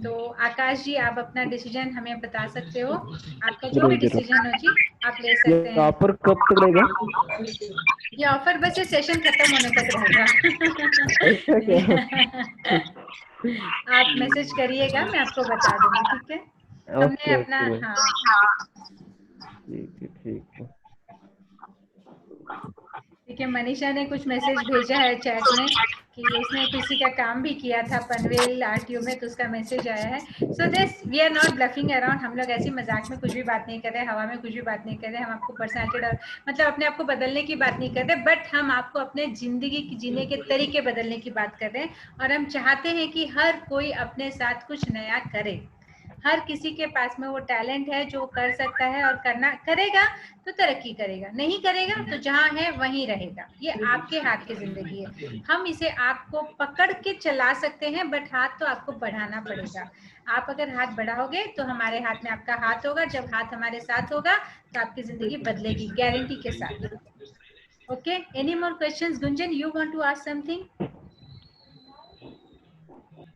तो आकाश जी, आप अपना डिसीजन हमें बता सकते हो. आपका जो भी डिसीजन हो जी, आप ले सकते हैं. ऑफर कब तक रहेगा? ये ऑफर बस ये सेशन खत्म होने तक रहेगा. आप मैसेज करिएगा, मैं आपको बता दूंगी. ठीक है, हमने अपना ठीक है. देखिए मनीषा ने कुछ मैसेज भेजा है चैट में कि उसने किसी का काम भी किया था पनवेल आरटीओ में, तो उसका मैसेज आया है. So this we are not bluffing around. हम लोग ऐसी मजाक में कुछ भी बात नहीं कर रहे, हवा में कुछ भी बात नहीं कर रहे. हम आपको पर्सनैलिटी और मतलब अपने आप को बदलने की बात नहीं कर रहे, बट हम आपको अपने जिंदगी की जीने के तरीके बदलने की बात कर रहे हैं. और हम चाहते हैं कि हर कोई अपने साथ कुछ नया करे. हर किसी के पास में वो टैलेंट है जो कर सकता है, और करेगा तो तरक्की करेगा, नहीं करेगा तो जहाँ है वहीं रहेगा. ये आपके हाथ की जिंदगी है. हम इसे आपको पकड़ के चला सकते हैं, बट हाथ तो आपको बढ़ाना पड़ेगा. आप अगर हाथ बढ़ाओगे तो हमारे हाथ में आपका हाथ होगा. जब हाथ हमारे साथ होगा तो आपकी जिंदगी बदलेगी, गारंटी के साथ. Okay, any more questions? Gunjan, you want to ask something?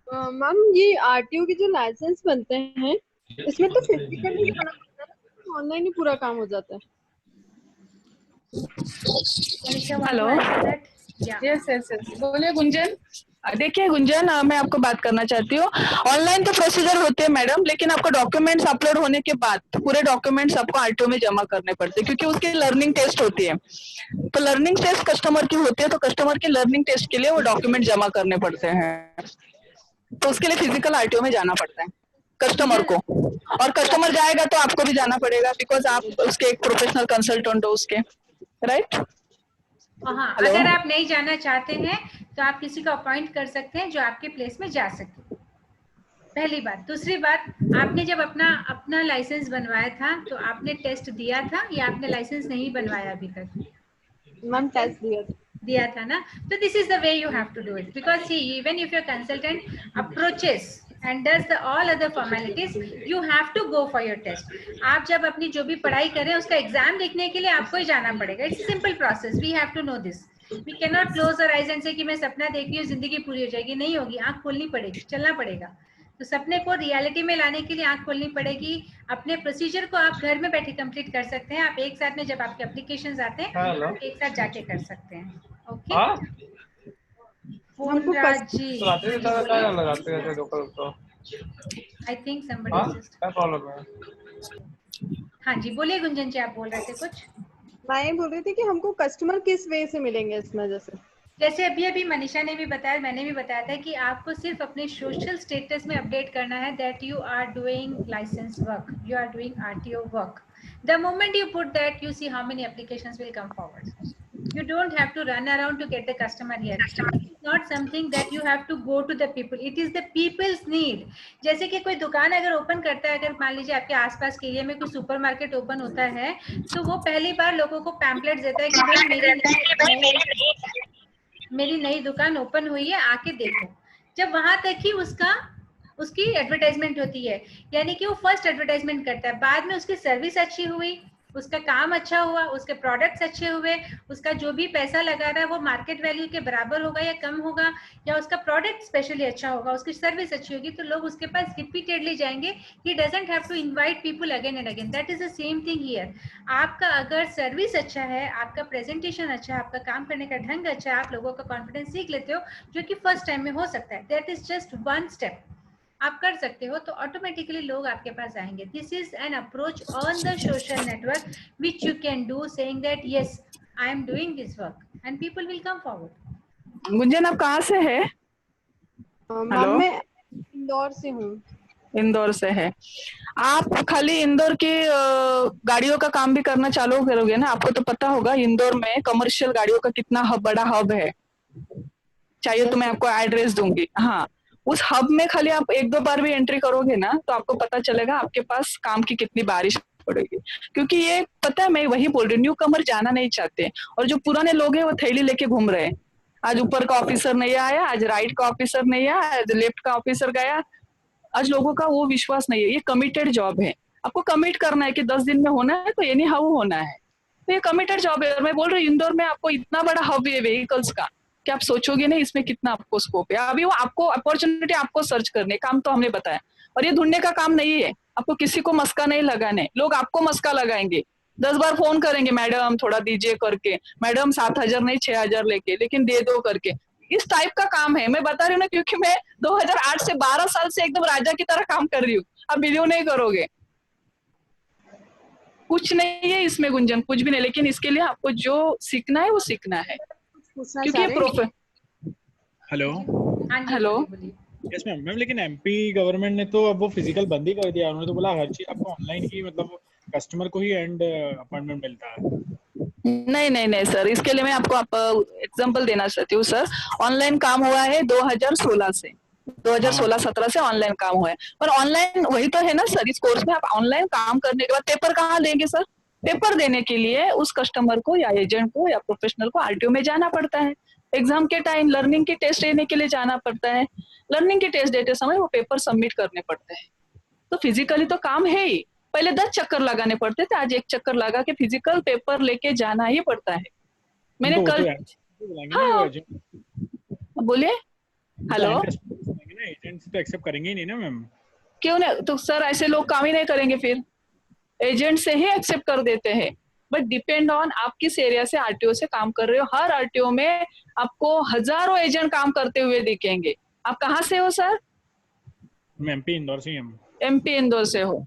Ma'am, ये आरटीओ के जो लाइसेंस बनते हैं इसमें तो फिजिकली जाना पड़ता है, ऑनलाइन ही पूरा काम हो जाता है. हेलो, यस बोलिए गुंजन. देखिए गुंजन, मैं आपको बात करना चाहती हूँ. ऑनलाइन तो प्रोसीजर होते हैं मैडम, लेकिन आपको डॉक्यूमेंट्स अपलोड होने के बाद पूरे डॉक्यूमेंट्स आपको आरटीओ में जमा करने पड़ते हैं, क्योंकि उसकी लर्निंग टेस्ट होती है. तो लर्निंग टेस्ट कस्टमर की होती है, तो कस्टमर की लर्निंग टेस्ट के लिए वो डॉक्यूमेंट जमा करने पड़ते हैं. तो उसके लिए फिजिकल आरटीओ में जाना पड़ता है कस्टमर को, और कस्टमर जाएगा तो आपको भी जाना पड़ेगा, बिकॉज आप उसके एक प्रोफेशनल कंसल्टेंट हो उसके, राइट? हाँ, अगर आप नहीं जाना चाहते हैं तो आप किसी को अपॉइंट कर सकते हैं जो आपके प्लेस में जा सके. पहली बात. दूसरी बात, आपने जब अपना लाइसेंस बनवाया था तो आपने टेस्ट दिया था या आपने लाइसेंस नहीं बनवाया अभी तक? मैम, टेस्ट दिया था ना. तो this is the way you have to do it, because see even if your consultant approaches and does the all other formalities, you have to go for your test. आप जब अपनी जो भी पढ़ाई करें उसका एग्जाम लिखने के लिए आपको ही जाना पड़ेगा. It's simple process. We have to know this. We can not close our eyes and say कि मैं सपना देख रही हूँ जिंदगी पूरी हो जाएगी. नहीं होगी. आंख खोलनी पड़ेगी, चलना पड़ेगा. तो सपने को रियलिटी में लाने के लिए आंख खोलनी पड़ेगी. अपने प्रोसीजर को आप घर में बैठे कंप्लीट कर सकते हैं. आप एक साथ में जब आपके एप्लीकेशंस आते हैं आप एक साथ जाके कर सकते हैं. Okay, I think somebody just. क्या प्रॉब्लम है? हाँ जी, बोलिए गुंजन जी, आप बोल रहे थे कुछ. मैं बोल रही थी कि हमको कस्टमर किस वे से मिलेंगे इसमें, जैसे अभी मनीषा ने भी बताया, मैंने भी बताया था कि आपको सिर्फ अपने सोशल स्टेटस में अपडेट करना है that you are doing licence work, you are doing RTO work. The moment you put that, you see how many applications will come forward. You don't have to run around to get the customer here. It's not something that you have to go to the people. It is the people's need. जैसे कि कोई दुकान अगर ओपन करता है, अगर मान लीजिए आपके आसपास के एरिया में कोई सुपरमार्केट ओपन होता है, तो वो पहली बार लोगों को पैम्पलेट देता है कि भाई मेरी नई दुकान ओपन हुई है, आके देखो. जब वहां तक ही उसका उसकी एडवर्टाइजमेंट होती है, यानी कि वो फर्स्ट एडवर्टाइजमेंट करता है, बाद में उसकी सर्विस अच्छी हुई, उसका काम अच्छा हुआ, उसके प्रोडक्ट्स अच्छे हुए, उसका जो भी पैसा लगा रहा है वो मार्केट वैल्यू के बराबर होगा या कम होगा, या उसका प्रोडक्ट स्पेशली अच्छा होगा, उसकी सर्विस अच्छी होगी, तो लोग उसके पास रिपीटेडली जाएंगे. He doesn't have to invite people again and again. That is the same thing here. आपका अगर सर्विस अच्छा है, आपका प्रेजेंटेशन अच्छा है, आपका काम करने का ढंग अच्छा है, आप लोगों का कॉन्फिडेंस सीख लेते हो, जो कि फर्स्ट टाइम में हो सकता है. That is just one step. आप कर सकते हो तो ऑटोमेटिकली लोग आपके पास आएंगे. This is an approach on the social network which you can do, saying that yes I am doing this work and people will come forward. Gunjan आप कहाँ से है? मैम मैं इंदौर से हूँ. इंदौर से है. आप खाली इंदौर की गाड़ियों का काम भी करना चालू करोगे ना? आपको तो पता होगा इंदौर में कमर्शियल गाड़ियों का कितना बड़ा हब है. चाहिए तो मैं आपको एड्रेस दूंगी. हाँ, उस हब में खाली आप 1-2 बार भी एंट्री करोगे ना तो आपको पता चलेगा आपके पास काम की कितनी बारिश पड़ेगी. क्योंकि ये पता है, मैं वही बोल रही हूँ, न्यू कमर जाना नहीं चाहते, और जो पुराने लोग हैं वो थैली लेके घूम रहे हैं. आज ऊपर का ऑफिसर नहीं आया, आज राइट का ऑफिसर नहीं आया, आज लेफ्ट का ऑफिसर गया. आज लोगों का वो विश्वास नहीं है. ये कमिटेड जॉब है, आपको कमिट करना है कि 10 दिन में होना है तो एनी हाउ होना है. तो ये कमिटेड जॉब है. और मैं बोल रही हूँ इंदौर में आपको इतना बड़ा हब है व्हीकल्स का कि आप सोचोगे नहीं इसमें कितना आपको स्कोप है. अभी वो आपको अपॉर्चुनिटी आपको सर्च करने, काम तो हमने बताया, और ये ढूंढने का काम नहीं है. आपको किसी को मस्का नहीं लगाने, लोग आपको मस्का लगाएंगे. 10 बार फोन करेंगे, मैडम थोड़ा दीजिए करके, मैडम 7,000 नहीं 6,000 लेके, लेकिन दे दो करके. इस टाइप का काम है. मैं बता रही हूँ ना, क्योंकि मैं 2008 से 12 साल से एकदम राजा की तरह काम कर रही हूँ. आप बिलीव नहीं करोगे, कुछ नहीं है इसमें गुंजन, कुछ भी नहीं. लेकिन इसके लिए आपको जो सीखना है वो सीखना है, पूछना क्योंकि चाह ये रहे हैं. हेलो. हाँ जी, हेलो. बोलिए, बोलिए. Yes ma'am. मैम लेकिन एमपी गवर्नमेंट ने तो अब वो फिजिकल बंद ही कर दिया. उन्होंने तो बोला हर चीज आपको ऑनलाइन ही, मतलब कस्टमर को ही एंड अपॉइंटमेंट मिलता है. नहीं नहीं नहीं सर, इसके लिए मैं आपको एग्जांपल देना चाहती हूँ सर. ऑनलाइन काम हुआ है 2016 से, 2016-17 से ऑनलाइन काम हुआ है. पर ऑनलाइन वही तो है ना सर, इस कोर्स में आप ऑनलाइन काम करने के बाद पेपर कहाँ देंगे सर? पेपर देने के लिए उस कस्टमर को या एजेंट को या प्रोफेशनल को आरटीओ में जाना पड़ता है. एग्जाम के टाइम लर्निंग की टेस्ट देने के लिए जाना पड़ता है. लर्निंग की टेस्ट देते समय वो पेपर सबमिट करने पड़ते हैं. तो फिजिकली तो काम है ही. पहले 10 चक्कर लगाने पड़ते थे, आज 1 चक्कर लगा के फिजिकल पेपर लेके जाना ही पड़ता है. मैंने कल, हाँ बोलिए. हेलो. एजेंट्स तो एक्सेप्ट करेंगे ही नहीं ना मैम. क्यों नहीं? तो सर ऐसे लोग काम ही नहीं करेंगे, फिर एजेंट से ही एक्सेप्ट कर देते हैं. बट डिपेंड ऑन आप किस एरिया से आरटीओ से काम कर रहे हो. हर आरटीओ में आपको हजारों एजेंट काम करते हुए दिखेंगे. आप कहाँ से हो सर? मैं एमपी इंदौर से हूँ. एमपी इंदौर से हो.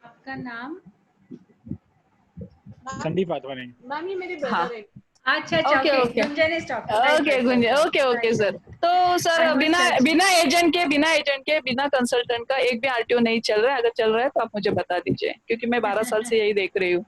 आपका नाम? संदीप वाधवानी. मैम ये मेरे हाँ. ब्रदर है. अच्छा अच्छा, okay, okay. Okay. Gunjan is talking. Okay Gunjan, okay okay sir. तो सर बिना एजेंट के बिना कंसल्टेंट का एक भी आरटीओ नहीं चल रहा है. अगर चल रहा है तो आप मुझे बता दीजिए, क्योंकि मैं 12 साल से यही देख रही हूँ.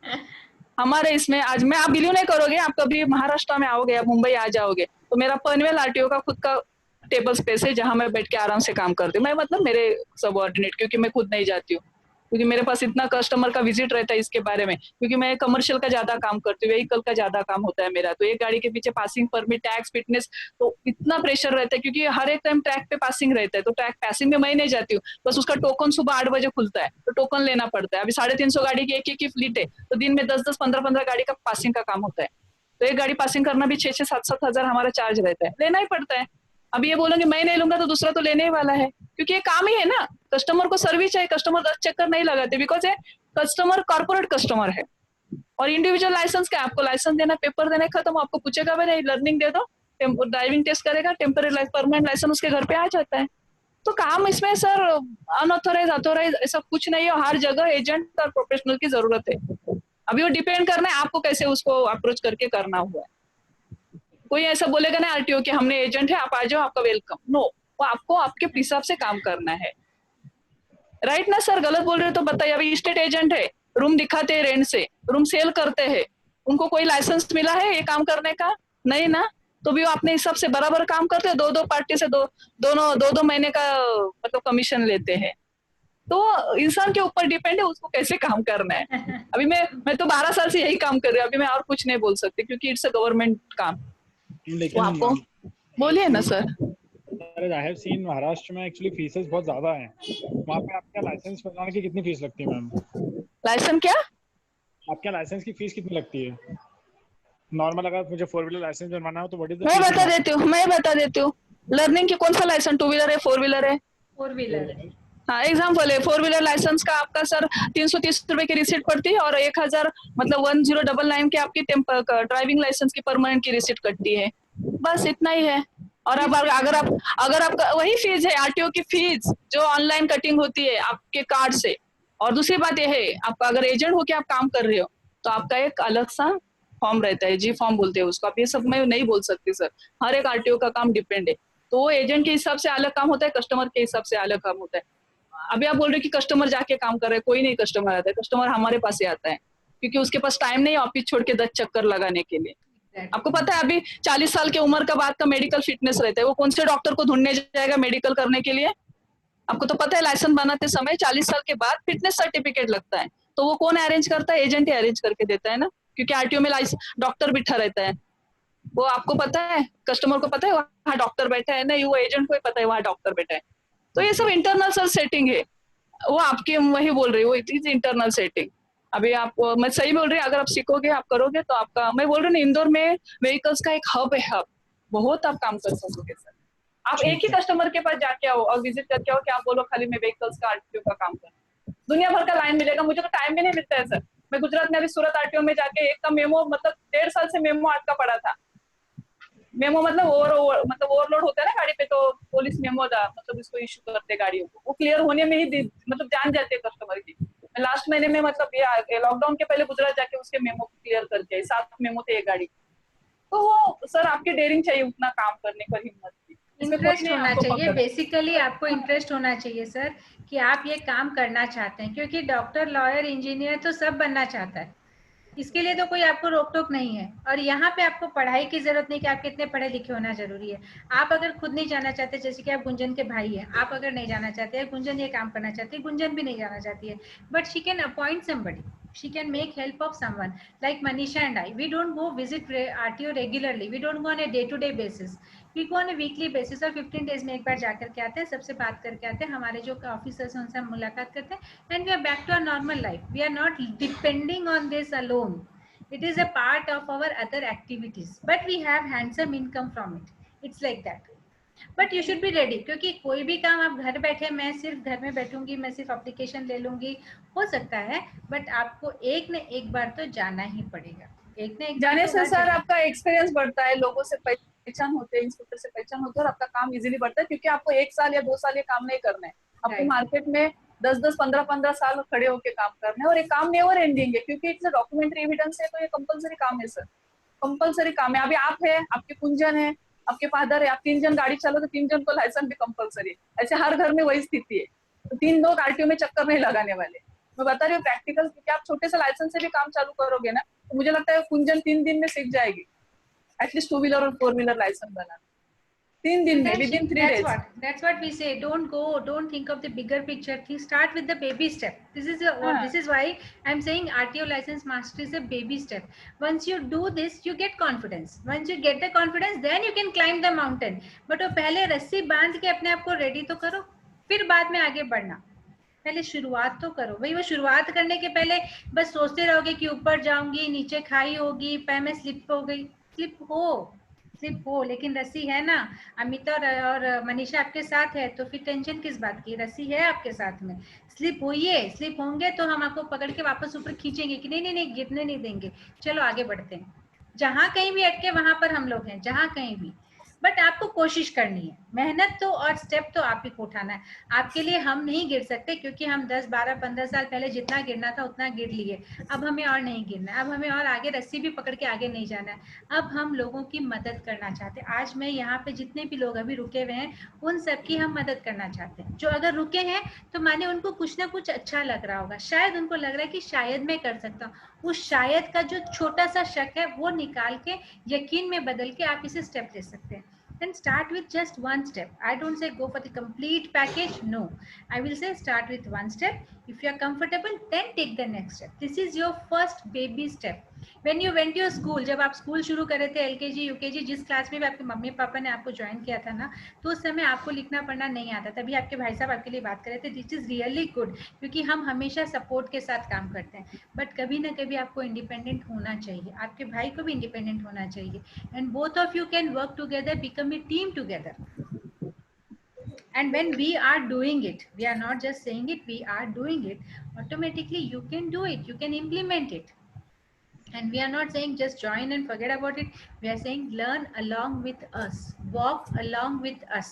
हमारे इसमें आज मैं, आप बिलीव नहीं करोगे, आप कभी महाराष्ट्र में आओगे, आप मुंबई आ जाओगे तो मेरा पनवेल आरटीओ का खुद का टेबल स्पेस है जहां मैं बैठ के आराम से काम करती हूँ. मैं मतलब मेरे सबऑर्डिनेट, क्योंकि मैं खुद नहीं जाती हूँ, क्योंकि मेरे पास इतना कस्टमर का विजिट रहता है इसके बारे में, क्योंकि मैं कमर्शियल का ज्यादा काम करती हूँ, व्हीकल का ज्यादा काम होता है मेरा. तो एक गाड़ी के पीछे पासिंग परमिट, टैक्स, फिटनेस, तो इतना प्रेशर रहता है, क्योंकि हर एक टाइम ट्रैक पे पासिंग रहता है. तो ट्रैक पासिंग में मैं नहीं जाती हूँ, बस उसका टोकन सुबह 8 बजे खुलता है तो टोकन लेना पड़ता है. अभी 350 गाड़ी की एक की फ्लीट है, तो दिन में 10-10, 15-15 गाड़ी का पासिंग का काम होता है. तो एक गाड़ी पासिंग करना भी 6-6, 7-7 हजार हमारा चार्ज रहता है, लेना ही पड़ता है. अभी ये बोलोगे मैं नहीं लूंगा तो दूसरा तो लेने ही वाला है, क्योंकि ये काम ही है ना. कस्टमर को सर्विस चाहिए, कस्टमर 10 चक्कर नहीं लगाते, बिकॉज ये कस्टमर कॉर्पोरेट कस्टमर है. और इंडिविजुअल लाइसेंस क्या, आपको लाइसेंस देना, पेपर देना, खत्म. आपको पूछेगा भाई नहीं लर्निंग दे दो, ड्राइविंग टेस्ट करेगा, टेम्पररी परमानेंट लाइसेंस उसके घर पे आ जाता है. तो काम इसमें सर अनऑथोराइज ऑथोराइज ऐसा कुछ नहीं है. हर जगह एजेंट और प्रोफेशनल की जरूरत है. अभी वो डिपेंड करना है आपको कैसे उसको अप्रोच करके करना हुआ है. कोई ऐसा बोलेगा ना आरटीओ कि हमने एजेंट है आप आ जाओ आपका वेलकम, नो. वो आपको आपके हिसाब से काम करना है. राइट ना सर? गलत बोल रहे हो तो बताइए. अभी स्टेट एजेंट है, रूम दिखाते हैं रेंट से, रूम सेल करते हैं, उनको कोई लाइसेंस मिला है ये काम करने का? नहीं ना. तो भी वो अपने हिसाब से बराबर काम करते हैं. 2-2 पार्टी से दोनों 2-2 महीने का मतलब कमीशन लेते हैं. तो इंसान के ऊपर डिपेंड है उसको कैसे काम करना है. अभी मैं तो 12 साल से यही काम कर रही हूँ. अभी मैं और कुछ नहीं बोल सकती, क्योंकि इट्स अ गवर्नमेंट काम. लेकिन आपको बोलिए ना sir. I have seen Maharashtra में एक्चुअली फीसेस बहुत ज्यादा हैं। वहाँ पे आपका लाइसेंस बनवाने की कितनी फीस लगती है मैम? लाइसेंस क्या? आपके लाइसेंस की फीस कितनी लगती है नॉर्मल? अगर मुझे 4 व्हीलर लाइसेंस बनवाना हो तो व्हाट इज द मैं फीस? बता देती हूँ। लर्निंग की कौन सा लाइसेंस, 2 व्हीलर है 4 व्हीलर है? 4 व्हीलर। हाँ एग्जाम्पल है, 4 व्हीलर लाइसेंस का आपका सर 330 रुपए की रिसिप्ट पड़ती है और 1000 मतलब 1099 के आपकी ड्राइविंग लाइसेंस की परमानेंट की रिसिप्ट कटती है, बस इतना ही है। और अब अगर आपका वही फीस है आरटीओ की फीस जो ऑनलाइन कटिंग होती है आपके कार्ड से। और दूसरी बात यह है, आपका अगर एजेंट होके आप काम कर रहे हो तो आपका एक अलग सा फॉर्म रहता है, जी फॉर्म बोलते हैं उसको। आप ये सब मैं नहीं बोल सकती सर, हर एक आरटीओ का काम डिपेंड है। तो वो एजेंट के हिसाब से अलग काम होता है, कस्टमर के हिसाब से अलग काम होता है। अभी आप बोल रहे कि कस्टमर जाके काम कर रहे हैं, कोई नहीं कस्टमर आता है, कस्टमर हमारे पास ही आता है क्योंकि उसके पास टाइम नहीं है ऑफिस छोड़ के 10 चक्कर लगाने के लिए। आपको पता है अभी 40 साल की उम्र का बाद का मेडिकल फिटनेस रहता है, वो कौन से डॉक्टर को ढूंढने जाएगा मेडिकल करने के लिए? आपको तो पता है लाइसेंस बनाते समय 40 साल के बाद फिटनेस सर्टिफिकेट लगता है, तो वो कौन अरेंज करता है? एजेंट ही अरेंज करके देता है ना, क्योंकि आरटीओ में डॉक्टर बिठा रहता है। वो आपको पता है, कस्टमर को पता है वहाँ डॉक्टर बैठा है, नहीं वो एजेंट को ही पता है वहाँ डॉक्टर बैठा है। तो ये सब इंटरनल सर सेटिंग है, वो आपके वही बोल रही है, वो इट इज इंटरनल सेटिंग। अभी आप, मैं सही बोल रही हूँ, अगर आप सीखोगे आप करोगे तो आपका, मैं बोल रही हूँ ना इंदौर में व्हीकल्स का एक हब है, हब बहुत आप काम कर सकोगे सर। आप एक ही कस्टमर के पास जाके आओ और विजिट करके आओ कि आप बोलो खाली मैं व्हीकल्स का आरटीओ का काम कर, दुनिया भर का लाइन मिलेगा। मुझे तो टाइम भी नहीं मिलता है सर। मैं गुजरात में अभी सूरत आरटीओ में जाके एक का मेमो, मतलब 1.5 साल से मेमो आज का पड़ा था। मेमो मतलब ओवरलोड होता है ना गाड़ी पे, तो पुलिस मेमो मतलब इसको इशू करते गाड़ियों को, वो क्लियर होने में ही मतलब जान जाते हैं कस्टमर की। लास्ट महीने में मतलब ये लॉकडाउन के पहले गुजरात जाके उसके मेमो क्लियर करके आई, 7 मेमो थे एक गाड़ी। तो वो सर आपकी डेयरिंग चाहिए उतना काम करने पर, हिम्मत की, इंटरेस्ट होना चाहिए। बेसिकली आपको इंटरेस्ट होना चाहिए सर कि आप ये काम करना चाहते हैं, क्योंकि डॉक्टर, लॉयर, इंजीनियर तो सब बनना चाहता है, इसके लिए तो कोई आपको रोक टोक नहीं है। और यहाँ पे आपको पढ़ाई की जरूरत नहीं कि आप कितने पढ़े लिखे होना जरूरी है। आप अगर खुद नहीं जाना चाहते, जैसे कि आप गुंजन के भाई हैं, आप अगर नहीं जाना चाहते हैं, गुंजन ये काम करना चाहती है, गुंजन भी नहीं जाना चाहती है, but she can appoint somebody, she can make help of someone like Manisha and I. We don't go visit RTO regularly, we don't go on a day to day basis, we go on a weekly basis और 15 days में एक बार जाकर के आते हैं, सबसे बात करके आते हैं, हमारे जो ऑफिसर्स हैं उनसे हम मुलाकात करते हैं, and we are back to our normal life. We are not depending on this alone, it is a part of our other activities, but we have handsome income from it. It's like that. But you should be ready, क्योंकि कोई भी काम आप घर बैठे, मैं सिर्फ घर में बैठूंगी, मैं सिर्फ एप्लीकेशन ले लूंगी, हो सकता है, बट आपको एक न एक बार तो जाना ही पड़ेगा। एक न एक जाने से सर आपका एक्सपीरियंस बढ़ता है, लोगों से पहचान होते हैं, इंस्पेक्टर से पहचान होती है और आपका काम इजीली बढ़ता है, क्योंकि आपको 1 साल या 2 साल ये काम नहीं करना है, आपको मार्केट में 10-10, 15-15 साल खड़े होकर काम करना है। और ये काम नेवर एंडिंग है, क्योंकि इट्स डॉक्यूमेंट्री एविडेंस है, तो ये कंपलसरी काम है सर, कंपलसरी काम है। अभी आप है, आपके कुंजन है, आपके फादर है, आप 3 जन गाड़ी चलो तो 3 जन को लाइसेंस भी कंपलसरी है। ऐसे हर घर में वही स्थिति है, तो 3 लोग आरटीओ में चक्कर नहीं लगाने वाले। मैं बता रही हूँ प्रैक्टिकल, क्योंकि आप छोटे से लाइसेंस से भी काम चालू करोगे ना, तो मुझे लगता है कुंजन 3 दिन में सीख जाएगी एटलीस्ट 2 व्हीलर और 4 व्हीलर लाइसेंस बनाना 3 दिन में, with in 3 days. That's what we say. Don't think of the bigger picture. Start with the baby step. This is why I'm saying RTO license mastery is a baby step. Once you do this, you get confidence. Once you get the confidence, then you can climb the mountain. But वो पहले रस्सी बांध के अपने आप को रेडी तो करो, फिर बाद में आगे बढ़ना। पहले शुरुआत तो करो भाई। वो शुरुआत करने के पहले बस सोचते रहोगे कि ऊपर जाऊंगी, नीचे खाई होगी, पैर में स्लिप हो गई। स्लिप हो, लेकिन रस्सी है ना। अमिता और मनीषा आपके साथ है, तो फिर टेंशन किस बात की? रस्सी है आपके साथ में। स्लिप होंगे तो हम आपको पकड़ के वापस ऊपर खींचेंगे कि नहीं गिरने नहीं देंगे, चलो आगे बढ़ते हैं। जहां कहीं भी अटके वहां पर हम लोग हैं, जहां कहीं भी। बट आपको कोशिश करनी है, मेहनत तो और स्टेप तो आप ही को उठाना है। आपके लिए हम नहीं गिर सकते, क्योंकि हम 10, 12, 15 साल पहले जितना गिरना था उतना गिर लिए। अब हमें और नहीं गिरना है, अब हमें और आगे रस्सी भी पकड़ के आगे नहीं जाना है। अब हम लोगों की मदद करना चाहते हैं। आज मैं यहाँ पे जितने भी लोग अभी रुके हुए हैं, उन सब की हम मदद करना चाहते हैं। जो अगर रुके हैं तो माने उनको कुछ ना कुछ अच्छा लग रहा होगा, शायद उनको लग रहा है कि शायद मैं कर सकता हूँ। उस शायद का जो छोटा सा शक है वो निकाल के यकीन में बदल के आप इसे स्टेप ले सकते हैं। Then start with just one step. I don't say go for the complete package. No, I will say start with one step. If you are comfortable, then take the next step. This is your first baby step. When you went your school, जब आप स्कूल शुरू कर रहे थे, एलकेजी यूकेजी, जिस क्लास में भी आपके मम्मी पापा ने आपको ज्वाइन किया था ना, तो उस समय आपको लिखना पढ़ना नहीं आता, तभी आपके भाई साहब आपके लिए बात कर रहे थे। दिस इज रियली गुड, क्योंकि हम हमेशा सपोर्ट के साथ काम करते हैं, बट कभी ना कभी आपको इंडिपेंडेंट होना चाहिए, आपके भाई को भी इंडिपेंडेंट होना चाहिए, and both of you can work together, become a team together. And when we are doing it, we are not just saying it, we are doing it, automatically you can do it, you can implement it. And we are not saying just join and forget about it, we are saying learn along with us, walk along with us.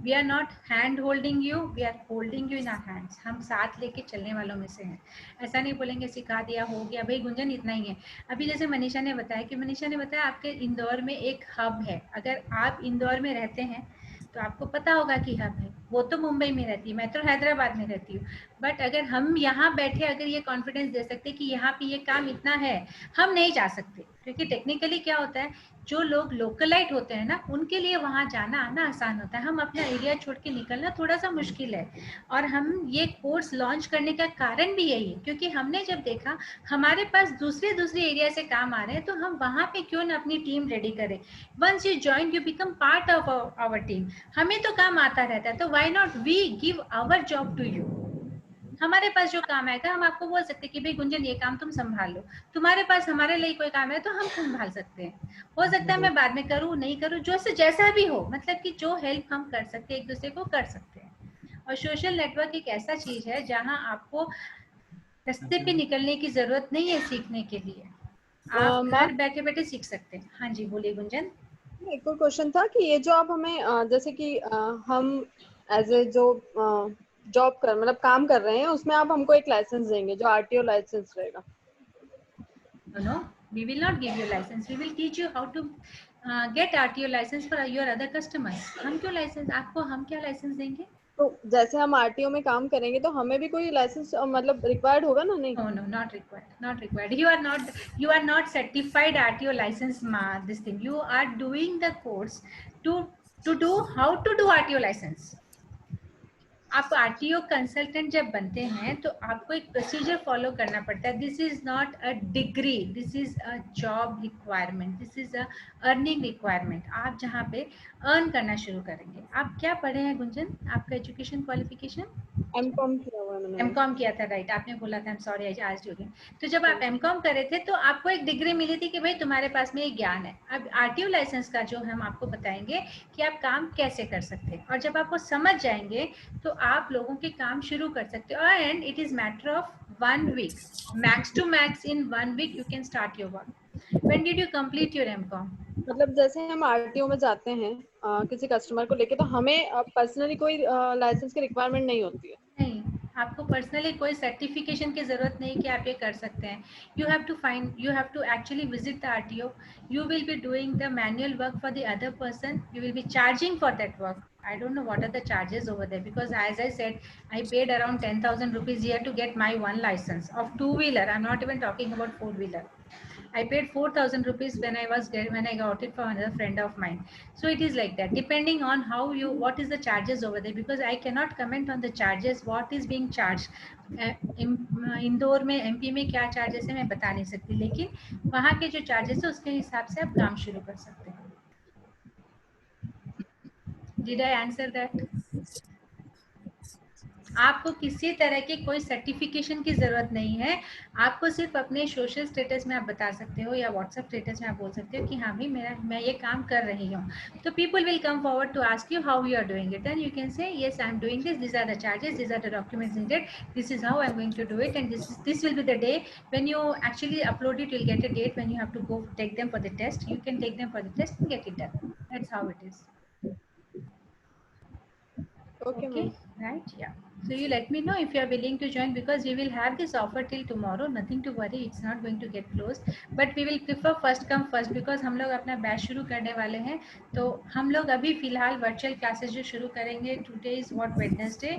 We are not hand holding you, we are holding you in our hands. हम साथ लेके चलने वालों में से हैं. ऐसा नहीं बोलेंगे सिखा दिया हो गया भाई गुंजन इतना ही है. अभी जैसे मनीषा ने बताया आपके इंदौर में एक हब है. अगर आप इंदौर में रहते हैं तो आपको पता होगा कि हब है. वो तो मुंबई में रहती है, मैं तो हैदराबाद में रहती हूँ. बट अगर हम यहाँ बैठे अगर ये कॉन्फिडेंस दे सकते कि यहाँ पे ये काम इतना है, हम नहीं जा सकते, क्योंकि टेक्निकली क्या होता है, जो लोग लोकलाइट होते हैं ना, उनके लिए वहाँ जाना आना आसान होता है. हम अपना एरिया छोड़ के निकलना थोड़ा सा मुश्किल है. और हम ये कोर्स लॉन्च करने का कारण भी यही है, क्योंकि हमने जब देखा हमारे पास दूसरे एरिया से काम आ रहे हैं, तो हम वहाँ पे क्यों ना अपनी टीम रेडी करें. Once you join you become part of our team. हमें तो काम आता रहता है, तो why not we give our job to you. हमारे पास जो काम आएगा हम आपको बोल सकते हैं कि भाई गुंजन ये काम तुम संभाल लो. तुम्हारे पास हमारे लिए कोई काम है तो हम संभाल सकते हैं. हो सकता है मैं बाद में करूँ नहीं करूँ, जो से जैसा भी हो, मतलब कि जो हेल्प हम कर सकते हैं एक दूसरे को कर सकते हैं. और सोशल नेटवर्क एक ऐसा चीज है जहाँ आपको रास्ते पे निकलने की जरूरत नहीं है सीखने के लिए. आप घर बैठे बैठे सीख सकते हैं. हाँ जी बोलिए गुंजन. एक और क्वेश्चन था कि ये जो आप हमें जैसे कि हम एज ए जो जॉब कर मतलब काम कर रहे हैं, उसमें आप हमको एक लाइसेंस देंगे जो आरटीओ लाइसेंस रहेगा. No, we will not give you license. We will teach you how to get RTO license for your other customers. हम क्यों लाइसेंस, आपको हम क्या लाइसेंस देंगे. तो जैसे हम आरटीओ में काम करेंगे तो हमें भी कोई लाइसेंस मतलब रिक्वायर्ड होगा ना. नहीं, no, not required. You are not certified RTO license. This thing you are doing the course to do how to do RTO license. आप आरटीओ कंसल्टेंट जब बनते हैं तो आपको एक प्रोसीजर फॉलो करना पड़ता है. This is not a degree, this is a job requirement, this is a earning requirement. आप जहाँ पे अर्न करना शुरू करेंगे. आप क्या पढ़े हैं गुंजन, आपका एजुकेशन क्वालिफिकेशन? एमकॉम किया हुआ है मैंने. एमकॉम किया था, राइट. आपने बोला था, आई एम सॉरी आज हो गया. तो जब आप एमकॉम कर रहे थे तो आपको एक डिग्री मिली थी कि भाई तुम्हारे पास में ये ज्ञान है. अब आरटीओ लाइसेंस का जो हम आपको बताएंगे कि आप काम कैसे कर सकते हैं, और जब आप वो समझ जाएंगे तो आप लोगों के काम शुरू कर सकते हो. And it is matter of 1 week, max to max in 1 week you can start your work. When did you complete your MCom? मतलब जैसे हम आरटीओ में जाते हैं किसी कस्टमर को लेके, तो हमें पर्सनली कोई लाइसेंस की रिक्वायरमेंट नहीं होती है. नहीं, आपको पर्सनली कोई सर्टिफिकेशन की जरूरत नहीं कि आप ये कर सकते हैं. You have to actually visit the RTO. You will be doing the manual work for the other person. You will be charging for that work. I don't know what are the charges over there, because as I said, I paid around 10,000 rupees here to get my one license of 2-wheeler. I'm not even talking about 4-wheeler. I paid 4,000 rupees when I got it from another friend of mine. So it is like that, depending on what is the charges over there, because I cannot comment on the charges, what is being charged. Indore में MP में क्या charges है मैं बता नहीं सकती, लेकिन वहाँ के जो charges है उसके हिसाब से आप काम शुरू कर सकते हैं. Did I answer that? आपको किसी तरह की कोई सर्टिफिकेशन की जरूरत नहीं है. आपको सिर्फ अपने सोशल स्टेटस में आप बता सकते हो या व्हाट्सएप स्टेटस में आप बोल सकते हो कि हाँ भाई मैं ये काम कर रही हूँ. तो people will come forward to ask you how you are doing it, and you can say yes I am doing this, this are the charges, this are the documents needed, this is how I am going to do it, and this will be the day when you actually upload it. You'll get a date when you have to go take them for the test. You can take them for the test and get it done. That's how it is. Okay, right? Yeah. So you let me know if you are willing to join, because we will have this offer till tomorrow. Nothing to worry, it's not going to get closed. But we will prefer first come first, because हम लोग अपना बैच शुरू करने वाले हैं. तो हम लोग अभी फिलहाल वर्चुअल क्लासेस जो शुरू करेंगे. Today is what, Wednesday,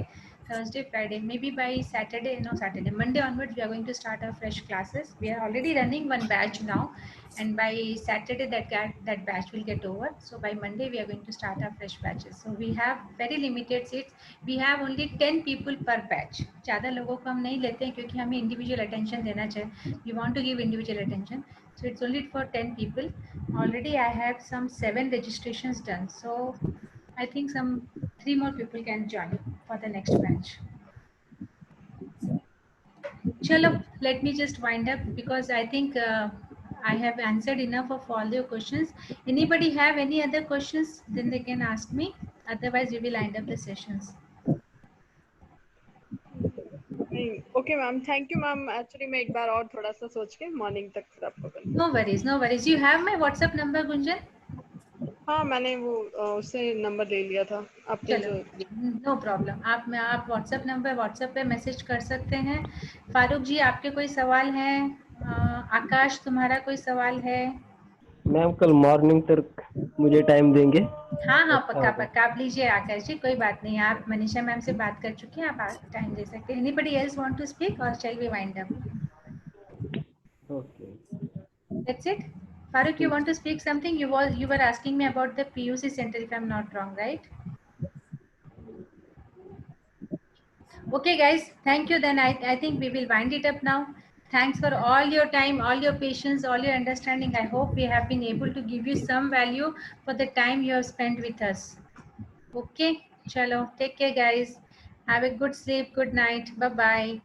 Thursday, Friday, maybe by Monday onwards we are going to start our fresh classes. We are already running one batch now, and by Saturday that batch will get over. So by Monday we are going to start our fresh batches. So we have very limited seats. We have only 10 people per batch. ज़्यादा लोगों को हम नहीं लेते हैं क्योंकि हमें individual attention देना चाहिए. We want to give individual attention. So it's only for 10 people. Already I have some 7 registrations done. So I think some 3 more people can join for the next batch. Chalo, let me just wind up because I think I have answered enough of all your questions. Anybody have any other questions? Then they can ask me. Otherwise, we will wind up the sessions. Okay ma'am, thank you ma'am. Actually मैं एक बार और थोड़ा सा सोच के मॉर्निंग तक फिर आपको करूँगी। No worries, no worries. You have my WhatsApp number, Gunjan? हाँ, मैंने वो उससे नंबर ले लिया था आपने चलो, जो। No problem. आप व्हाट्सएप नंबर व्हाट्सएप पे मैसेज कर सकते हैं। फारूक जी, आपके कोई सवाल हैं? आकाश, तुम्हारा कोई सवाल है? मैम कल मॉर्निंग तक मुझे टाइम देंगे? हाँ, अच्छा पक्का होगा। पक्का। आप लीजिए आकाश जी, कोई बात नहीं। आप मनीषा मैम से बात कर चुके हैं, आप टाइम दे सकते हैं। Anybody else want to speak और shall we wind up? Okay, That's it. Farooq, you want to speak something? You were asking me about the PUC center, if I'm not wrong, right? Okay, guys. Thank you. Then I think we will wind it up now. Thanks for all your time, all your patience, all your understanding. I hope we have been able to give you some value for the time you have spent with us. Okay, chalo. Take care, guys. Have a good sleep. Good night. Bye bye.